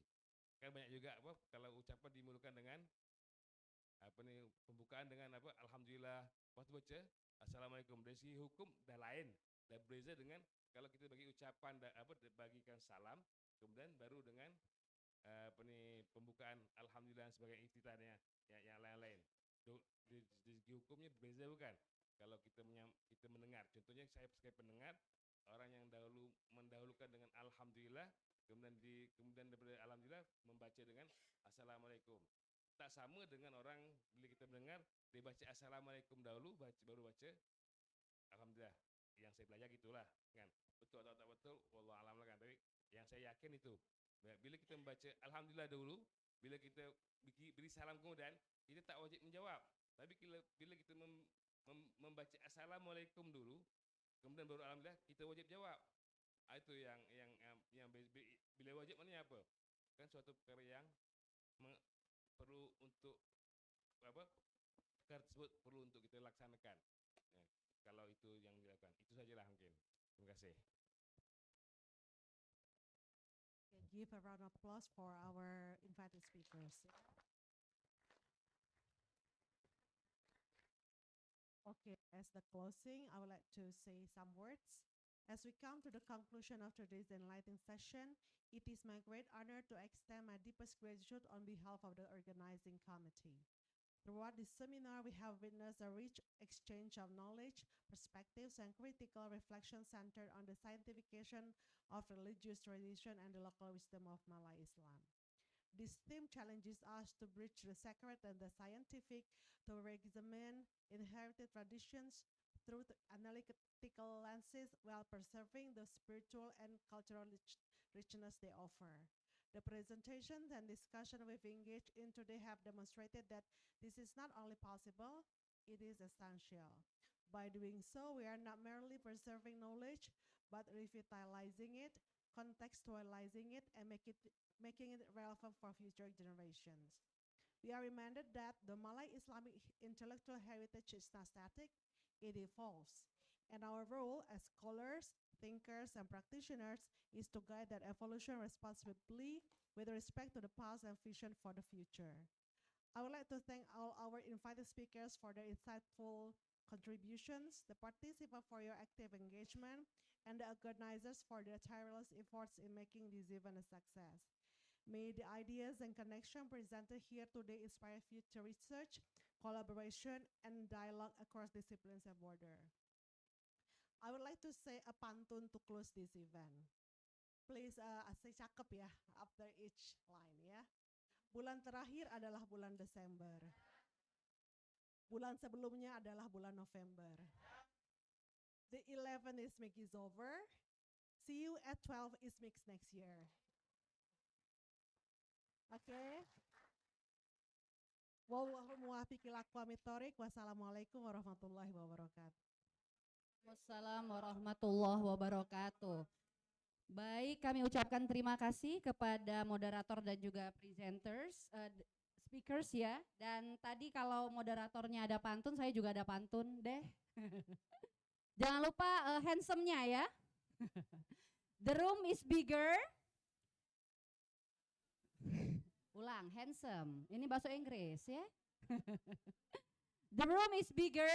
Kan banyak juga kalau ucapan dimulakan dengan pembukaan dengan alhamdulillah, lepas tu baca assalamualaikum. Dari segi hukum dah lain, dah berbeza dengan kalau kita bagi ucapan bagikan salam, kemudian baru dengan pembukaan alhamdulillah sebagai iftitahnya, yang lain-lain. Di segi hukumnya berbeza, bukan? Kalau kita mendengar, contohnya saya sebagai pendengar, orang yang mendahulukan dengan alhamdulillah, kemudian daripada alhamdulillah membaca dengan assalamualaikum. Tak sama dengan orang bila kita mendengar, dia baca assalamualaikum dahulu, baru baca alhamdulillah. Yang saya belajar gitulah, kan? Betul atau tak betul, wallahu alam lah, kan? Tapi yang saya yakin itu, bila kita membaca alhamdulillah dahulu, bila kita beri salam kemudian, kita tak wajib menjawab. Tapi bila kita membaca assalamualaikum dulu, kemudian baru alhamdulillah, kita wajib jawab. Itu yang bila wajib maknanya apa? Kan suatu perkara yang perlu untuk perkara tersebut perlu untuk kita laksanakan. Kalau itu yang dilakukan, itu sajalah mungkin. Terima kasih. Give a round of applause for our invited speakers. Okay, as the closing, I would like to say some words. As we come to the conclusion of today's enlightening session, it is my great honor to extend my deepest gratitude on behalf of the organizing committee. Throughout this seminar, we have witnessed a rich exchange of knowledge, perspectives, and critical reflection centered on the scientification of religious tradition and the local wisdom of Malay Islam. This theme challenges us to bridge the sacred and the scientific, to re-examine inherited traditions through analytical lenses while preserving the spiritual and cultural richness they offer. The presentations and discussion we've engaged in today have demonstrated that this is not only possible, it is essential. By doing so, we are not merely preserving knowledge, but revitalizing it, contextualizing it, and making it relevant for future generations. We are reminded that the Malay Islamic intellectual heritage is not static, it evolves. And our role as scholars, thinkers, and practitioners is to guide that evolution responsibly with respect to the past and vision for the future. I would like to thank all our invited speakers for their insightful contributions, the participants for your active engagement, and the organizers for their tireless efforts in making this event a success. May the ideas and connection presented here today inspire future research, collaboration, and dialogue across disciplines and borders. I would like to say a pantun to close this event. Please say cakep ya after each line ya. Bulan terakhir adalah bulan Desember. Bulan sebelumnya adalah bulan November. The 11 Ismik is over. See you at 12 Ismiks next year. Okay. Wallahul muwaffiq ila aqwamit thoriq. Wassalamualaikum warahmatullahi wabarakatuh. Wassalamualaikum warahmatullahi wabarakatuh. Baik, kami ucapkan terima kasih kepada moderator dan juga presenters, speakers ya. Dan tadi kalau moderatornya ada pantun, saya juga ada pantun deh. Jangan lupa handsome-nya ya. The room is bigger. Ulang, handsome. Ini bahasa Inggris ya. The room is bigger.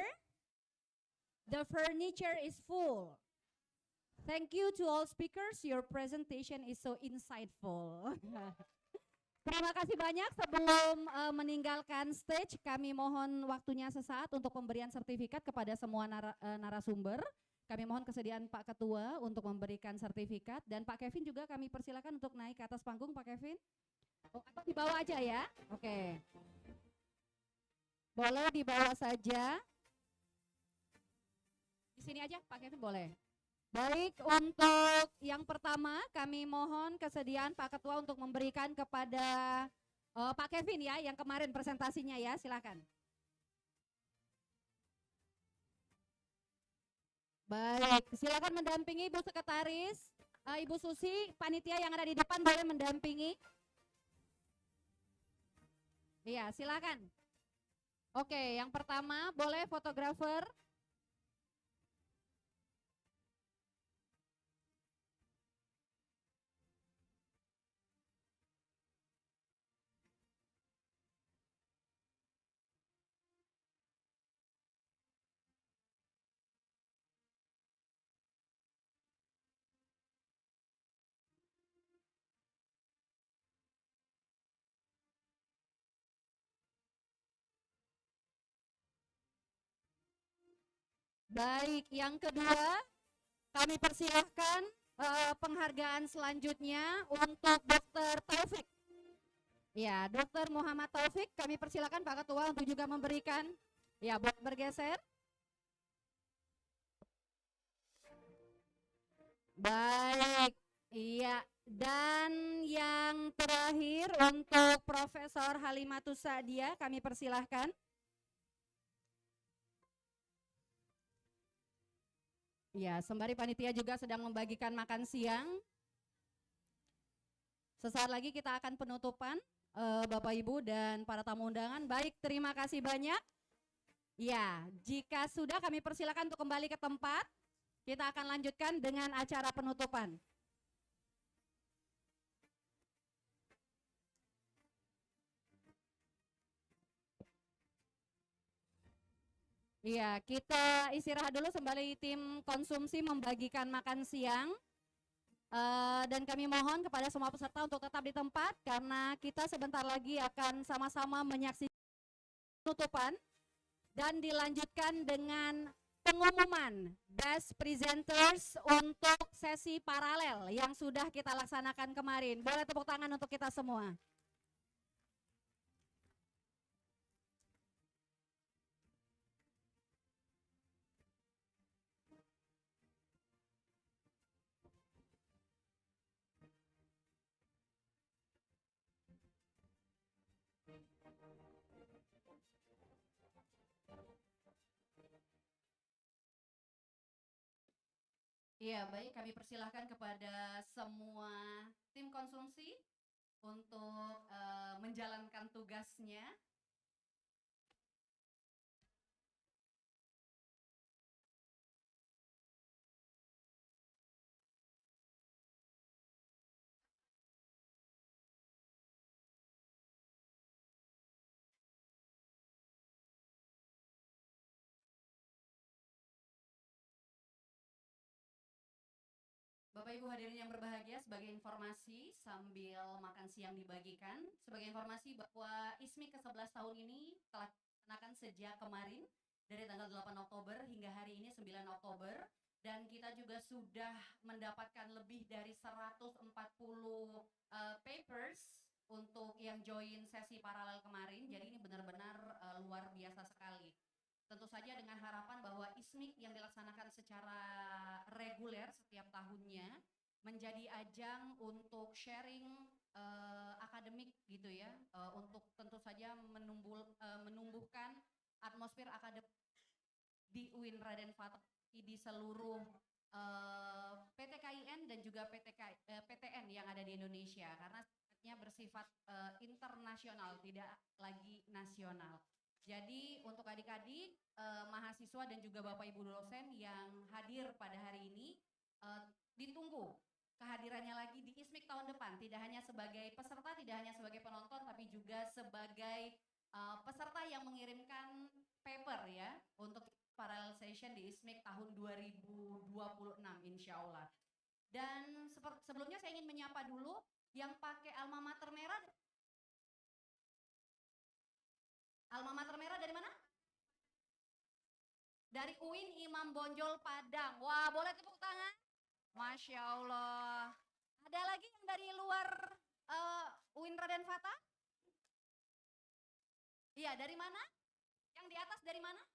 The furniture is full. Thank you to all speakers. Your presentation is so insightful. Terima kasih banyak. Sebelum meninggalkan stage, kami mohon waktunya sesaat untuk pemberian sertifikat kepada semua narasumber. Kami mohon kesediaan Pak Ketua untuk memberikan sertifikat, dan Pak Kevin juga kami persilakan untuk naik ke atas panggung, Pak Kevin. Oh, atau di bawah aja ya. Oke. Boleh di bawah saja. Di sini aja Pak Kevin boleh. Baik, untuk yang pertama kami mohon kesediaan Pak Ketua untuk memberikan kepada Pak Kevin ya, yang kemarin presentasinya ya, silakan. Baik, silakan mendampingi Ibu Sekretaris, Ibu Susi, panitia yang ada di depan boleh mendampingi. Iya, silakan. Oke, yang pertama boleh fotografer. Baik, yang kedua kami persilahkan penghargaan selanjutnya untuk Dr. Taufik. Ya, Dr. Muhammad Taufik, kami persilakan Pak Ketua untuk juga memberikan. Ya, boleh bergeser. Baik, iya. Dan yang terakhir untuk Profesor Halimatus Sa'diyah, kami persilahkan. Ya, sembari panitia juga sedang membagikan makan siang. Sesaat lagi kita akan penutupan, Bapak Ibu dan para tamu undangan. Baik, terima kasih banyak. Ya, jika sudah kami persilakan untuk kembali ke tempat. Kita akan lanjutkan dengan acara penutupan. Iya, kita istirahat dulu sembari tim konsumsi membagikan makan siang. Dan kami mohon kepada semua peserta untuk tetap di tempat karena kita sebentar lagi akan sama-sama menyaksikan penutupan dan dilanjutkan dengan pengumuman best presenters untuk sesi paralel yang sudah kita laksanakan kemarin. Boleh tepuk tangan untuk kita semua. Iya, baik, kami persilahkan kepada semua tim konsumsi untuk menjalankan tugasnya. Bapak Ibu hadirin yang berbahagia, sebagai informasi sambil makan siang dibagikan, sebagai informasi bahwa ISMI ke-11 tahun ini telah dilaksanakan sejak kemarin dari tanggal 8 Oktober hingga hari ini 9 Oktober, dan kita juga sudah mendapatkan lebih dari 140 papers untuk yang join sesi paralel kemarin. Jadi ini benar-benar luar biasa sekali. Tentu saja dengan harapan bahwa ISMIK yang dilaksanakan secara reguler setiap tahunnya menjadi ajang untuk sharing akademik gitu ya, untuk tentu saja menumbuhkan atmosfer akademik di UIN Raden Fatah di seluruh PT KIN dan juga PTN yang ada di Indonesia, karena sifatnya bersifat internasional, tidak lagi nasional. Jadi untuk adik-adik, mahasiswa dan juga Bapak Ibu dosen yang hadir pada hari ini, ditunggu kehadirannya lagi di ISMIK tahun depan, tidak hanya sebagai peserta, tidak hanya sebagai penonton, tapi juga sebagai peserta yang mengirimkan paper ya untuk parallel session di ISMIK tahun 2026 insya Allah. Dan sebelumnya saya ingin menyapa dulu yang pakai alma mater merah. Alma mater merah dari mana? Dari UIN Imam Bonjol Padang. Wah, boleh tepuk tangan? Masya Allah. Ada lagi yang dari luar UIN Raden Fatah? Iya, dari mana? Yang di atas dari mana?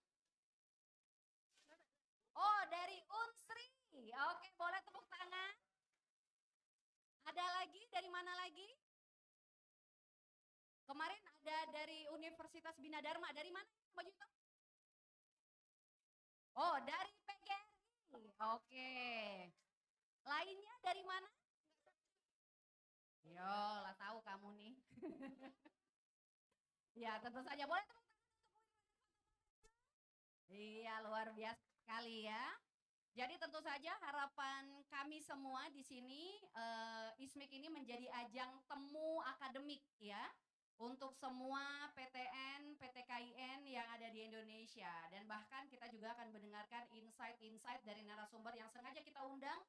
Oh, dari Unsri. Oke, boleh tepuk tangan. Ada lagi? Dari mana lagi? Kemarin ada dari Universitas Bina Dharma. Dari mana baju hitam? Oh, dari PGRI. Oke. Lainnya dari mana? Yo, lah tahu kamu nih. Ya, tentu saja boleh tepuk tangan untuk Iya, luar biasa sekali ya. Jadi tentu saja harapan kami semua di sini ISMIK ini menjadi ajang temu akademik ya untuk semua PTN, PT KIN yang ada di Indonesia, dan bahkan kita juga akan mendengarkan insight-insight dari narasumber yang sengaja kita undang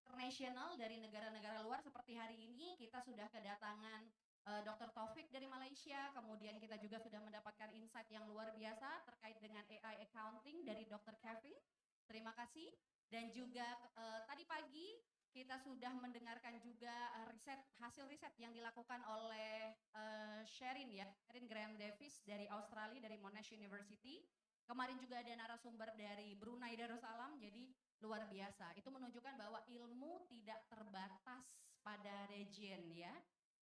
internasional dari negara-negara luar. Seperti hari ini kita sudah kedatangan Dr. Taufik dari Malaysia, kemudian kita juga sudah mendapatkan insight yang luar biasa terkait dengan AI accounting dari Dr. Kevin. Terima kasih. Dan juga tadi pagi kita sudah mendengarkan juga hasil riset yang dilakukan oleh Sherin ya, Sherin Graham Davis dari Australia, dari Monash University. Kemarin juga ada narasumber dari Brunei Darussalam, jadi luar biasa. Itu menunjukkan bahwa ilmu tidak terbatas pada region ya.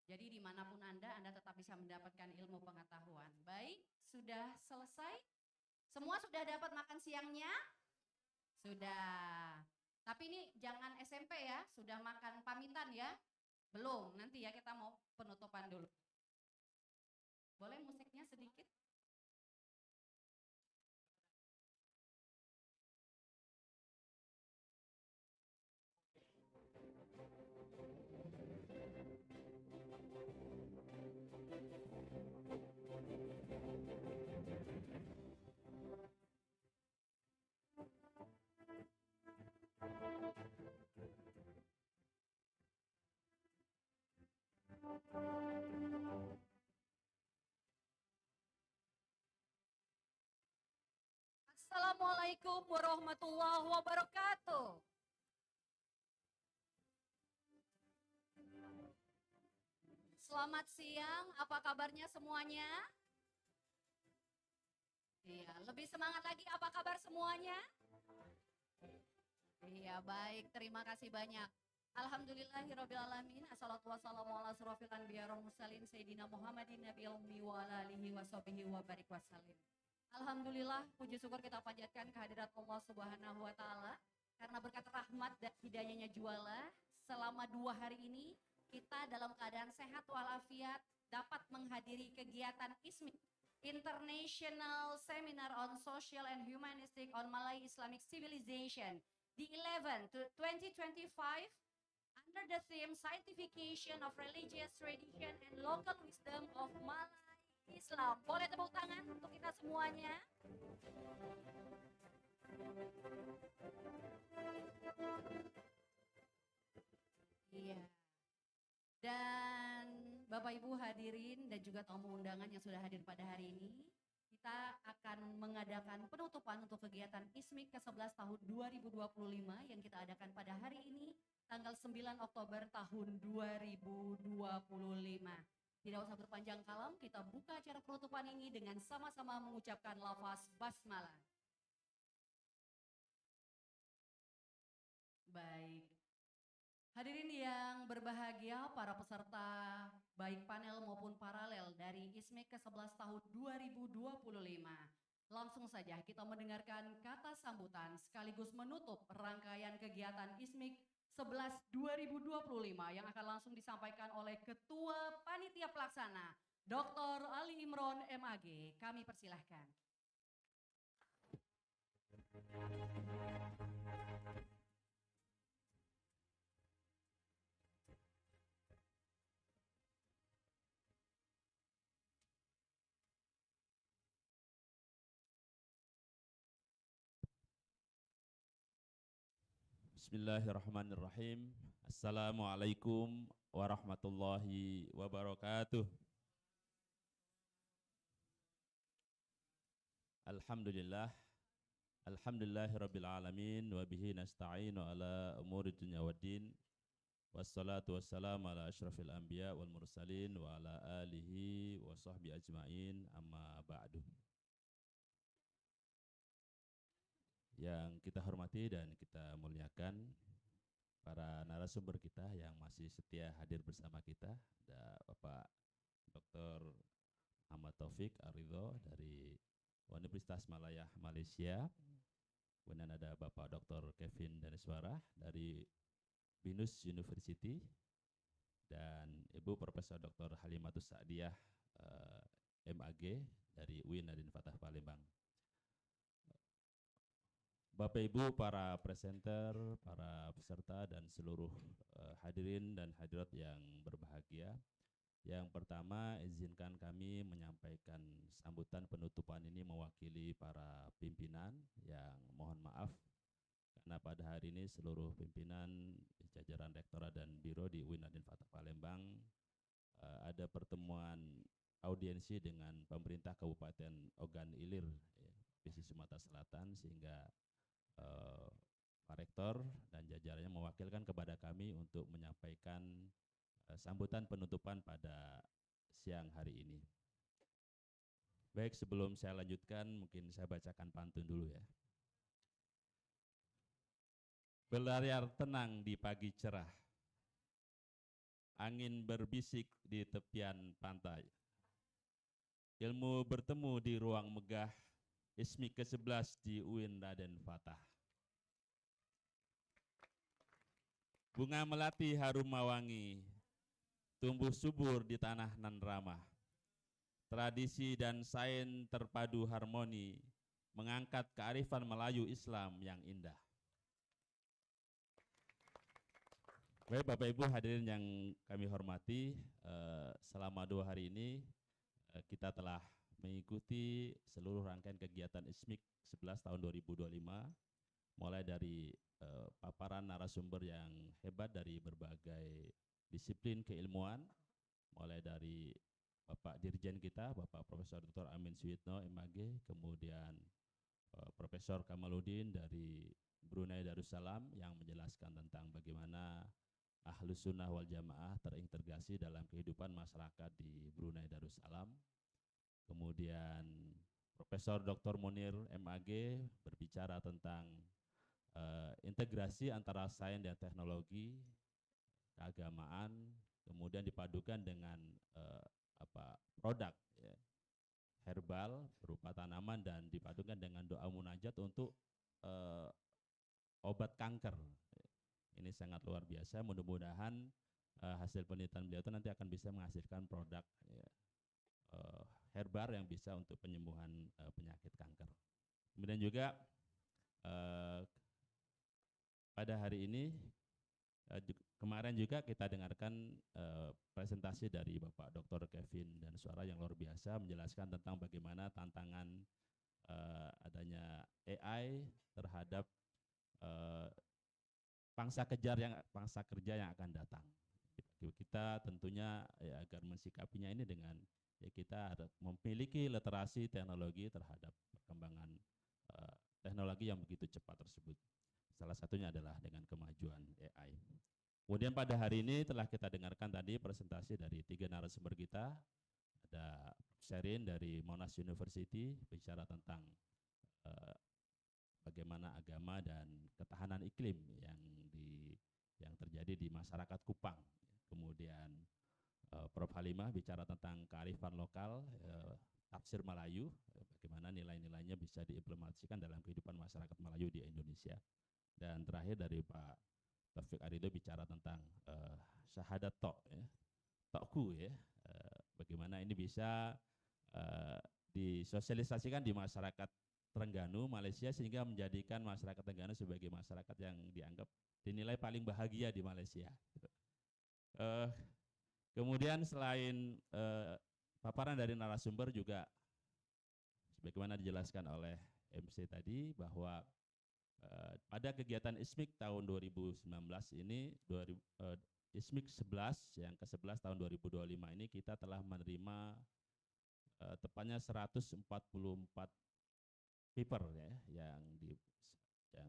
Jadi dimanapun Anda tetap bisa mendapatkan ilmu pengetahuan. Baik, sudah selesai? Semua sudah dapat makan siangnya? Sudah. Tapi ini jangan SMP ya, sudah makan pamitan ya? Belum, nanti ya kita mau penutupan dulu. Boleh musiknya sedikit? Assalamualaikum warahmatullahi wabarakatuh. Selamat siang, apa kabarnya semuanya? Iya, lebih semangat lagi, apa kabar semuanya? Iya, baik, terima kasih banyak. Alhamdulillahirrabbilalamin, assalatu wassalamu ala asrofil anbiya wal mursalin Sayyidina Muhammadin nabiyil ummi wa ala alihi wa sahbihi wa barik wasallim. Alhamdulillah, puji syukur kita panjatkan kehadirat Allah Subhanahu wa taala karena berkat rahmat dan hidayahnya juala selama 2 hari ini kita dalam keadaan sehat walafiat dapat menghadiri kegiatan ISMI International Seminar on Social and Humanistic on Malay Islamic Civilization di 11 to 2025 under the theme Scientification of Religious Tradition and Local Wisdom of Malay Islam. Boleh tepuk tangan untuk kita semuanya. Iya. Dan Bapak Ibu hadirin dan juga tamu undangan yang sudah hadir pada hari ini, kita akan mengadakan penutupan untuk kegiatan ISMIK ke-11 tahun 2025 yang kita adakan pada hari ini tanggal 9 Oktober tahun 2025. Tidak usah berpanjang kalam, kita buka acara penutupan ini dengan sama-sama mengucapkan lafaz basmalah. Baik. Hadirin yang berbahagia, para peserta baik panel maupun paralel dari ISMIK ke-11 tahun 2025. Langsung saja kita mendengarkan kata sambutan sekaligus menutup rangkaian kegiatan ISMIK 11 2025 yang akan langsung disampaikan oleh Ketua Panitia Pelaksana Dr. Ali Imron MAG. Kami persilahkan. Bismillahirrahmanirrahim. Assalamualaikum warahmatullahi wabarakatuh. Alhamdulillah. Alhamdulillahirabbil alamin wa bihi nasta'inu ala umuri dunya waddin. Wassalatu wassalamu ala asyrafil anbiya wal mursalin wa ala alihi wa sahbihi ajmain, amma ba'du. Yang kita hormati dan kita muliakan para narasumber kita yang masih setia hadir bersama kita, ada Bapak Dr. Ahmad Taufik Aridho dari Universitas Malaya Malaysia, kemudian ada Bapak Dr. Kevin Daneswara dari Binus University, dan Ibu Profesor Dr. Halimatus Sa'diyah MAG dari UIN Nadin Fatah Palembang. Bapak Ibu, para presenter, para peserta dan seluruh hadirin dan hadirat yang berbahagia. Yang pertama, izinkan kami menyampaikan sambutan penutupan ini mewakili para pimpinan yang mohon maaf karena pada hari ini seluruh pimpinan jajaran rektorat dan biro di UIN Nadin Fatah Palembang ada pertemuan audiensi dengan pemerintah Kabupaten Ogan Ilir, Provinsi Sumatera Selatan, sehingga Pak Rektor dan jajarannya mewakilkan kepada kami untuk menyampaikan sambutan penutupan pada siang hari ini. Baik, sebelum saya lanjutkan, mungkin saya bacakan pantun dulu ya. Berlayar tenang di pagi cerah, angin berbisik di tepian pantai, ilmu bertemu di ruang megah, ISMIK ke-11 di UIN Raden Fatah. Bunga melati harum mawangi, tumbuh subur di tanah nan ramah. Tradisi dan sains terpadu harmoni, mengangkat kearifan Melayu Islam yang indah. Baik Bapak Ibu hadirin yang kami hormati, selama 2 hari ini kita telah mengikuti seluruh rangkaian kegiatan ISMIK 11 tahun 2025, mulai dari paparan narasumber yang hebat dari berbagai disiplin keilmuan, mulai dari Bapak Dirjen kita, Bapak Profesor Dr. Amin Suyitno, MAG, kemudian Profesor Kamaludin dari Brunei Darussalam yang menjelaskan tentang bagaimana Ahlus Sunnah wal Jamaah terintegrasi dalam kehidupan masyarakat di Brunei Darussalam. Kemudian Profesor Dr. Munir MAG berbicara tentang integrasi antara sains dan teknologi, keagamaan, kemudian dipadukan dengan produk ya, herbal berupa tanaman dan dipadukan dengan doa munajat untuk obat kanker. Ini sangat luar biasa. Mudah-mudahan hasil penelitian beliau itu nanti akan bisa menghasilkan produk ya, herbal yang bisa untuk penyembuhan penyakit kanker. Kemudian juga pada hari ini kemarin juga kita dengarkan presentasi dari Bapak Dr. Kevin dan Suara yang luar biasa menjelaskan tentang bagaimana tantangan adanya AI terhadap pangsa kerja yang akan datang. Kita tentunya ya, agar mensikapinya ini dengan ya, kita memiliki literasi teknologi terhadap perkembangan teknologi yang begitu cepat tersebut. Salah satunya adalah dengan kemajuan AI. Kemudian pada hari ini telah kita dengarkan tadi presentasi dari 3 narasumber kita. Ada Sherin dari Monash University bicara tentang bagaimana agama dan ketahanan iklim yang terjadi di masyarakat Kupang. Kemudian Prof. Halimah bicara tentang kearifan lokal, tafsir Melayu, bagaimana nilai-nilainya bisa diimplementasikan dalam kehidupan masyarakat Melayu di Indonesia. Dan terakhir dari Pak Taufik Arido bicara tentang syahadat ya, tokku ya, bagaimana ini bisa disosialisasikan di masyarakat Terengganu, Malaysia, sehingga menjadikan masyarakat Terengganu sebagai masyarakat yang dianggap dinilai paling bahagia di Malaysia. Kemudian selain paparan dari narasumber juga sebagaimana dijelaskan oleh MC tadi bahwa pada kegiatan ISMIK tahun 2019 ini, ISMIK 11 yang ke-11 tahun 2025 ini kita telah menerima tepatnya 144 paper ya yang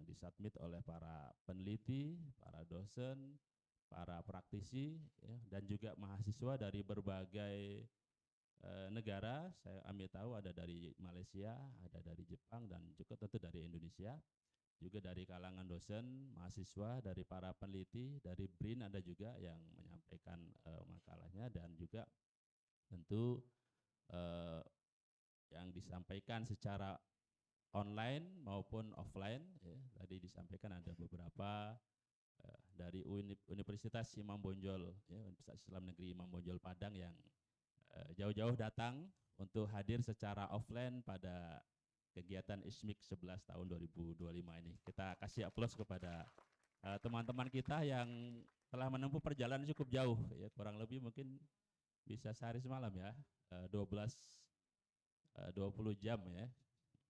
disubmit oleh para peneliti, para dosen, para praktisi ya, dan juga mahasiswa dari berbagai negara. Saya ambil tahu ada dari Malaysia, ada dari Jepang, dan juga tentu dari Indonesia. Juga dari kalangan dosen, mahasiswa, dari para peneliti, dari BRIN ada juga yang menyampaikan makalahnya, dan juga tentu yang disampaikan secara online maupun offline ya. Tadi disampaikan ada beberapa dari Universitas Imam Bonjol ya, Universitas Islam Negeri Imam Bonjol Padang yang jauh-jauh datang untuk hadir secara offline pada kegiatan ISMIK 11 tahun 2025 ini. Kita kasih aplaus kepada teman-teman kita yang telah menempuh perjalanan cukup jauh ya, kurang lebih mungkin bisa sehari semalam ya, 20 jam ya.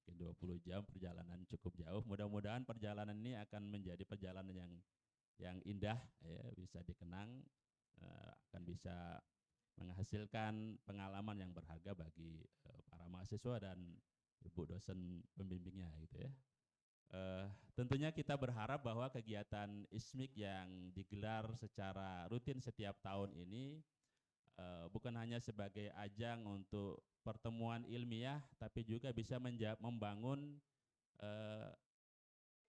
Mungkin 20 jam perjalanan cukup jauh. Mudah-mudahan perjalanan ini akan menjadi perjalanan yang indah ya, bisa dikenang, akan bisa menghasilkan pengalaman yang berharga bagi para mahasiswa dan ibu dosen pembimbingnya gitu ya. Tentunya kita berharap bahwa kegiatan ISMIK yang digelar secara rutin setiap tahun ini bukan hanya sebagai ajang untuk pertemuan ilmiah, tapi juga bisa membangun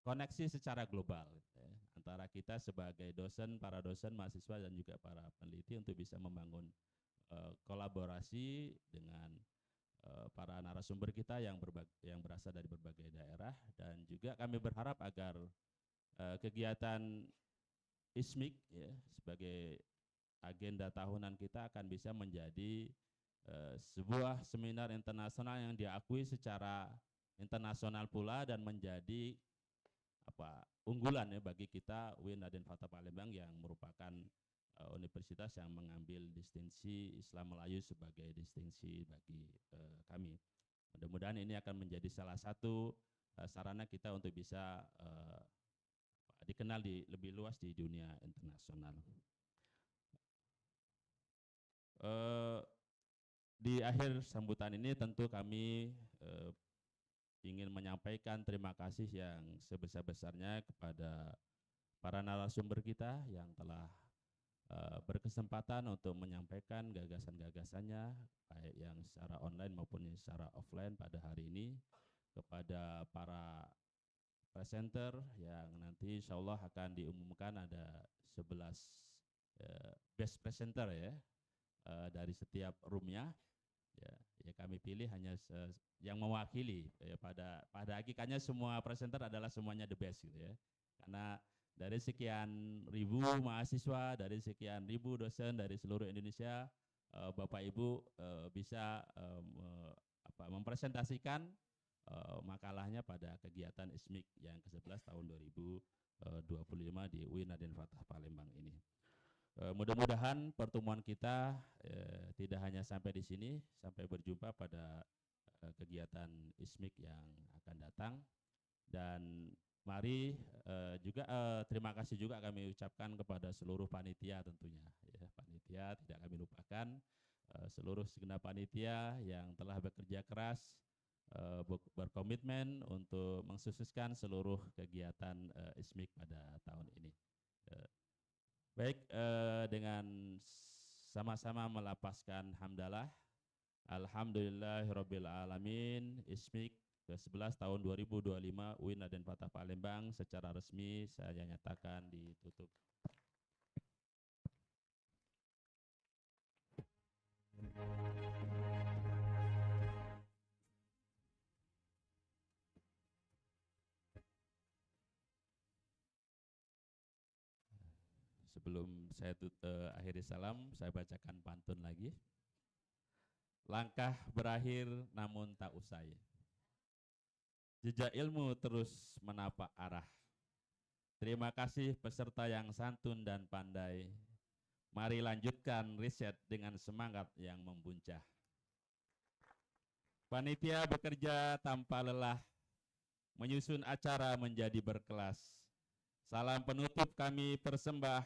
koneksi secara global ya, antara kita sebagai dosen, para dosen, mahasiswa, dan juga para peneliti untuk bisa membangun kolaborasi dengan para narasumber kita yang berasal dari berbagai daerah. Dan juga kami berharap agar kegiatan ISMIK ya, sebagai agenda tahunan kita akan bisa menjadi sebuah seminar internasional yang diakui secara internasional pula dan menjadi unggulan ya bagi kita UIN Raden Fatah Palembang yang merupakan universitas yang mengambil distinksi Islam Melayu sebagai distinksi bagi kami. Mudah-mudahan ini akan menjadi salah satu sarana kita untuk bisa dikenal lebih luas di dunia internasional. Eh, di akhir sambutan ini tentu kami ingin menyampaikan terima kasih yang sebesar-besarnya kepada para narasumber kita yang telah berkesempatan untuk menyampaikan gagasan-gagasannya baik yang secara online maupun yang secara offline pada hari ini, kepada para presenter yang nanti insya Allah akan diumumkan ada 11 best presenter ya dari setiap roomnya. Ya kami pilih hanya yang mewakili ya, pada hakikatnya semua presenter adalah semuanya the best gitu ya, karena dari sekian ribu mahasiswa, dari sekian ribu dosen dari seluruh Indonesia, Bapak Ibu bisa mempresentasikan makalahnya pada kegiatan ISMIK yang ke-11 tahun 2025 di UIN Raden Fatah Palembang ini. Mudah-mudahan pertemuan kita tidak hanya sampai di sini, sampai berjumpa pada kegiatan ISMIK yang akan datang. Dan mari juga terima kasih juga kami ucapkan kepada seluruh panitia tentunya ya, panitia tidak kami lupakan, seluruh segenap panitia yang telah bekerja keras, berkomitmen untuk mensukseskan seluruh kegiatan ISMIK pada tahun ini. Baik, dengan sama-sama melapaskan hamdalah, alhamdulillahirabbil alamin, ISMIK ke-11 tahun 2025 UIN Raden Fatah Palembang secara resmi saya nyatakan ditutup. Sebelum saya akhiri salam, saya bacakan pantun lagi. Langkah berakhir namun tak usai, jejak ilmu terus menapak arah. Terima kasih peserta yang santun dan pandai. Mari lanjutkan riset dengan semangat yang membuncah. Panitia bekerja tanpa lelah, menyusun acara menjadi berkelas. Salam penutup kami persembah.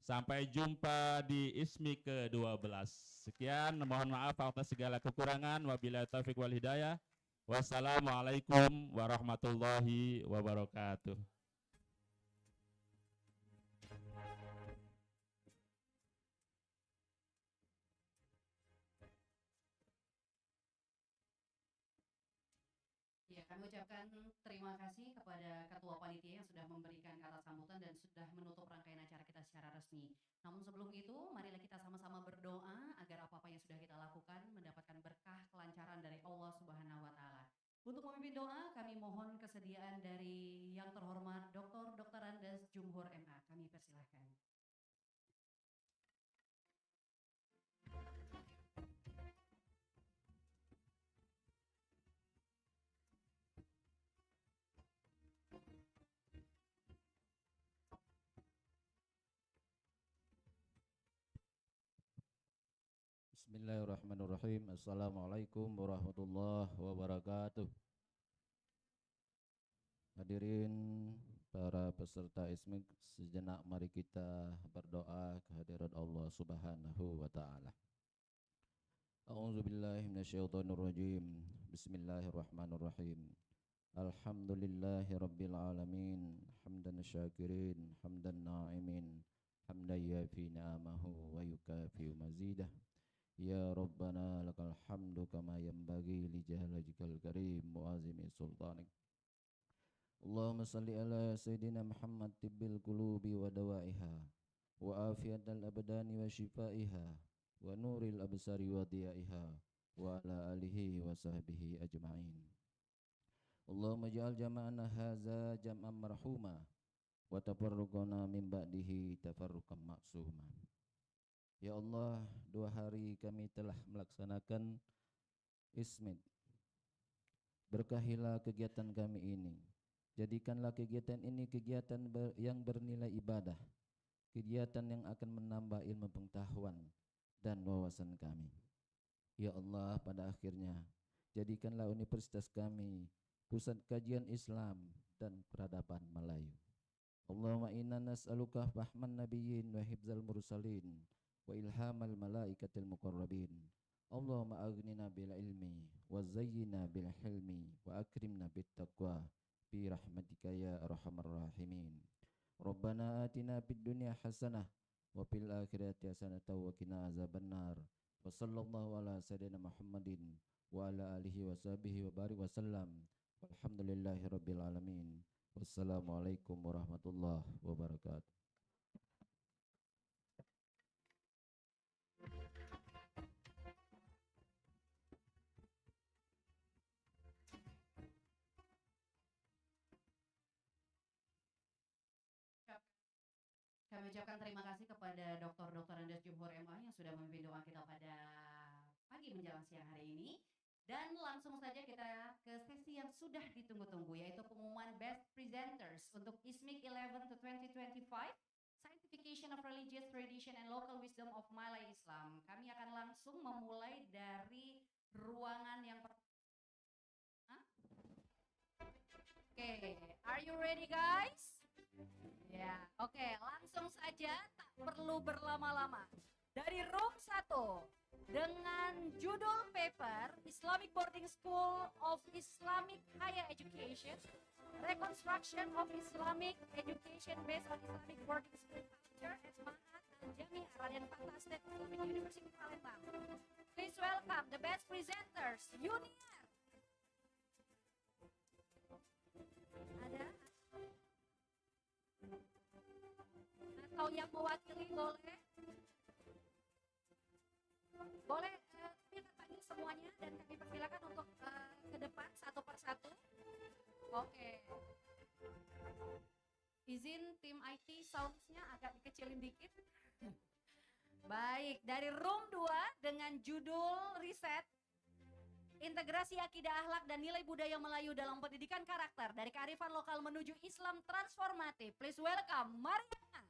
Sampai jumpa di ISMIK ke-12. Sekian, mohon maaf atas segala kekurangan. Wabillahi taufiq wal hidayah. Wassalamualaikum warahmatullahi wabarakatuh. Ya, kami ucapkan terima kasih kepada Ketua Panitia yang sudah memberikan kata sambutan dan sudah menutup rangkaian acara kita secara resmi. Namun sebelum itu, marilah kita sama-sama berdoa agar apa-apa yang sudah kita lakukan mendapatkan berkah kelancaran dari Allah Subhanahu wa Ta'ala. Untuk memimpin doa, kami mohon kesediaan dari yang terhormat Dr. Andes Jumhur MA. Kami persilahkan. Bismillahirrahmanirrahim. Assalamualaikum warahmatullahi wabarakatuh. Hadirin para peserta ISMIK, sejenak mari kita berdoa kehadirat Allah Subhanahu wa Ta'ala. A'udzubillahi minasyaitonirrajim. Bismillahirrahmanirrahim. Alhamdulillahi rabbil alamin, hamdan syakirin, hamdan na'imin, hamdan yafi ni'amahu wa yukafi mazidah. Ya Rabbana lakal hamdu kama yanbaghi li jalalika karim wa azimi sultanik. Allahumma salli ala Sayyidina Muhammad tibbil qulubi wa dawaiha wa afiyatal abdani wa shifaiha wa nuril absari wa diyaiha wa ala alihi wa sahbihi ajma'in. Allahumma ja'al jama'ana haza jam'an marhuma wa tafarruqana min ba'dihi tafarruqan maksuma. Ya Allah, 2 hari kami telah melaksanakan ISMIK. Berkahilah kegiatan kami ini. Jadikanlah kegiatan ini kegiatan yang bernilai ibadah, kegiatan yang akan menambah ilmu pengetahuan dan wawasan kami. Ya Allah, pada akhirnya jadikanlah universitas kami pusat kajian Islam dan peradaban Melayu. Allahumma inna nas'aluka fahman nabiyyin wa hifzal mursalin وإلهام الملائكة المقربين اللهم أغننا بالعلم وزينا بالحلم وأكرمنا بالتقوى برحمتك يا أرحم الراحمين ربنا آتنا في الدنيا حسنة وفي الآخرة حسنة وقنا عذاب النار وصلى الله على سيدنا محمد وعلى آله وصحبه وبارك وسلم والحمد لله رب العالمين والسلام عليكم ورحمة الله وبركاته. Kami ucapkan terima kasih kepada Dr. Andes Jumhur MA yang sudah memimpin doa kita pada pagi menjelang siang hari ini. Dan langsung saja kita ke sesi yang sudah ditunggu-tunggu, yaitu pengumuman Best Presenters untuk ISMIC 11 to 2025, Scientification of Religious Tradition and Local Wisdom of Malay Islam. Kami akan langsung memulai dari ruangan yang pertama. Oke, are you ready guys? Ya, oke, langsung saja, tak perlu berlama-lama. Dari room 1 dengan judul paper Islamic Boarding School of Islamic Higher Education, Reconstruction of Islamic Education based on Islamic Boarding School Culture at Ma'had Al-Jami' Raden Fatah State Islamic University Palembang. Please welcome the best presenters, Yuniar. Ada? Atau yang mewakili boleh? Boleh kami akan panggil semuanya dan kami persilakan untuk ke depan satu persatu. Oke. Izin tim IT soundsnya agak dikecilin dikit. Baik, dari room 2 dengan judul riset Integrasi Akidah Akhlak dan Nilai Budaya Melayu dalam Pendidikan Karakter dari Kearifan Lokal Menuju Islam Transformatif. Please welcome Mariana.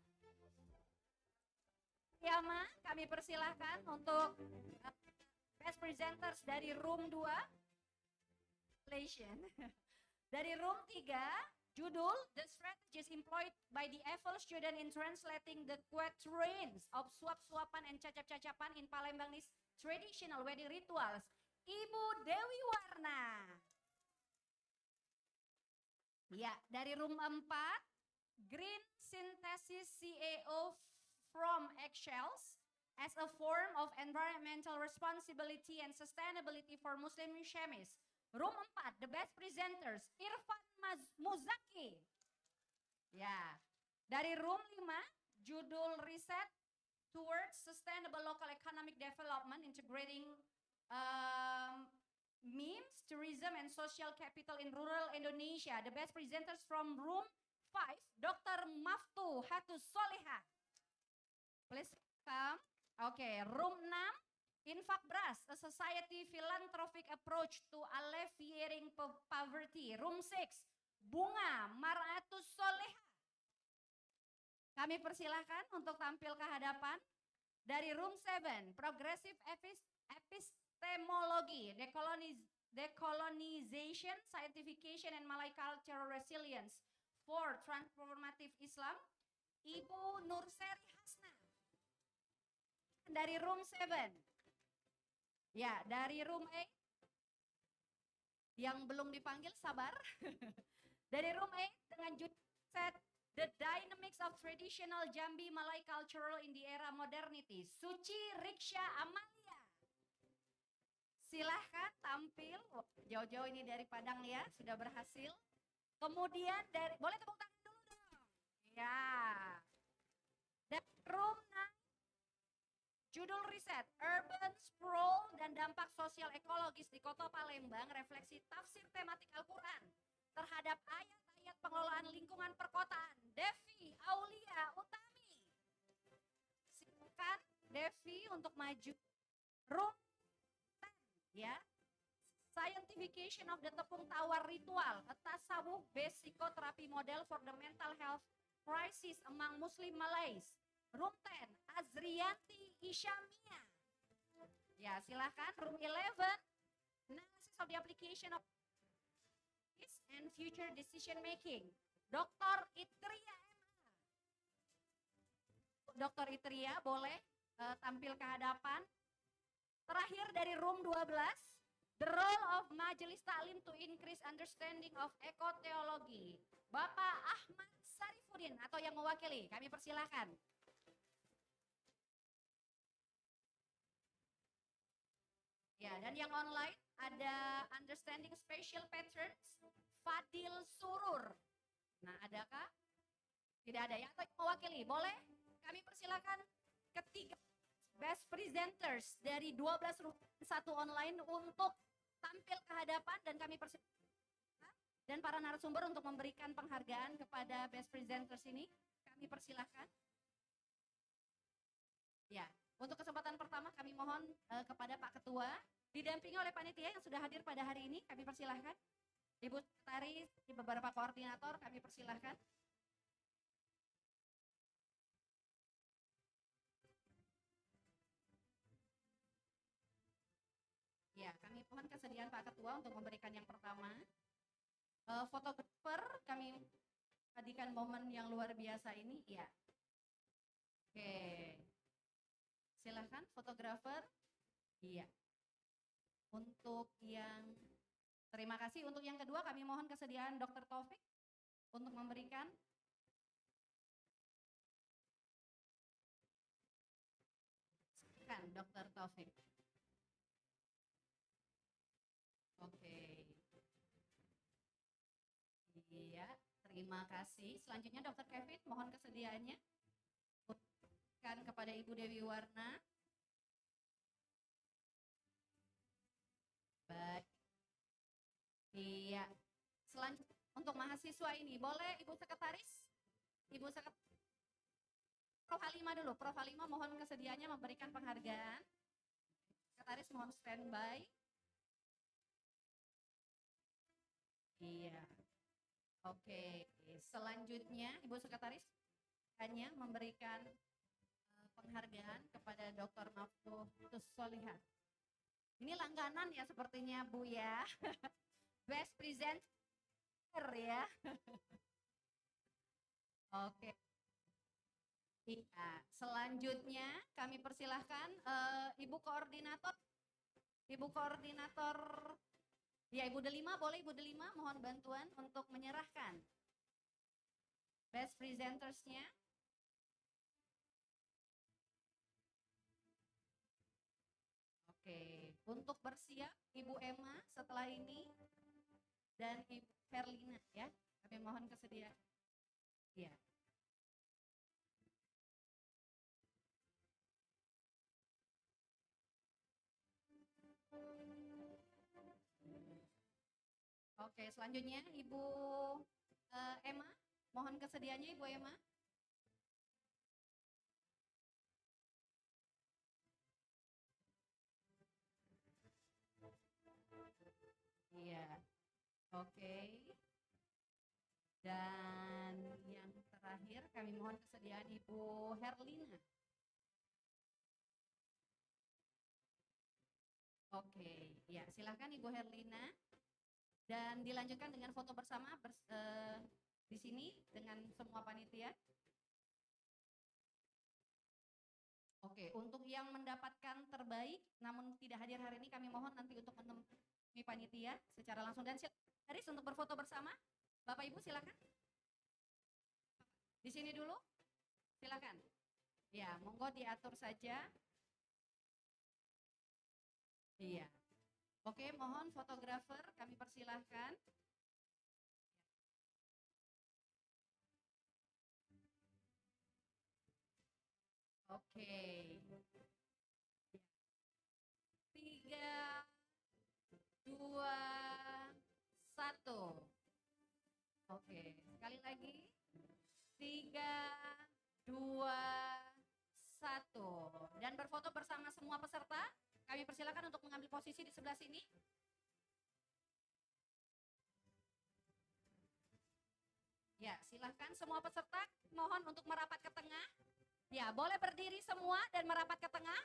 Yama, kami persilahkan untuk best presenters dari room 2. Dari room 3, judul The Strategies Employed by the Eiffel Student in Translating the Quatrains of Suap-Suapan and Cacap-Cacapan in Palembangese Traditional Wedding Rituals, Ibu Dewi Warna. Ya, dari room 4, Green Synthesis CaO from eggshells as a form of environmental responsibility and sustainability for Muslim Muslims. Room 4, the best presenters, Irfan Muzaki. Ya, dari room 5, judul riset Towards Sustainable Local Economic Development Integrating Memes, Tourism and Social Capital in Rural Indonesia. The best presenters from room 5, Dr. Maftu Hatus Solihah. Please come. Oke, room 6, Infakbras, a society philanthropic approach to alleviating poverty. Room 6, Bunga Maratus Solihah. Kami persilahkan untuk tampil ke hadapan. Dari room 7, Progressive Epistemology, Decolonization, Scientification and Malay Cultural Resilience for Transformative Islam, Ibu Nurseri Hasna. Dari room 7. Ya, dari room 8. Yang belum dipanggil sabar. Dari room 8 dengan judul set The Dynamics of Traditional Jambi Malay Cultural in the Era Modernity, Suci Riksha Amalia. Silahkan tampil. Jauh-jauh ini dari Padang ya, sudah berhasil. Kemudian dari, boleh tepuk tangan dulu dong. Ya. Dari room 9, judul riset Urban Sprawl dan Dampak Sosial Ekologis di Kota Palembang, refleksi tafsir tematik Al-Quran terhadap ayat-ayat pengelolaan lingkungan perkotaan. Devi Aulia Utami. Silakan Devi untuk maju. Room 10 ya. Scientification of the Tepung Tawar Ritual, a tasawuf based psychotherapy model for the mental health crisis among Muslim Malays. Room 10, Azrianti Isyamia. Ya, silahkan. Room 11, Analysis of the Application of and Future Decision Making. Dr. Itria MA. Dr. Itria boleh tampil ke hadapan. Terakhir dari room 12, the role of Majelis Taklim to increase understanding of ekoteologi. Bapak Ahmad Sarifudin atau yang mewakili, kami persilahkan. Ya, dan yang online ada understanding spatial patterns, Fadil Surur. Nah, adakah? Tidak ada ya, atau yang mewakili, boleh? Kami persilakan ketiga best presenters dari 12 room 1 online untuk tampil ke hadapan dan kami persilakan dan para narasumber untuk memberikan penghargaan kepada best presenters ini. Kami persilahkan. Ya, untuk kesempatan pertama kami mohon kepada Pak Ketua, didampingi oleh panitia yang sudah hadir pada hari ini, kami persilahkan. Ibu Sekretaris, beberapa koordinator, kami persilahkan. Ya, kami mohon kesediaan Pak Ketua untuk memberikan yang pertama. Fotografer, kami hadirkan momen yang luar biasa ini, ya. Oke. Silahkan fotografer. Iya. Untuk yang terima kasih. Untuk yang kedua kami mohon kesediaan Dr. Taufik untuk memberikan. Silakan Dr. Taufik. Oke. Iya, terima kasih. Selanjutnya Dr. Kevin mohon kesediaannya kepada Ibu Dewi Warna. Baik. Iya. Selanjutnya untuk mahasiswa ini, boleh Ibu Sekretaris? Ibu Sekretaris. Prof. Halimah dulu. Prof. Halimah mohon kesediaannya memberikan penghargaan. Sekretaris mohon standby. Iya. Oke. Selanjutnya Ibu Sekretaris hanya memberikan penghargaan kepada Dr. Maftuh Solihah. Ini langganan ya sepertinya Bu ya. Best presenter ya. Oke. Iya, selanjutnya kami persilahkan Ibu Koordinator. Ibu Koordinator, ya Ibu Delima, boleh Ibu Delima mohon bantuan untuk menyerahkan best presentersnya. Oke, untuk bersiap Ibu Emma setelah ini dan Ibu Herlina ya, kami mohon kesediaan. Ya. Oke, selanjutnya Ibu Emma, mohon kesediaannya Ibu Emma. Iya, oke. Dan yang terakhir kami mohon kesediaan Ibu Herlina. Oke, ya silakan Ibu Herlina. Dan dilanjutkan dengan foto bersama di sini dengan semua panitia. Oke, untuk yang mendapatkan terbaik namun tidak hadir hari ini kami mohon nanti untuk menemui panitia secara langsung dan Haris untuk berfoto bersama. Bapak Ibu silakan. Di sini dulu. Silakan. Ya, monggo diatur saja. Iya. Oke, mohon fotografer kami persilahkan. Oke. 3, 2, 1. Oke, sekali lagi. 3, 2, 1. Dan berfoto bersama semua peserta. Kami persilakan untuk mengambil posisi di sebelah sini. Ya, silahkan semua peserta mohon untuk merapat ke tengah. Ya, boleh berdiri semua dan merapat ke tengah.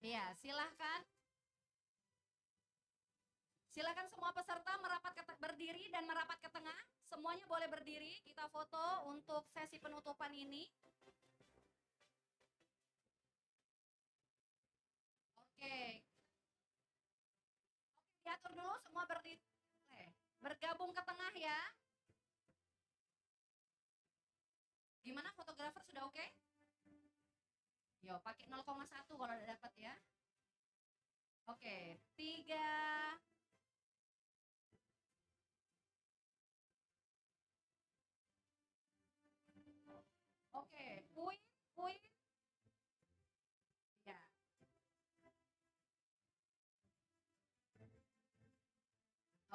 Ya, silahkan. Silakan semua peserta berdiri dan merapat ke tengah. Semuanya boleh berdiri. Kita foto untuk sesi penutupan ini. Oke. Diatur dulu semua berdiri. Bergabung ke tengah ya. Gimana fotografer sudah oke? Yo, pakai 0,1 kalau udah dapat ya. Oke, 3. Oke, Uin. Ya.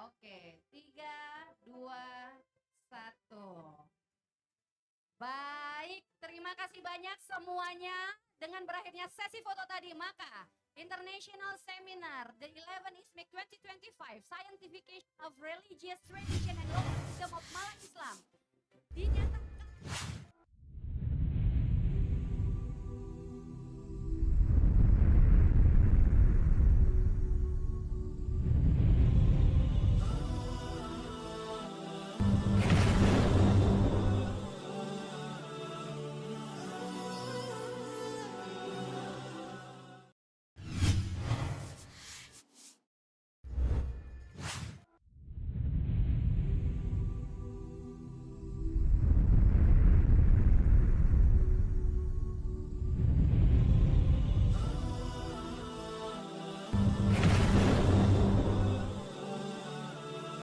Oke, 3, 2, 1. Baik, terima kasih banyak semuanya. Dengan berakhirnya sesi foto tadi, maka International Seminar The 11 ISMIC 2025 Scientification of Religious Tradition and Local Wisdom of Malang Islam